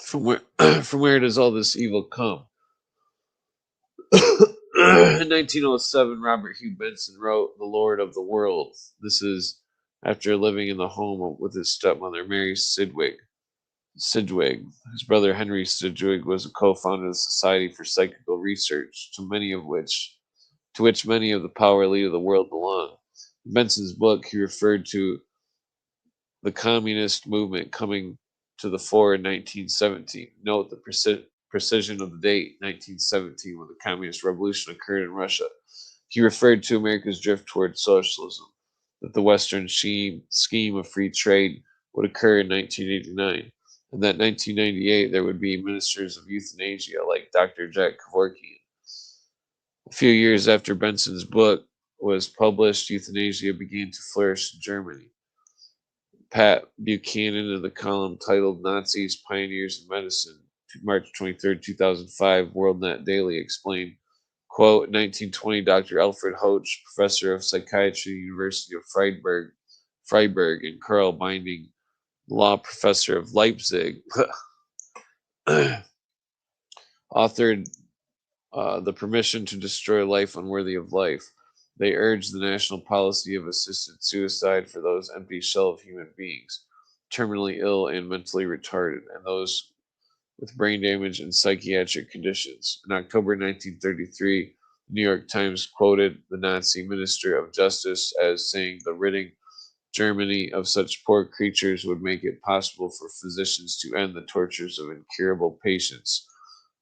From where, from where does all this evil come? In 1907, Robert Hugh Benson wrote The Lord of the World. This is after living in the home with his stepmother, Mary Sidgwick. His brother Henry Sidgwick was a co-founder of the Society for Psychical Research, to which many of the power elite of the world belong. In Benson's book, he referred to the communist movement coming to the fore in 1917. Note the precision of the date, 1917, when the communist revolution occurred in Russia. He referred to America's drift toward socialism, that the Western scheme of free trade would occur in 1989, and that 1998 there would be ministers of euthanasia like Dr. Jack Kevorkian. A few years after Benson's book was published, euthanasia began to flourish in Germany. Pat Buchanan in the column titled Nazis, Pioneers in Medicine, March 23rd, 2005, WorldNet Daily explained, quote, 1920, Dr. Alfred Hoche, professor of psychiatry at the University of Freiburg, and Karl Binding, law professor of Leipzig, authored The Permission to Destroy Life Unworthy of Life. They urged the national policy of assisted suicide for those empty shell of human beings, terminally ill and mentally retarded, and those with brain damage and psychiatric conditions. In October 1933, the New York Times quoted the Nazi Minister of Justice as saying the ridding Germany of such poor creatures would make it possible for physicians to end the tortures of incurable patients.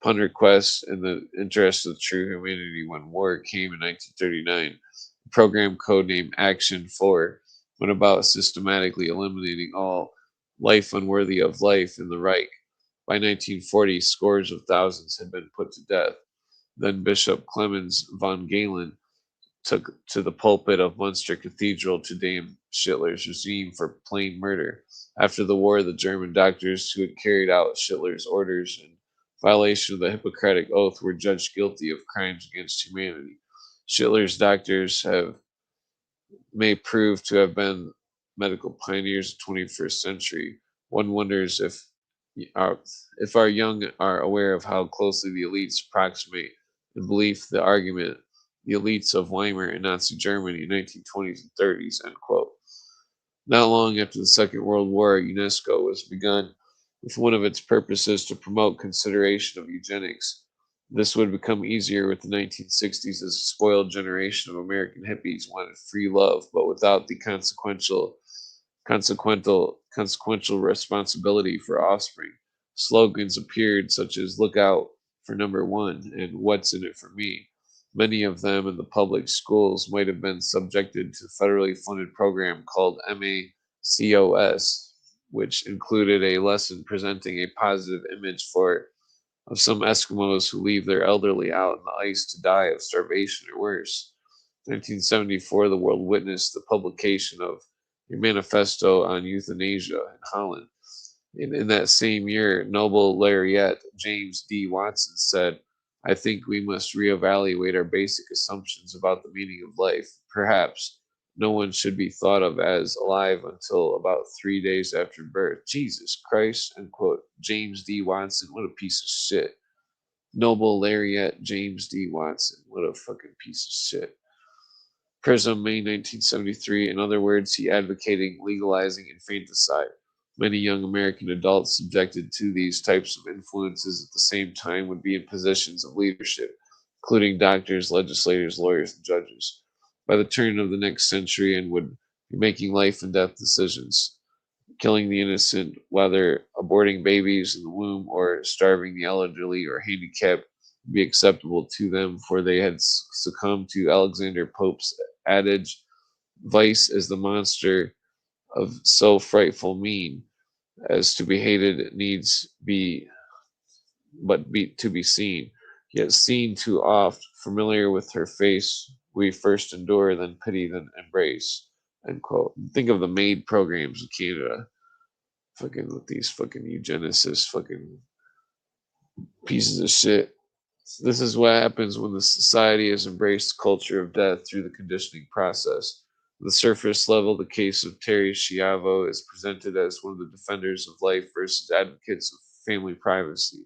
Upon request in the interest of true humanity when war came in 1939, the program codenamed Action 4 went about systematically eliminating all life unworthy of life in the Reich. By 1940, scores of thousands had been put to death. Then Bishop Clemens von Galen took to the pulpit of Munster Cathedral to damn Hitler's regime for plain murder. After the war, the German doctors who had carried out Hitler's orders in violation of the Hippocratic Oath were judged guilty of crimes against humanity. Hitler's doctors may prove to have been medical pioneers of the 21st century. One wonders if our young are aware of how closely the elites approximate in belief the argument the elites of Weimar and Nazi Germany in 1920s and 30s, end quote. Not long after the Second World War, UNESCO was begun with one of its purposes to promote consideration of eugenics. This would become easier with the 1960s as a spoiled generation of American hippies wanted free love, but without the consequential responsibility for offspring. Slogans appeared such as "Look out for number one" and "What's in it for me." Many of them in the public schools might have been subjected to a federally funded program called MACOS, which included a lesson presenting a positive image of some Eskimos who leave their elderly out in the ice to die of starvation or worse. In 1974, the world witnessed the publication of a manifesto on euthanasia in Holland. In that same year, Nobel laureate James D. Watson said, "I think we must reevaluate our basic assumptions about the meaning of life. Perhaps no one should be thought of as alive until about 3 days after birth." Jesus Christ, end quote. James D. Watson, what a piece of shit. Nobel laureate James D. Watson, what a fucking piece of shit. Prism, May 1973. In other words, he advocating legalizing infanticide. Many young American adults subjected to these types of influences at the same time would be in positions of leadership, including doctors, legislators, lawyers, and judges, by the turn of the next century, and would be making life and death decisions, killing the innocent, whether aborting babies in the womb or starving the elderly or handicapped, would be acceptable to them, for they had succumbed to Alexander Pope's adage, "Vice is the monster of so frightful mean, as to be hated needs be to be seen. Yet seen too oft, familiar with her face, we first endure, then pity, then embrace." End quote. Think of the MAID programs in Canada. Fucking with these fucking eugenicists, fucking pieces of shit. This is what happens when the society has embraced the culture of death through the conditioning process. On the surface level, the case of Terry Schiavo is presented as one of the defenders of life versus advocates of family privacy.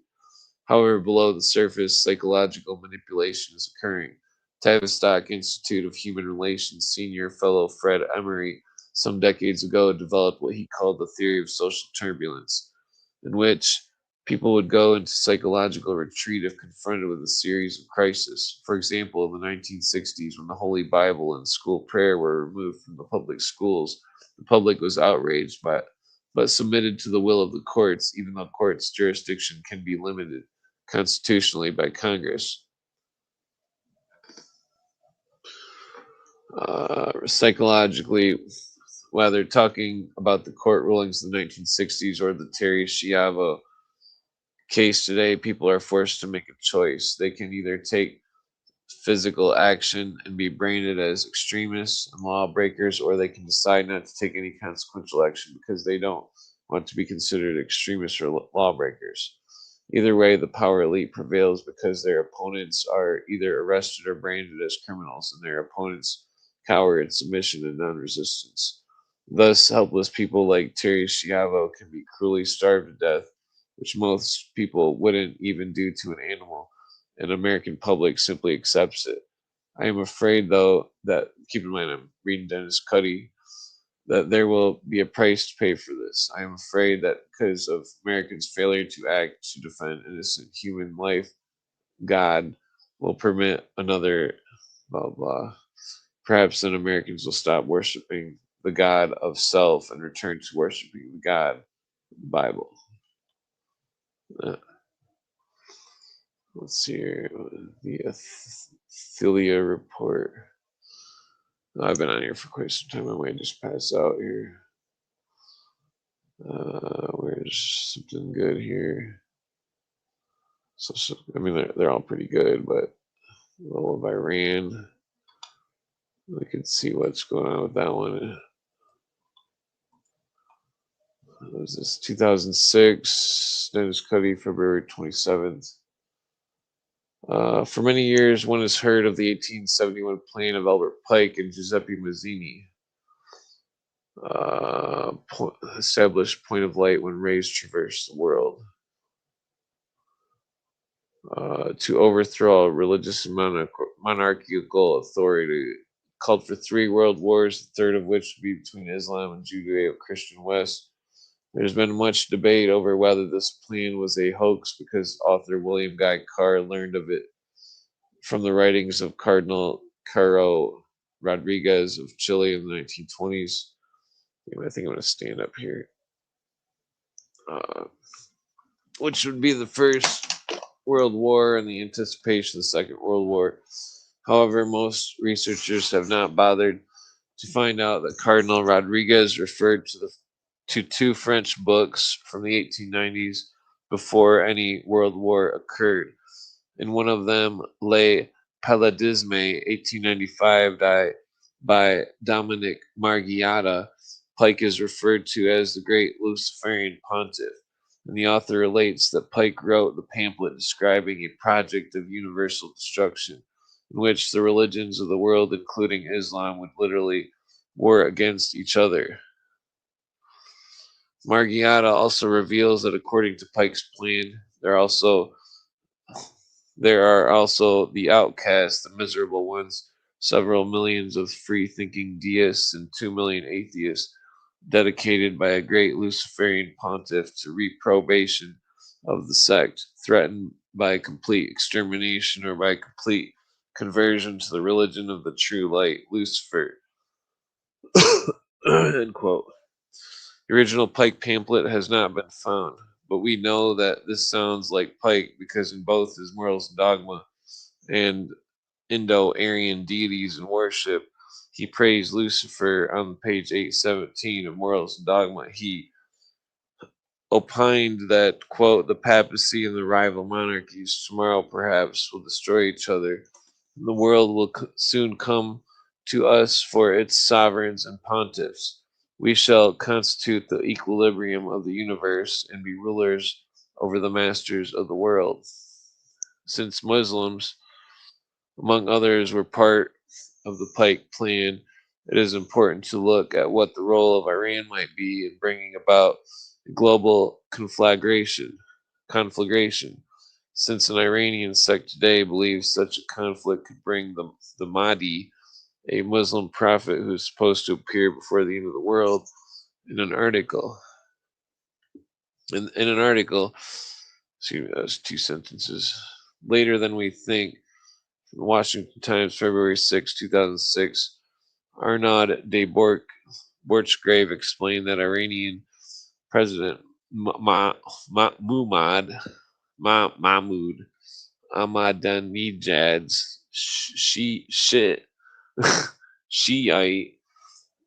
However, below the surface, psychological manipulation is occurring. Tavistock Institute of Human Relations senior fellow Fred Emery some decades ago developed what he called the theory of social turbulence, in which people would go into psychological retreat if confronted with a series of crises. For example, in the 1960s, when the Holy Bible and school prayer were removed from the public schools, the public was outraged but submitted to the will of the courts, even though courts' jurisdiction can be limited constitutionally by Congress. Psychologically, whether talking about the court rulings in the 1960s or the Terry Schiavo case today, people are forced to make a choice. They can either take physical action and be branded as extremists and lawbreakers, or they can decide not to take any consequential action because they don't want to be considered extremists or lawbreakers. Either way, the power elite prevails because their opponents are either arrested or branded as criminals, and their opponents cower in submission and non-resistance. Thus, helpless people like Terry Schiavo can be cruelly starved to death, which most people wouldn't even do to an animal, and American public simply accepts it. I am afraid, though, that, keep in mind I'm reading Dennis Cuddy, that there will be a price to pay for this. I am afraid that because of Americans' failure to act to defend innocent human life, God will permit another blah blah. Perhaps then Americans will stop worshiping the God of self and return to worshiping the God of the Bible. Let's see here. The Athelia report. I've been on here for quite some time. I might just pass out here. Where's something good here? So I mean, they're all pretty good, but all of Iran. We can see what's going on with that one. What was this? 2006, Dennis Cuddy, February 27th. For many years, one has heard of the 1871 plan of Albert Pike and Giuseppe Mazzini. Established point of light when rays traverse the world. To overthrow religious and monarchical authority. Called for 3 world wars, the third of which would be between Islam and Judeo-Christian West. There's been much debate over whether this plan was a hoax because author William Guy Carr learned of it from the writings of Cardinal Caro Rodriguez of Chile in the 1920s. I think I'm going to stand up here. Which would be the First World War and the anticipation of the Second World War. However, most researchers have not bothered to find out that Cardinal Rodriguez referred to 2 French books from the 1890s before any World War occurred. In one of them, Le Paludisme, 1895, by Dominic Margiotta, Pike is referred to as the Great Luciferian Pontiff, and the author relates that Pike wrote the pamphlet describing a project of universal destruction, in which the religions of the world, including Islam, would literally war against each other. Margiotta also reveals that according to Pike's plan, there are also the outcasts, the miserable ones, several millions of free-thinking deists and 2 million atheists, dedicated by a great Luciferian pontiff to reprobation of the sect, threatened by complete extermination or by complete conversion to the religion of the true light, Lucifer. End quote. The original Pike pamphlet has not been found, but we know that this sounds like Pike because in both his Morals and Dogma and Indo-Aryan deities and worship, he praised Lucifer on page 817 of Morals and Dogma. He opined that, quote, the papacy and the rival monarchies tomorrow perhaps will destroy each other. And the world will soon come to us for its sovereigns and pontiffs. We shall constitute the equilibrium of the universe and be rulers over the masters of the world. Since Muslims, among others, were part of the Pike plan, it is important to look at what the role of Iran might be in bringing about global conflagration, since an Iranian sect today believes such a conflict could bring the Mahdi, a Muslim prophet who is supposed to appear before the end of the world, in an article. In an article, excuse me, that was 2 sentences. Later than we think, from the Washington Times, February 6, 2006, Arnaud de Borchgrave explained that Iranian President Mahmoud Ahmadinejad's Shiite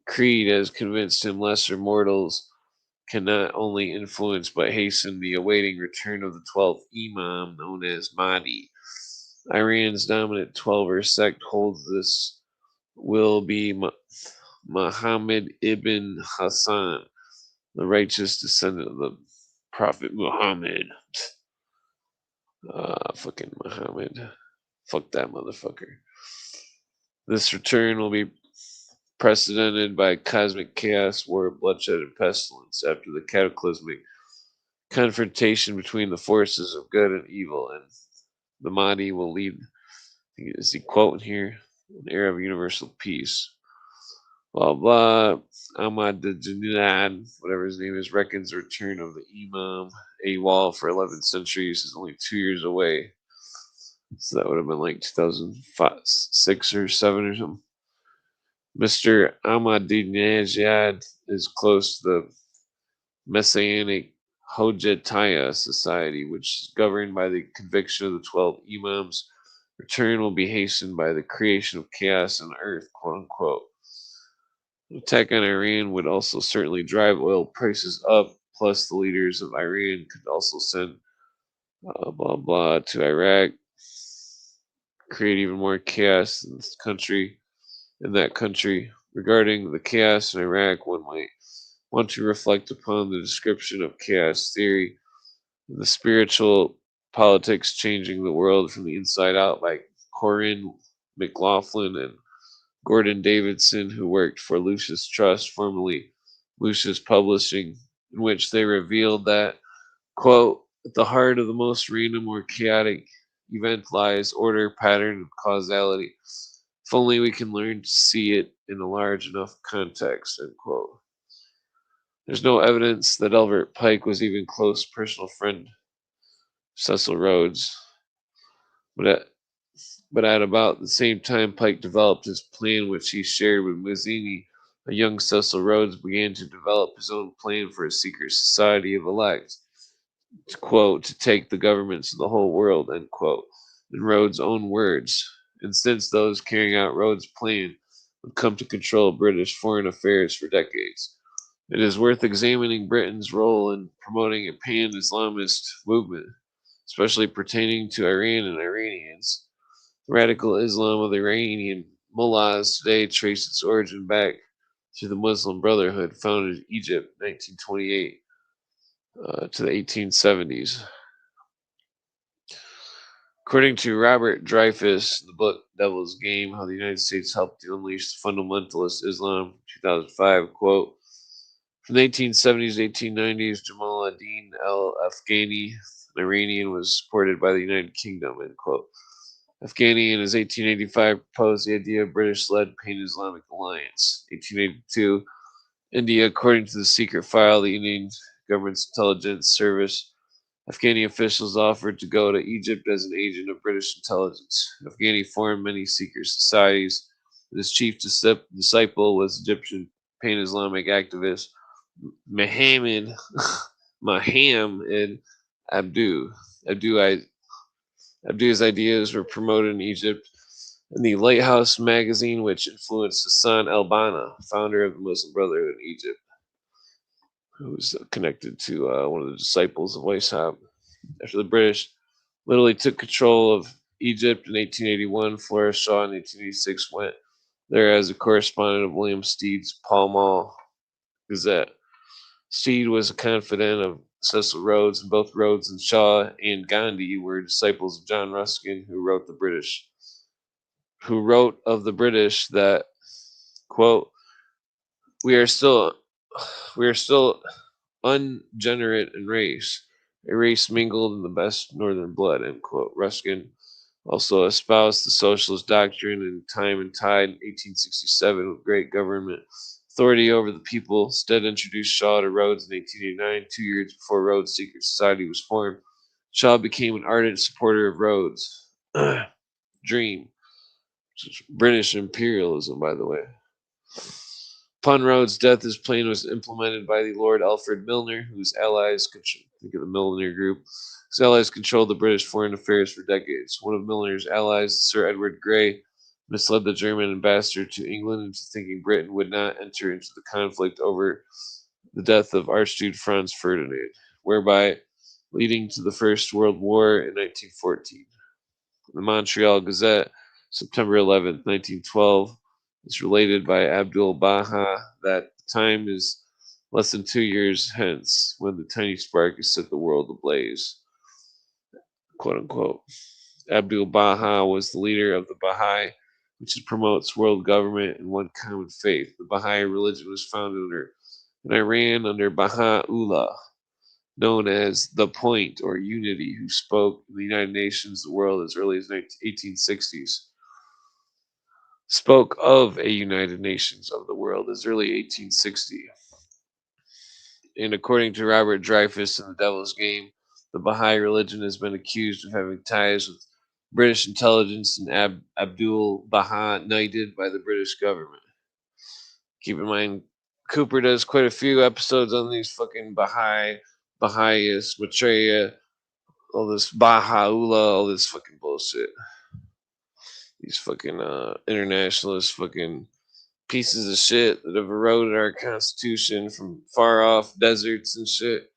creed has convinced him lesser mortals can not only influence but hasten the awaiting return of the 12th Imam known as Mahdi. Iran's dominant Twelver sect holds this will be Muhammad ibn Hassan, the righteous descendant of the Prophet Muhammad. Fucking Muhammad. Fuck that motherfucker. This return will be precedented by cosmic chaos, war, bloodshed, and pestilence after the cataclysmic confrontation between the forces of good and evil, and the Mahdi will lead, I think is the quote in here, an era of universal peace. Blah blah. Ahmadinejad, whatever his name is, reckons the return of the Imam Awal for 11 centuries is only 2 years away. So that would have been like 2006 or 7 or something. Mr. Ahmadinejad is close to the Messianic Hojataya Society, which is governed by the conviction of the 12 Imams. Return will be hastened by the creation of chaos on earth, quote unquote. An attack on Iran would also certainly drive oil prices up plus the leaders of Iran could also send blah blah to Iraq, create even more chaos in this country, in that country. Regarding the chaos in Iraq, one might want to reflect upon the description of chaos theory, the spiritual politics changing the world from the inside out by Corinne McLaughlin and Gordon Davidson, who worked for Lucius Trust, formerly Lucius Publishing, in which they revealed that, quote, at the heart of the most random or chaotic event lies order, pattern, and causality. If only we can learn to see it in a large enough context, end quote. There's no evidence that Elbert Pike was even close personal friend Cecil Rhodes, but at about the same time Pike developed his plan, which he shared with Mazzini, a young Cecil Rhodes began to develop his own plan for a secret society of elect, to quote, to take the governments of the whole world, end quote, in Rhodes' own words. And since those carrying out Rhodes' plan would come to control British foreign affairs for decades, it is worth examining Britain's role in promoting a pan-Islamist movement, especially pertaining to Iran and Iranians. The radical Islam of the Iranian mullahs today trace its origin back to the Muslim Brotherhood founded in Egypt in 1928 to the 1870s. According to Robert Dreyfuss, the book Devil's Game, How the United States Helped to Unleash Fundamentalist Islam, 2005, quote, from the 1870s to 1890s, Jamal ad-Din al-Afghani, an Iranian, was supported by the United Kingdom, end quote. Afghani in his 1885 proposed the idea of British-led Pan-Islamic Alliance. 1882, India, according to the secret file of the Indian government's intelligence service, Afghani officials offered to go to Egypt as an agent of British intelligence. Afghani formed many secret societies, and his chief disciple was Egyptian Pan-Islamic activist Muhammad Abdu's ideas were promoted in Egypt in the Lighthouse magazine, which influenced Hassan al-Banna, founder of the Muslim Brotherhood in Egypt, who was connected to one of the disciples of Weishaupt. After the British literally took control of Egypt in 1881, Flora Shaw in 1886 went there as a correspondent of William Stead's Pall Mall Gazette. Stead was a confidant of Cecil Rhodes, and both Rhodes and Shaw and Gandhi were disciples of John Ruskin, who wrote of the British that, quote, we are still ungenerate in race, a race mingled in the best northern blood, end quote. Ruskin also espoused the socialist doctrine in Time and Tide in 1867 with great government authority over the people. Stead introduced Shaw to Rhodes in 1889, 2 years before Rhodes' secret society was formed. Shaw became an ardent supporter of Rhodes' dream, British imperialism, by the way. Upon Rhodes' death, his plan was implemented by the Lord Alfred Milner, whose allies, think of the Milner Group, whose allies controlled the British foreign affairs for decades. One of Milner's allies, Sir Edward Grey, misled the German ambassador to England into thinking Britain would not enter into the conflict over the death of Archduke Franz Ferdinand, whereby leading to the First World War in 1914. The Montreal Gazette, September 11, 1912, is related by Abdul Baha that the time is less than 2 years hence when the tiny spark has set the world ablaze, quote unquote. Abdul Baha was the leader of the Baha'i, which promotes world government and one common faith. The Baha'i religion was founded in Iran under Baha'u'llah, known as the Point or Unity, who spoke in the United Nations, the world as early as 1860s. Spoke of a United Nations of the world as early 1860. And according to Robert Dreyfuss in The Devil's Game, the Baha'i religion has been accused of having ties with British intelligence and Abdul Baha knighted by the British government. Keep in mind, Cooper does quite a few episodes on these fucking Baha'is, Maitreya, all this Baha'u'llah, all this fucking bullshit. These fucking internationalist fucking pieces of shit that have eroded our constitution from far off deserts and shit.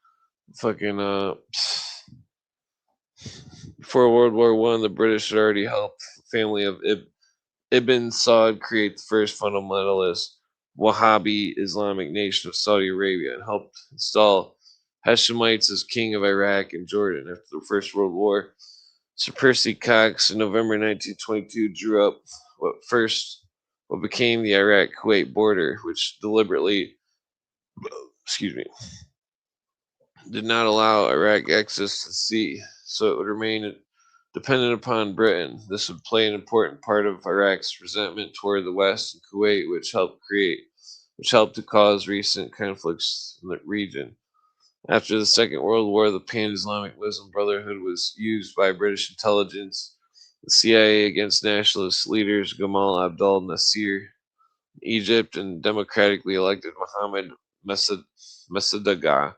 Fucking before World War One, the British had already helped the family of Ibn Saud create the first fundamentalist Wahhabi Islamic nation of Saudi Arabia and helped install Hashemites as king of Iraq and Jordan after the First World War. Sir Percy Cox in November 1922 drew up what became the Iraq-Kuwait border, which deliberately, did not allow Iraq access to the sea, so it would remain dependent upon Britain. This would play an important part of Iraq's resentment toward the West and Kuwait, which helped to cause recent conflicts in the region. After the Second World War, the Pan-Islamic Muslim Brotherhood was used by British intelligence, the CIA against nationalist leaders Gamal Abdel Nasser in Egypt and democratically elected Mohammed Mossadegh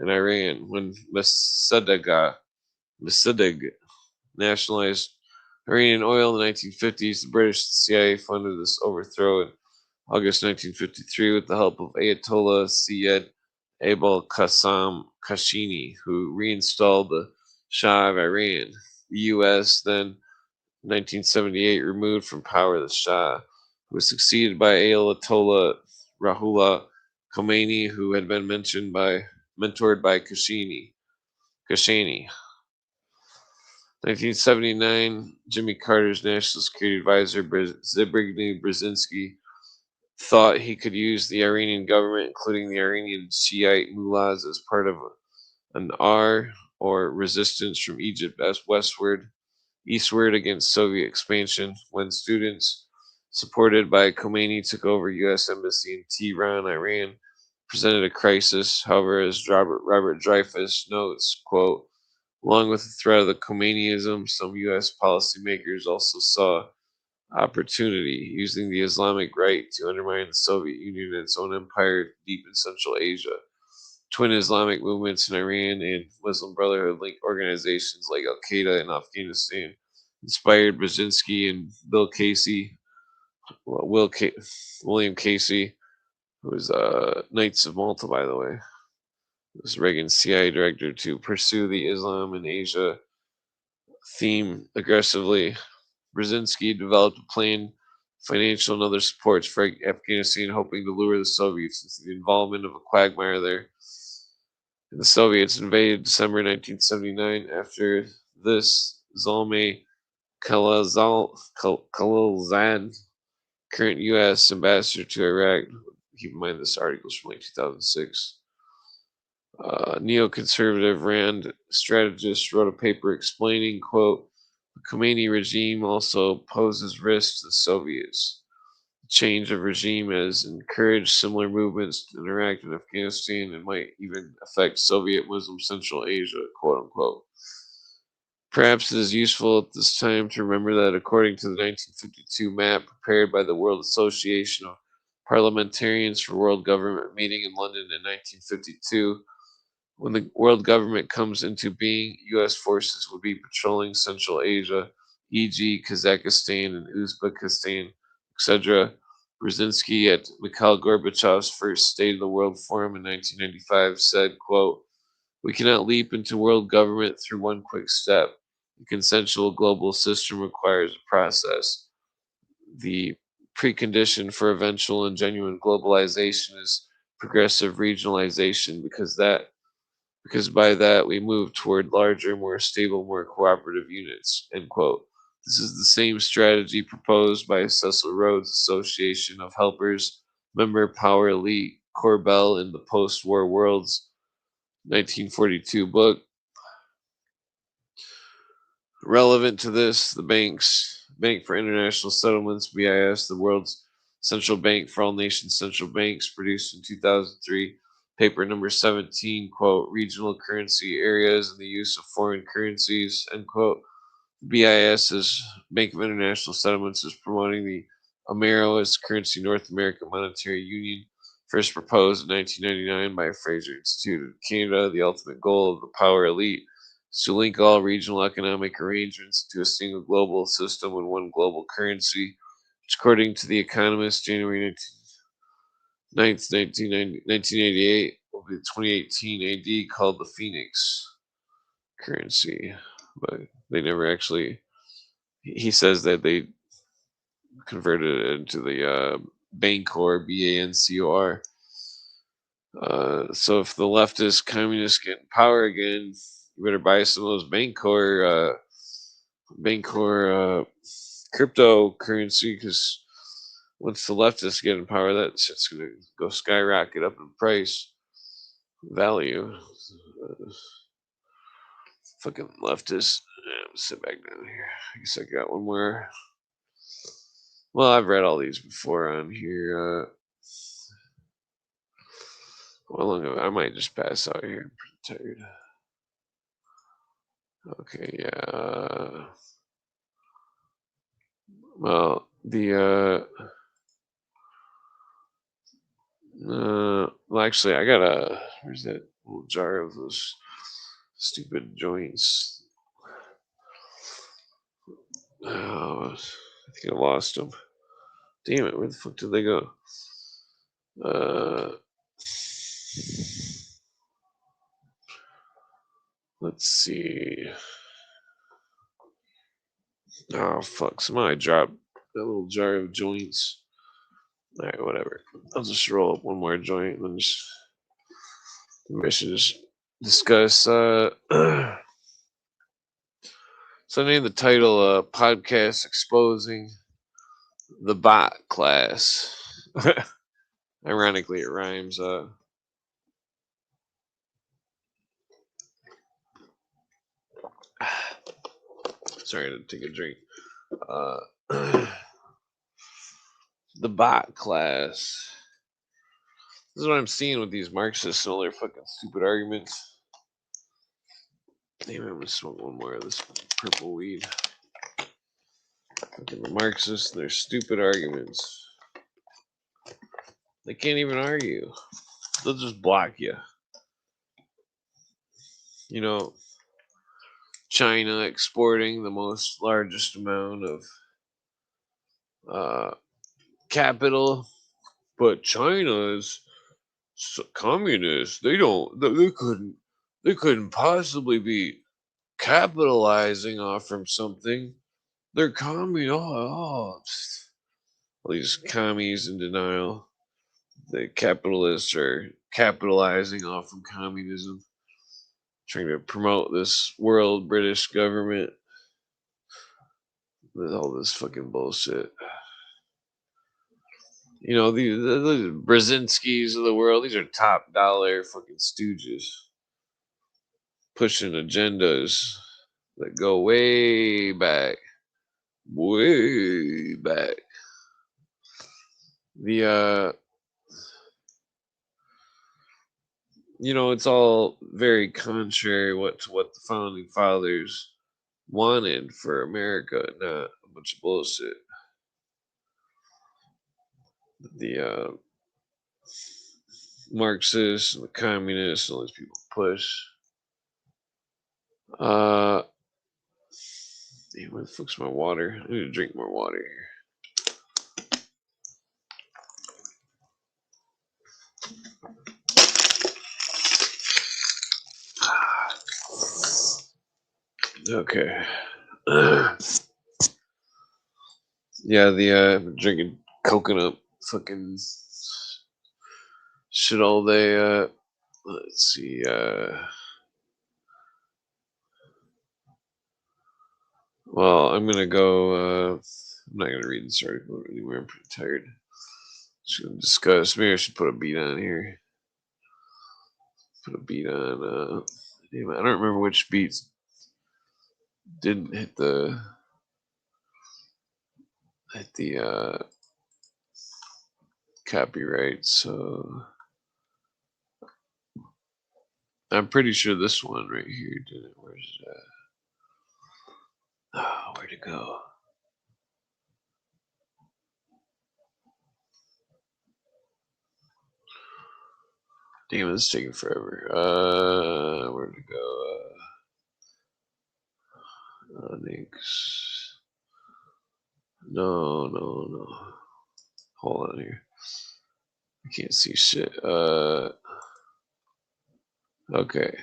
in Iran. When Mossadegh nationalized Iranian oil in the 1950s, the British CIA funded this overthrow in August 1953 with the help of Ayatollah Syed Abul Qasim Kashini, who reinstalled the Shah of Iran. The U.S. then, in 1978, removed from power the Shah, who was succeeded by Ayatollah Ruhollah Khomeini, who had been mentored by Kashani. 1979, Jimmy Carter's national security advisor Zbigniew Brzezinski thought he could use the Iranian government, including the Iranian Shiite mullahs, as part of an R, or resistance from Egypt as eastward against Soviet expansion. When students, supported by Khomeini, took over U.S. Embassy in Tehran, Iran presented a crisis. However, as Robert Dreyfus notes, quote, along with the threat of the Khomeiniism, some U.S. policymakers also saw opportunity, using the Islamic right to undermine the Soviet Union and its own empire deep in Central Asia. Twin Islamic movements in Iran and Muslim Brotherhood linked organizations like Al Qaeda in Afghanistan inspired Brzezinski and William Casey, who was Knights of Malta, by the way, was Reagan's CIA director, to pursue the Islam in Asia theme aggressively. Brzezinski developed a plan, financial and other supports for Afghanistan, hoping to lure the Soviets into the involvement of a quagmire there. And the Soviets invaded December 1979. After this, Zalmay Khalilzad, current U.S. ambassador to Iraq, keep in mind this article is from like 2006, neoconservative RAND strategist, wrote a paper explaining, quote, the Khomeini regime also poses risks to the Soviets. The change of regime has encouraged similar movements in Iraq and Afghanistan and might even affect Soviet Muslim Central Asia, quote unquote. Perhaps it is useful at this time to remember that according to the 1952 map prepared by the World Association of Parliamentarians for World Government meeting in London in 1952, when the world government comes into being, U.S. forces will be patrolling Central Asia, e.g., Kazakhstan and Uzbekistan, etc. Brzezinski at Mikhail Gorbachev's first State of the World Forum in 1995 said, quote, we cannot leap into world government through one quick step. The consensual global system requires a process. The precondition for eventual and genuine globalization is progressive regionalization, because by that we move toward larger, more stable, more cooperative units, end quote. This is the same strategy proposed by Cecil Rhodes Association of Helpers, member Power Elite, Corbell in the Post-War World's 1942 book. Relevant to this, the Bank for International Settlements, BIS, the world's central bank for all nations' central banks, produced in 2003, paper number 17, quote, regional currency areas and the use of foreign currencies, end quote. BIS, is Bank of International Settlements, is promoting the Amero as currency North American Monetary Union, first proposed in 1999 by Fraser Institute of Canada. The ultimate goal of the Power Elite is to link all regional economic arrangements to a single global system with one global currency, which, according to The Economist, January 9th, 1988 will be 2018 AD, called the Phoenix currency. But they never actually, he says that they converted it into the Bancor, BANCOR. So if the leftist communists get in power again, you better buy some of those Bancor cryptocurrency, because once the leftists get in power, that shit's gonna go skyrocket up in price value. Fucking leftists. Yeah, sit back down here. I guess I got one more. Well, I've read all these before on here. How long I might just pass out here. I'm pretty tired. Okay, yeah. Well, well, actually, I got where's that little jar of those stupid joints? Oh, I think I lost them. Damn it, where the fuck did they go? Let's see. Oh, fuck, somebody dropped that little jar of joints. Alright, whatever. I'll just roll up one more joint and then just, maybe I should just discuss. So I named the title Podcast Exposing the Bot Class. Ironically, it rhymes. Sorry to take a drink. The bot class. This is what I'm seeing with these Marxists and all their fucking stupid arguments. Damn, I'm gonna smoke one more of this purple weed. Fucking the Marxists and their stupid arguments. They can't even argue. They'll just block you. You know, China exporting the largest amount of capital, but China is communist. They don't. They couldn't possibly be capitalizing off from something. They're all these commies in denial. The capitalists are capitalizing off from communism, trying to promote this world British government with all this fucking bullshit. You know, the Brzezinskis of the world, these are top dollar fucking stooges pushing agendas that go way back. Way back. You know, it's all very contrary to what the founding fathers wanted for America, not a bunch of bullshit. The Marxists and the communists and all these people push. Damn, where the fuck's my water? I need to drink more water here. Okay. Yeah, drinking coconut fucking shit all day. Let's see. Well, I'm gonna go. I'm not gonna read this article anymore. I'm pretty tired. Just gonna discuss. Maybe I should put a beat on here. Put a beat on. Damn, I don't remember which beats didn't hit the copyright. So I'm pretty sure this one right here did it. Where's that? Oh, where'd it go? Damn, this is taking forever. Where'd it go? Onyx. No. Hold on here. I can't see shit. Okay.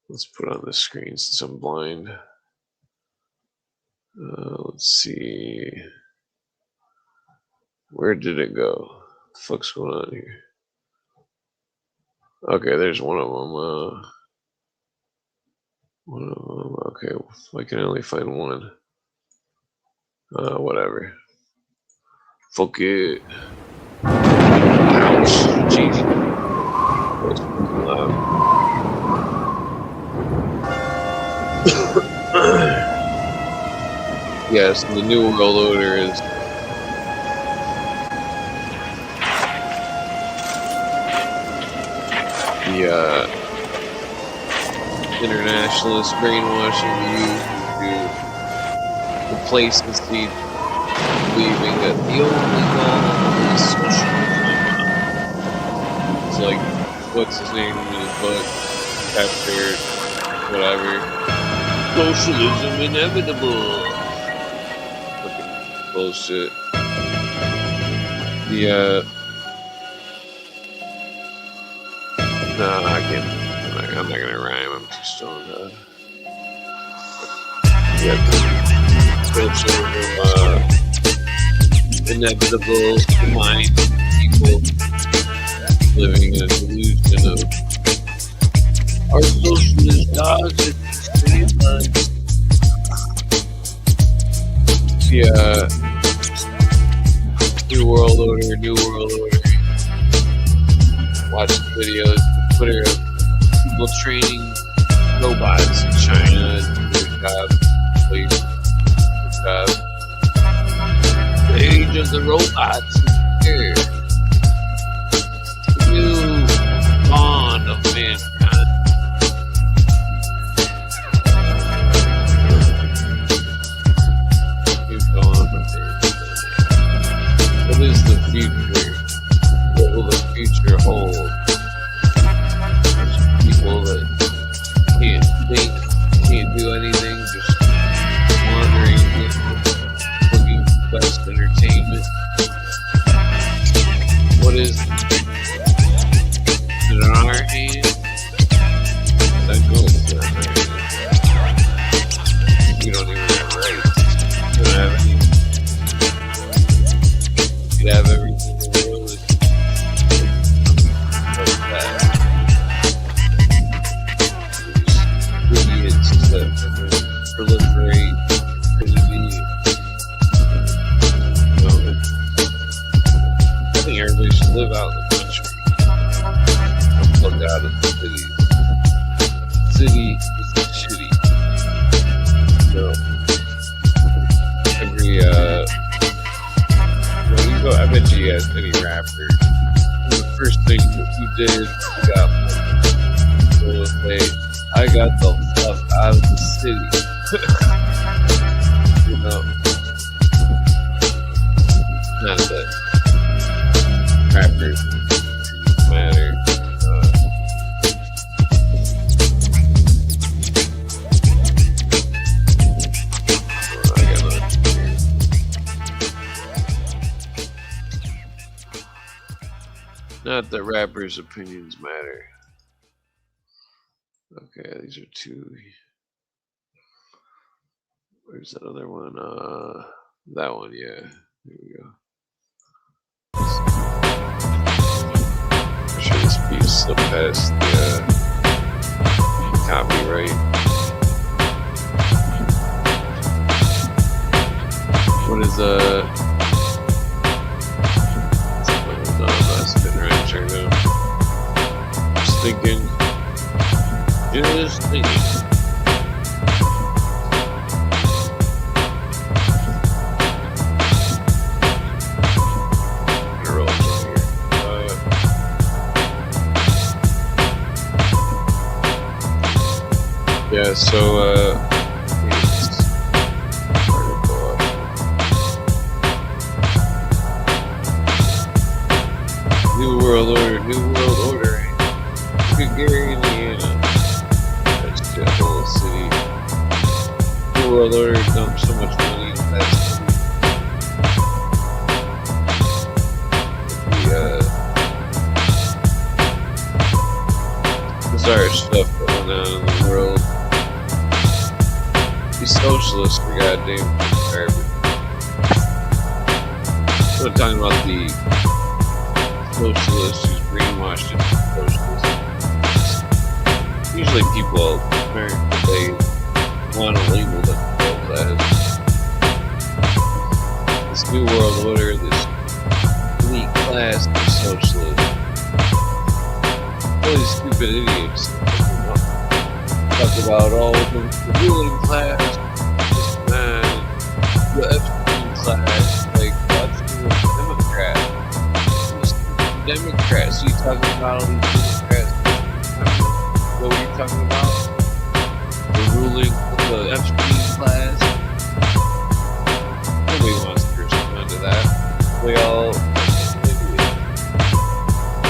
Let's put on the screen since I'm blind. Let's see. Where did it go? What the fuck's going on here? Okay, there's one of them. Okay, I can only find one. Whatever. Fuck it. Ouch. Jeez. That's fucking loud. Yes, the New World Order is the internationalist brainwashing you to complacency, believing that the only goal is socialism. It's like, what's his name in his book? Chapter, whatever. Socialism inevitable. Fucking bullshit. No, I can't. I'm not gonna rhyme. I'm too stoned. Inevitable mind people living in a delusion of our socialist gods at the same time. New World Order. Watch the videos on Twitter of people training robots in China to do their job. The age of the robots is here. The new dawn of mankind. New dawn of mankind. What is the future? What will the future hold? People that can't think, can't do anything, just wandering, looking for best entertainment. What is it in our hands? I know it's in our hands. We don't even have rights. We don't have anything. You could have everything in the world. What's that? Idiots that proliferate crazy. I think everybody should live out in the country. Don't plug out of the city. City is shitty. So every when you go, I bet you guys any rapper. The first thing that you did, you got will say, I got the fuck out of the city. You know, not that rappers matter. I got nothing here. Not that rappers' opinions matter. Okay, these are two. Where's that other one? That one, yeah. Here we go. I'm sure this piece slipped past the copyright. What is no, I'm not spinning around right now. Just thinking. Just thinking. Yeah, so New World Order. Look at Gary, Indiana. That's the whole city. New World Order dumped so much money into that city. bizarre stuff going on in the world. These socialists are goddamn garbage. I'm talking about the socialists who's brainwashed into socialism. Usually people they want to label themselves as this new world order, this elite class of socialism. All these stupid idiots talk about all of them, the ruling class, this man, the Epstein class, like that's the Democrat. These Democrats, you talking about all these Democrats? What were you talking about? The ruling, the Epstein class. Nobody wants to respond to that. They all.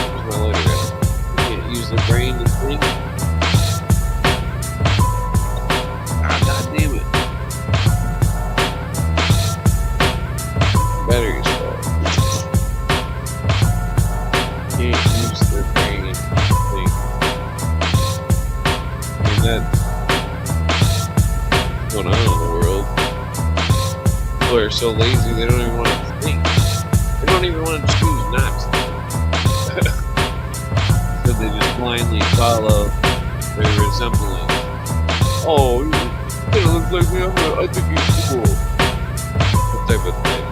Where's my lighter at? You can't use the brain to think. Ah, god damn it. Battery's full. Can't use their brain to think. I mean, that's going on in the world. People are so lazy they don't even want to think. They don't even want to choose not to. So they just blindly follow their resembling. Oh, you don't look like me. I think you're cool. That type of thing.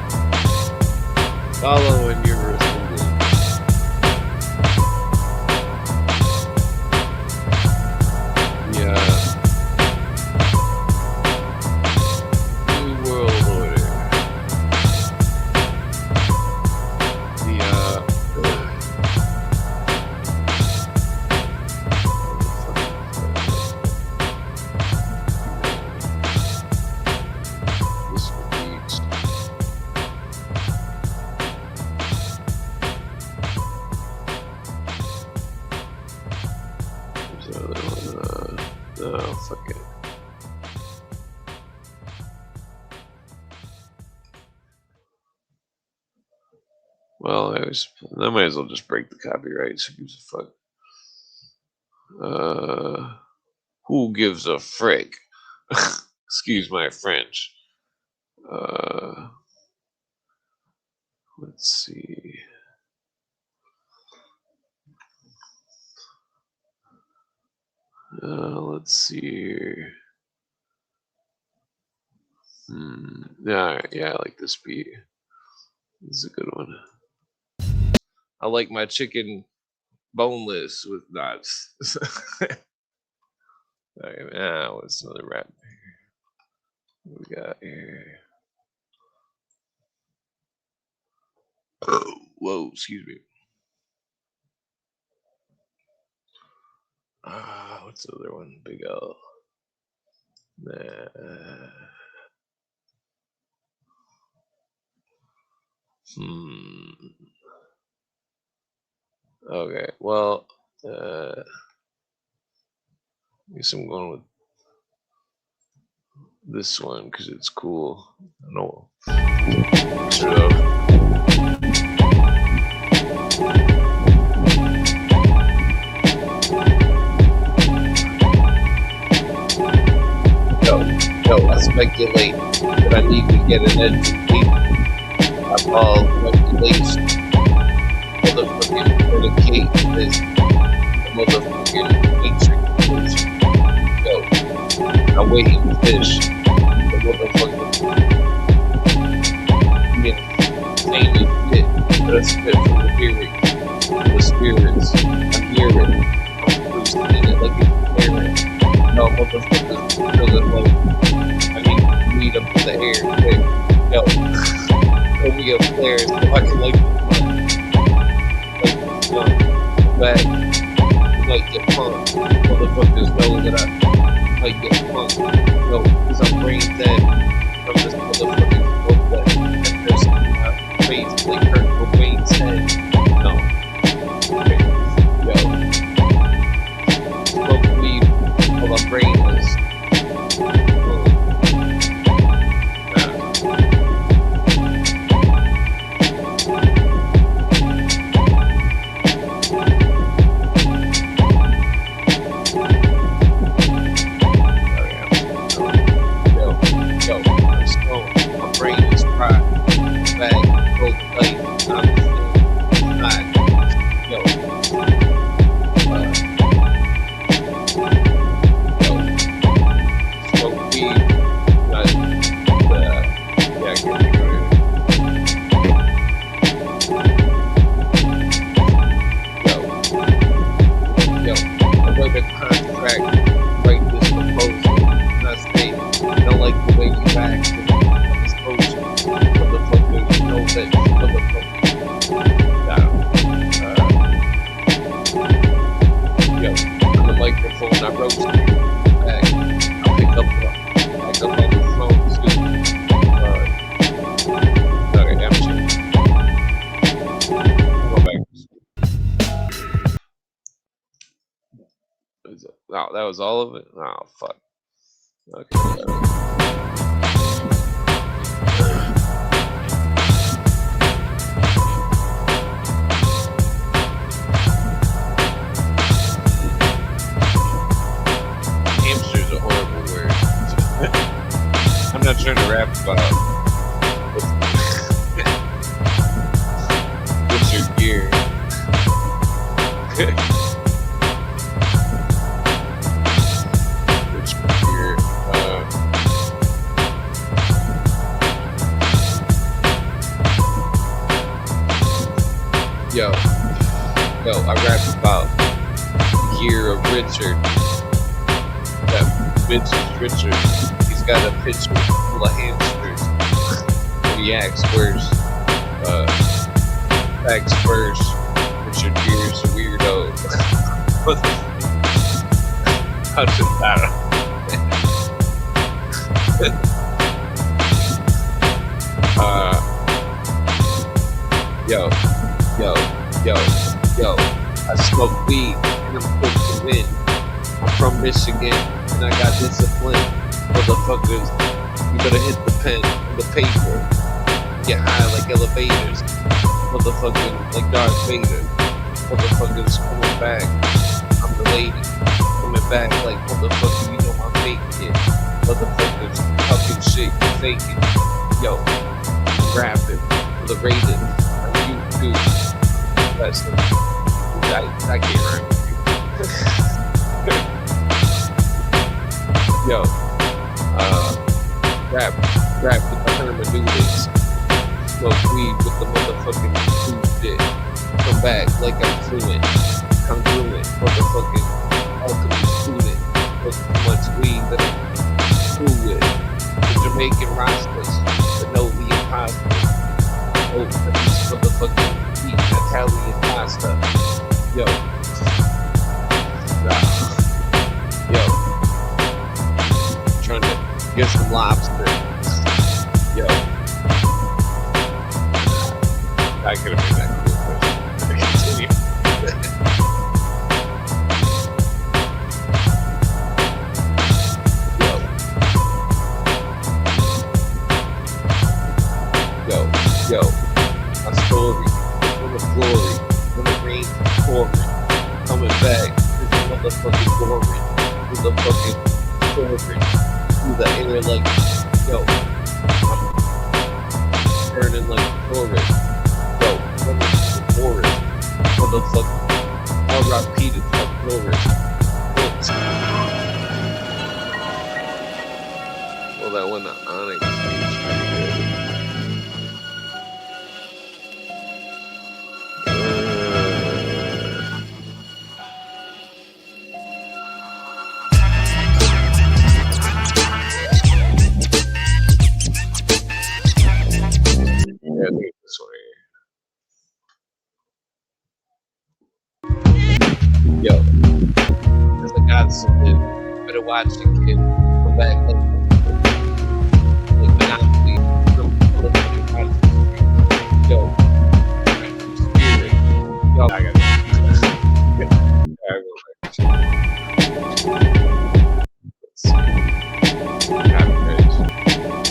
Following your resembling. Yeah. New World Order. This would be there's another one. No, fuck it. Well, I might as well just break the copyright. So who gives a fuck? Who gives a frick? Excuse my French. Let's see. Let's see here. Yeah, I like this beat. This is a good one. I like my chicken boneless with nuts. Alright, what's another rap here? What we got here? Oh, whoa, excuse me. What's the other one? Big L. Okay, well, I guess I'm going with this one because it's cool. I know. True. Yo, I speculate that I need to get an education. I call regulation. Motherfucking predicate this motherfucking matrix. Yo, I'm waiting to fish. The motherfucking insane as shit. But I spit from the spirit. From the spirits. I'm hearing. I'm hallucinating it like it's hearing. No, motherfuckers feeling like I need weed up in the air. Quick. Yo, throw me up there so I can like back, you might get punked. Motherfuckers know that I might get punked. No, because I'm brain dead from this motherfucking book that there's my face like Kurt Cobain's head. No. Yo. Smoke weed while I'm brainless. a contract, write this proposal. And I say, don't like the way you act. Exposure. Motherfucker, you know that motherfucker. Yo, on the microphone, I roast you back. I'll pick up on the phone too. Sorry, I'm chilling. Go back. Oh, that was all of it? Oh, fuck. Okay. Hamster's a horrible word. I'm not trying to rap about what's your gear. What's your gear? Yo, I rap about the year of Richard. That bitch is Richard. He's got a picture full of hamsters. And he asks, where's facts first? Richard Gere's a weirdo. What the how should that? Yo, I smoke weed and I'm quick to win. I'm from Michigan and I got discipline. Motherfuckers, you better hit the pen and the paper. Get high like elevators. Motherfucking like Darth Vader. Motherfuckers coming back. I'm the lady. Coming back like motherfucker, you know I'm faking it. Motherfuckers talking shit, faking. Yo, I'm rapping for the rated. I'm YouTube. That's the I can't rhyme. Yo, rap with the hermeneutics. Smoke weed with the motherfucking food shit. Come back like I'm fluent. Congruent, motherfucking alchemy student. With too much weed that I'm through with. The Jamaican Rastas, the know the imposters. Oh, these motherfucking eat Italian pasta. Yo. Trying to get some lobster. Yo. I could have made that cool question. Continue. Yo. My story. Full of glory. When it rains, it's pouring. Coming back. It's a motherfucking boring. With the fucking pouring. Through the air like, yo, I'm burning like a forest. Yo, running to the forest. Motherfucker, R.I.P. to the forest. Well, that one, the Onyx. Yo, cause I got something. Better watch it, kid. Come back like Monopoly. Yo, spirit. Yo, I got it.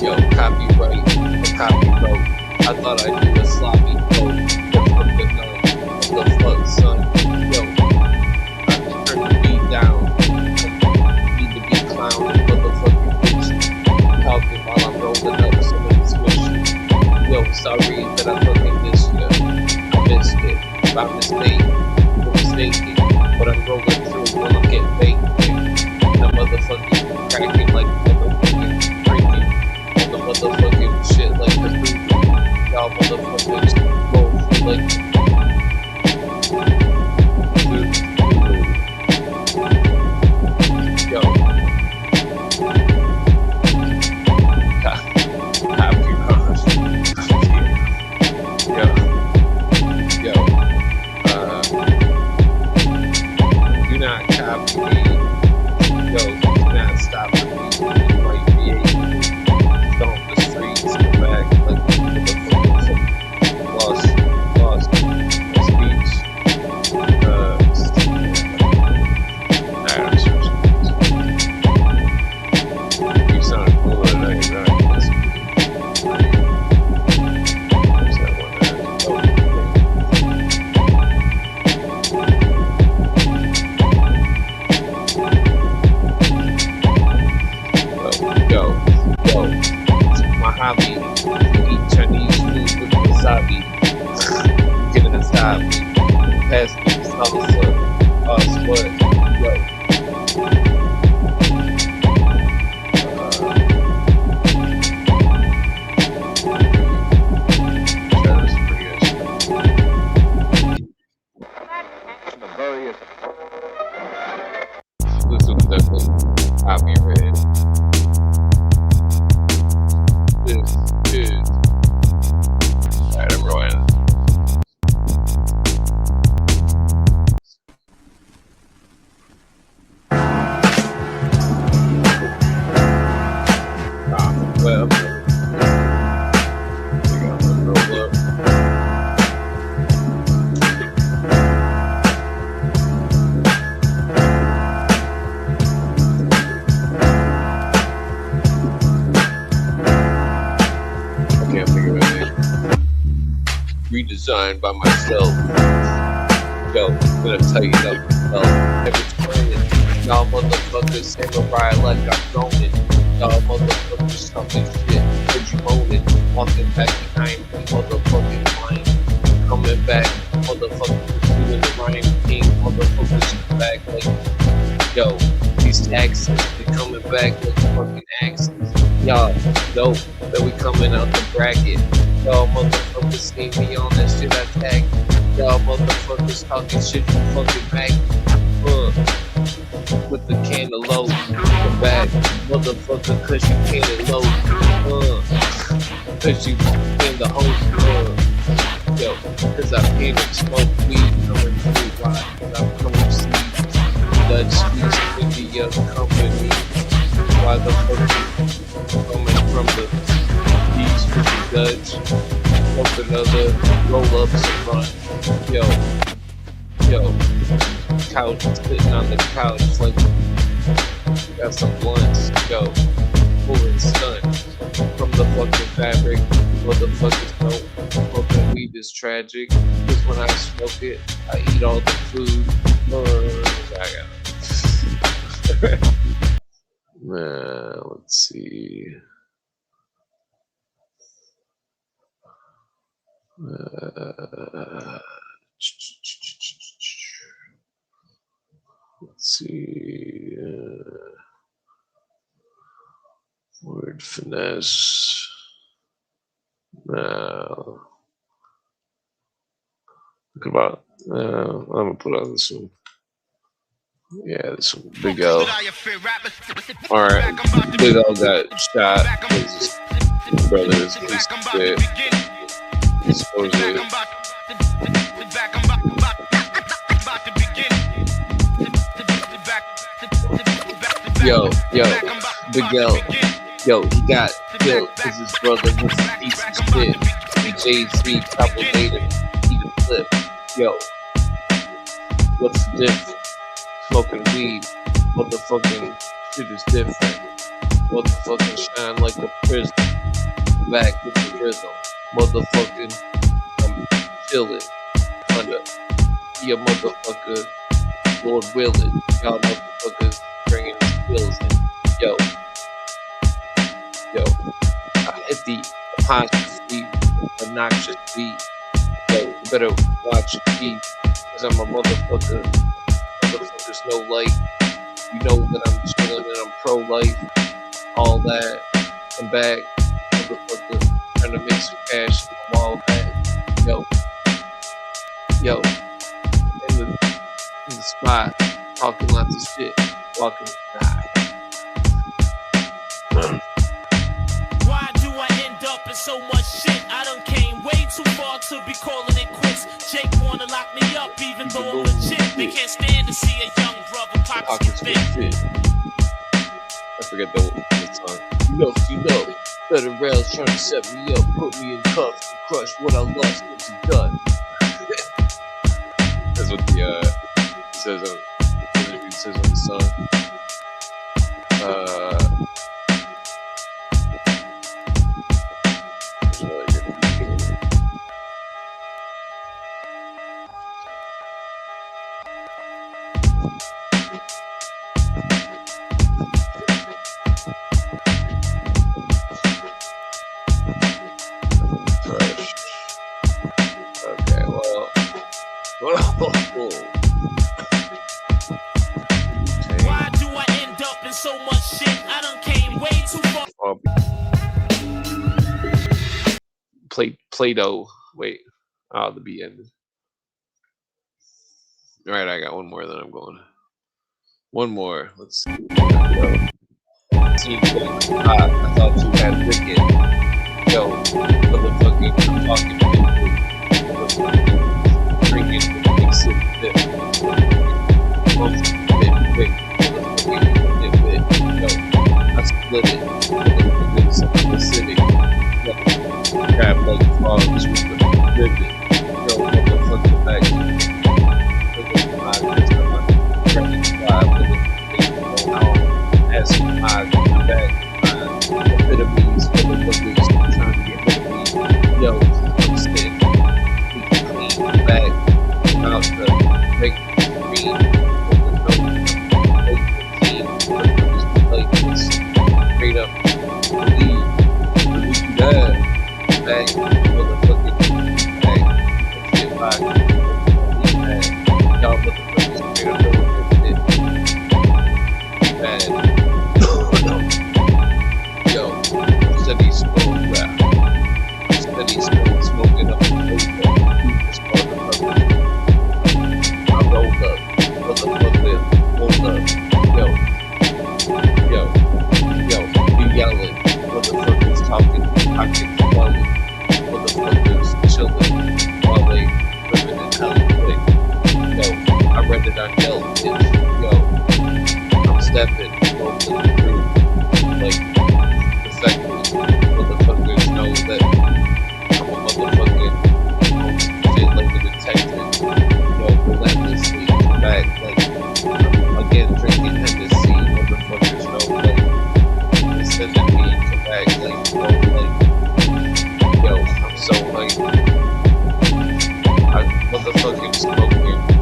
Yo, copyright. Copyright. I thought I knew a sloppy code. What the fuck, son? Yo. Turn the beat down. Need to be clowning, motherfucking bitch. Talking while I'm rolling up some of this mission. Yo, sorry that I fucking missed you. I missed it by mistake. For mistaken. But I'm rolling through while I'm getting baked. And I'm motherfucking cracking like motherfucking breaking. All the motherfucking shit like the food. Y'all motherfuckers roll through like Yo, cannot stop the beat. Like V8. Stomp the streets, come back like lost speech. You sound cool tonight, right? Yo, my hobby, eat Chinese food with wasabi. Get it inside me, pass me the salsa, what, yo. This was definitely hobby red. This is alright, I'm rolling. Well, we got one roll up. I can't think of anything. Redesigned by myself. Yo, gonna tighten up the belt. Never playing. Y'all motherfuckers samurai like I'm going. Y'all motherfuckers talking shit. Heard you moaning. Walking back behind me, motherfucking line. Coming back, motherfuckers doing the Ryan King. Motherfuckers come back like, yo, these accents, they coming back like fucking accents. Y'all know that we coming out the bracket. Y'all motherfuckers see me on that shit I tag. Y'all motherfuckers talking shit, you fucking back. With the can of low, come back, motherfucker, cause you can't low. Cause you in the whole yo, cause I can't smoke weed coming through. Why? Cause I'm coming seeds. Dutch East India Company. Why the fuck you coming from the East with the Dutch? Smoke another roll ups and run. Yo, couch, sitting on the couch like got some blunts. Yo, pulling stun from the fucking fabric. Motherfuckers know smoking weed is tragic. Cause when I smoke it, I eat all the food. I got let's see. Let's see. Word finesse. Now, look about. I'm gonna put on this one. Yeah, this one. Big L. Alright, Big L got shot. His brother is dead. Supposedly. Yo, Big L. Yo, he got killed because his brother was a piece of shit. And Jay-Z couple later, he the flip. Yo, what's the difference? Smoking weed, motherfucking shit is different. Motherfucking shine like a prism. Back with the rhythm. Motherfucking, I'm chillin' under. Yeah, motherfucker, Lord willing. Y'all motherfuckers bringing his skills in. Yo, I hit the apostrophe, obnoxious beat. Yo, you better watch your feet, cause I'm a motherfucker. Motherfuckers no light. You know that I'm chillin' and I'm pro-life. All that. I'm back. Motherfucker, trying to make some cash and all that. Yo, in the spot, talking lots of shit, walking. Why do I end up in so much shit? I done came way too far to be calling it quits. Jake wanna lock me up even though I'm legit. They can't stand to see a young brother pockets get fit. forget the song. You know, better rails trying to set me up, put me in cuffs, and crush what I lost once you done. That's what the he says on the song. Okay, well. Why do I end up in so much shit? I done came way too far. Play-Doh. Wait. Oh, the beat ended. All right, I got one more. Then I'm going. One more. Let's see. I thought you had wicked. Yo, motherfucking talking drinking big sip dip. Both bit quick. Motherfucking bit. Yo, I split it. Motherfuckers acidic. Yo, grab like frogs with the ribbon. Yo, motherfucking back. Epitomes, motherfuckers trying to get rid of me. Yo, I'm still we can clean the bag about the break green with the team. Motherfuckers be like this. Straight up, believe you bad. Bag, motherfucking bag. Get back. Y'all motherfuckers straight up know what this is. Be bad. Yo, steady smoke rap. Steady smoke, smoking up the road. This motherfucker. I rolled up. Motherfucker, hold up. Yo, be yelling. Motherfuckers talking. I get the money. Motherfuckers chilling while they living in hell quick. Yo, I read it on Yelp, bitch. Yo, I'm stepping, rolling through like effective. Motherfuckers know that I'm a motherfucking shit like a detective. Yo, relentlessly back like I'm again drinking Hennessy. Motherfuckers know like it's sending me to back like yo, I'm so like I motherfucking smoking.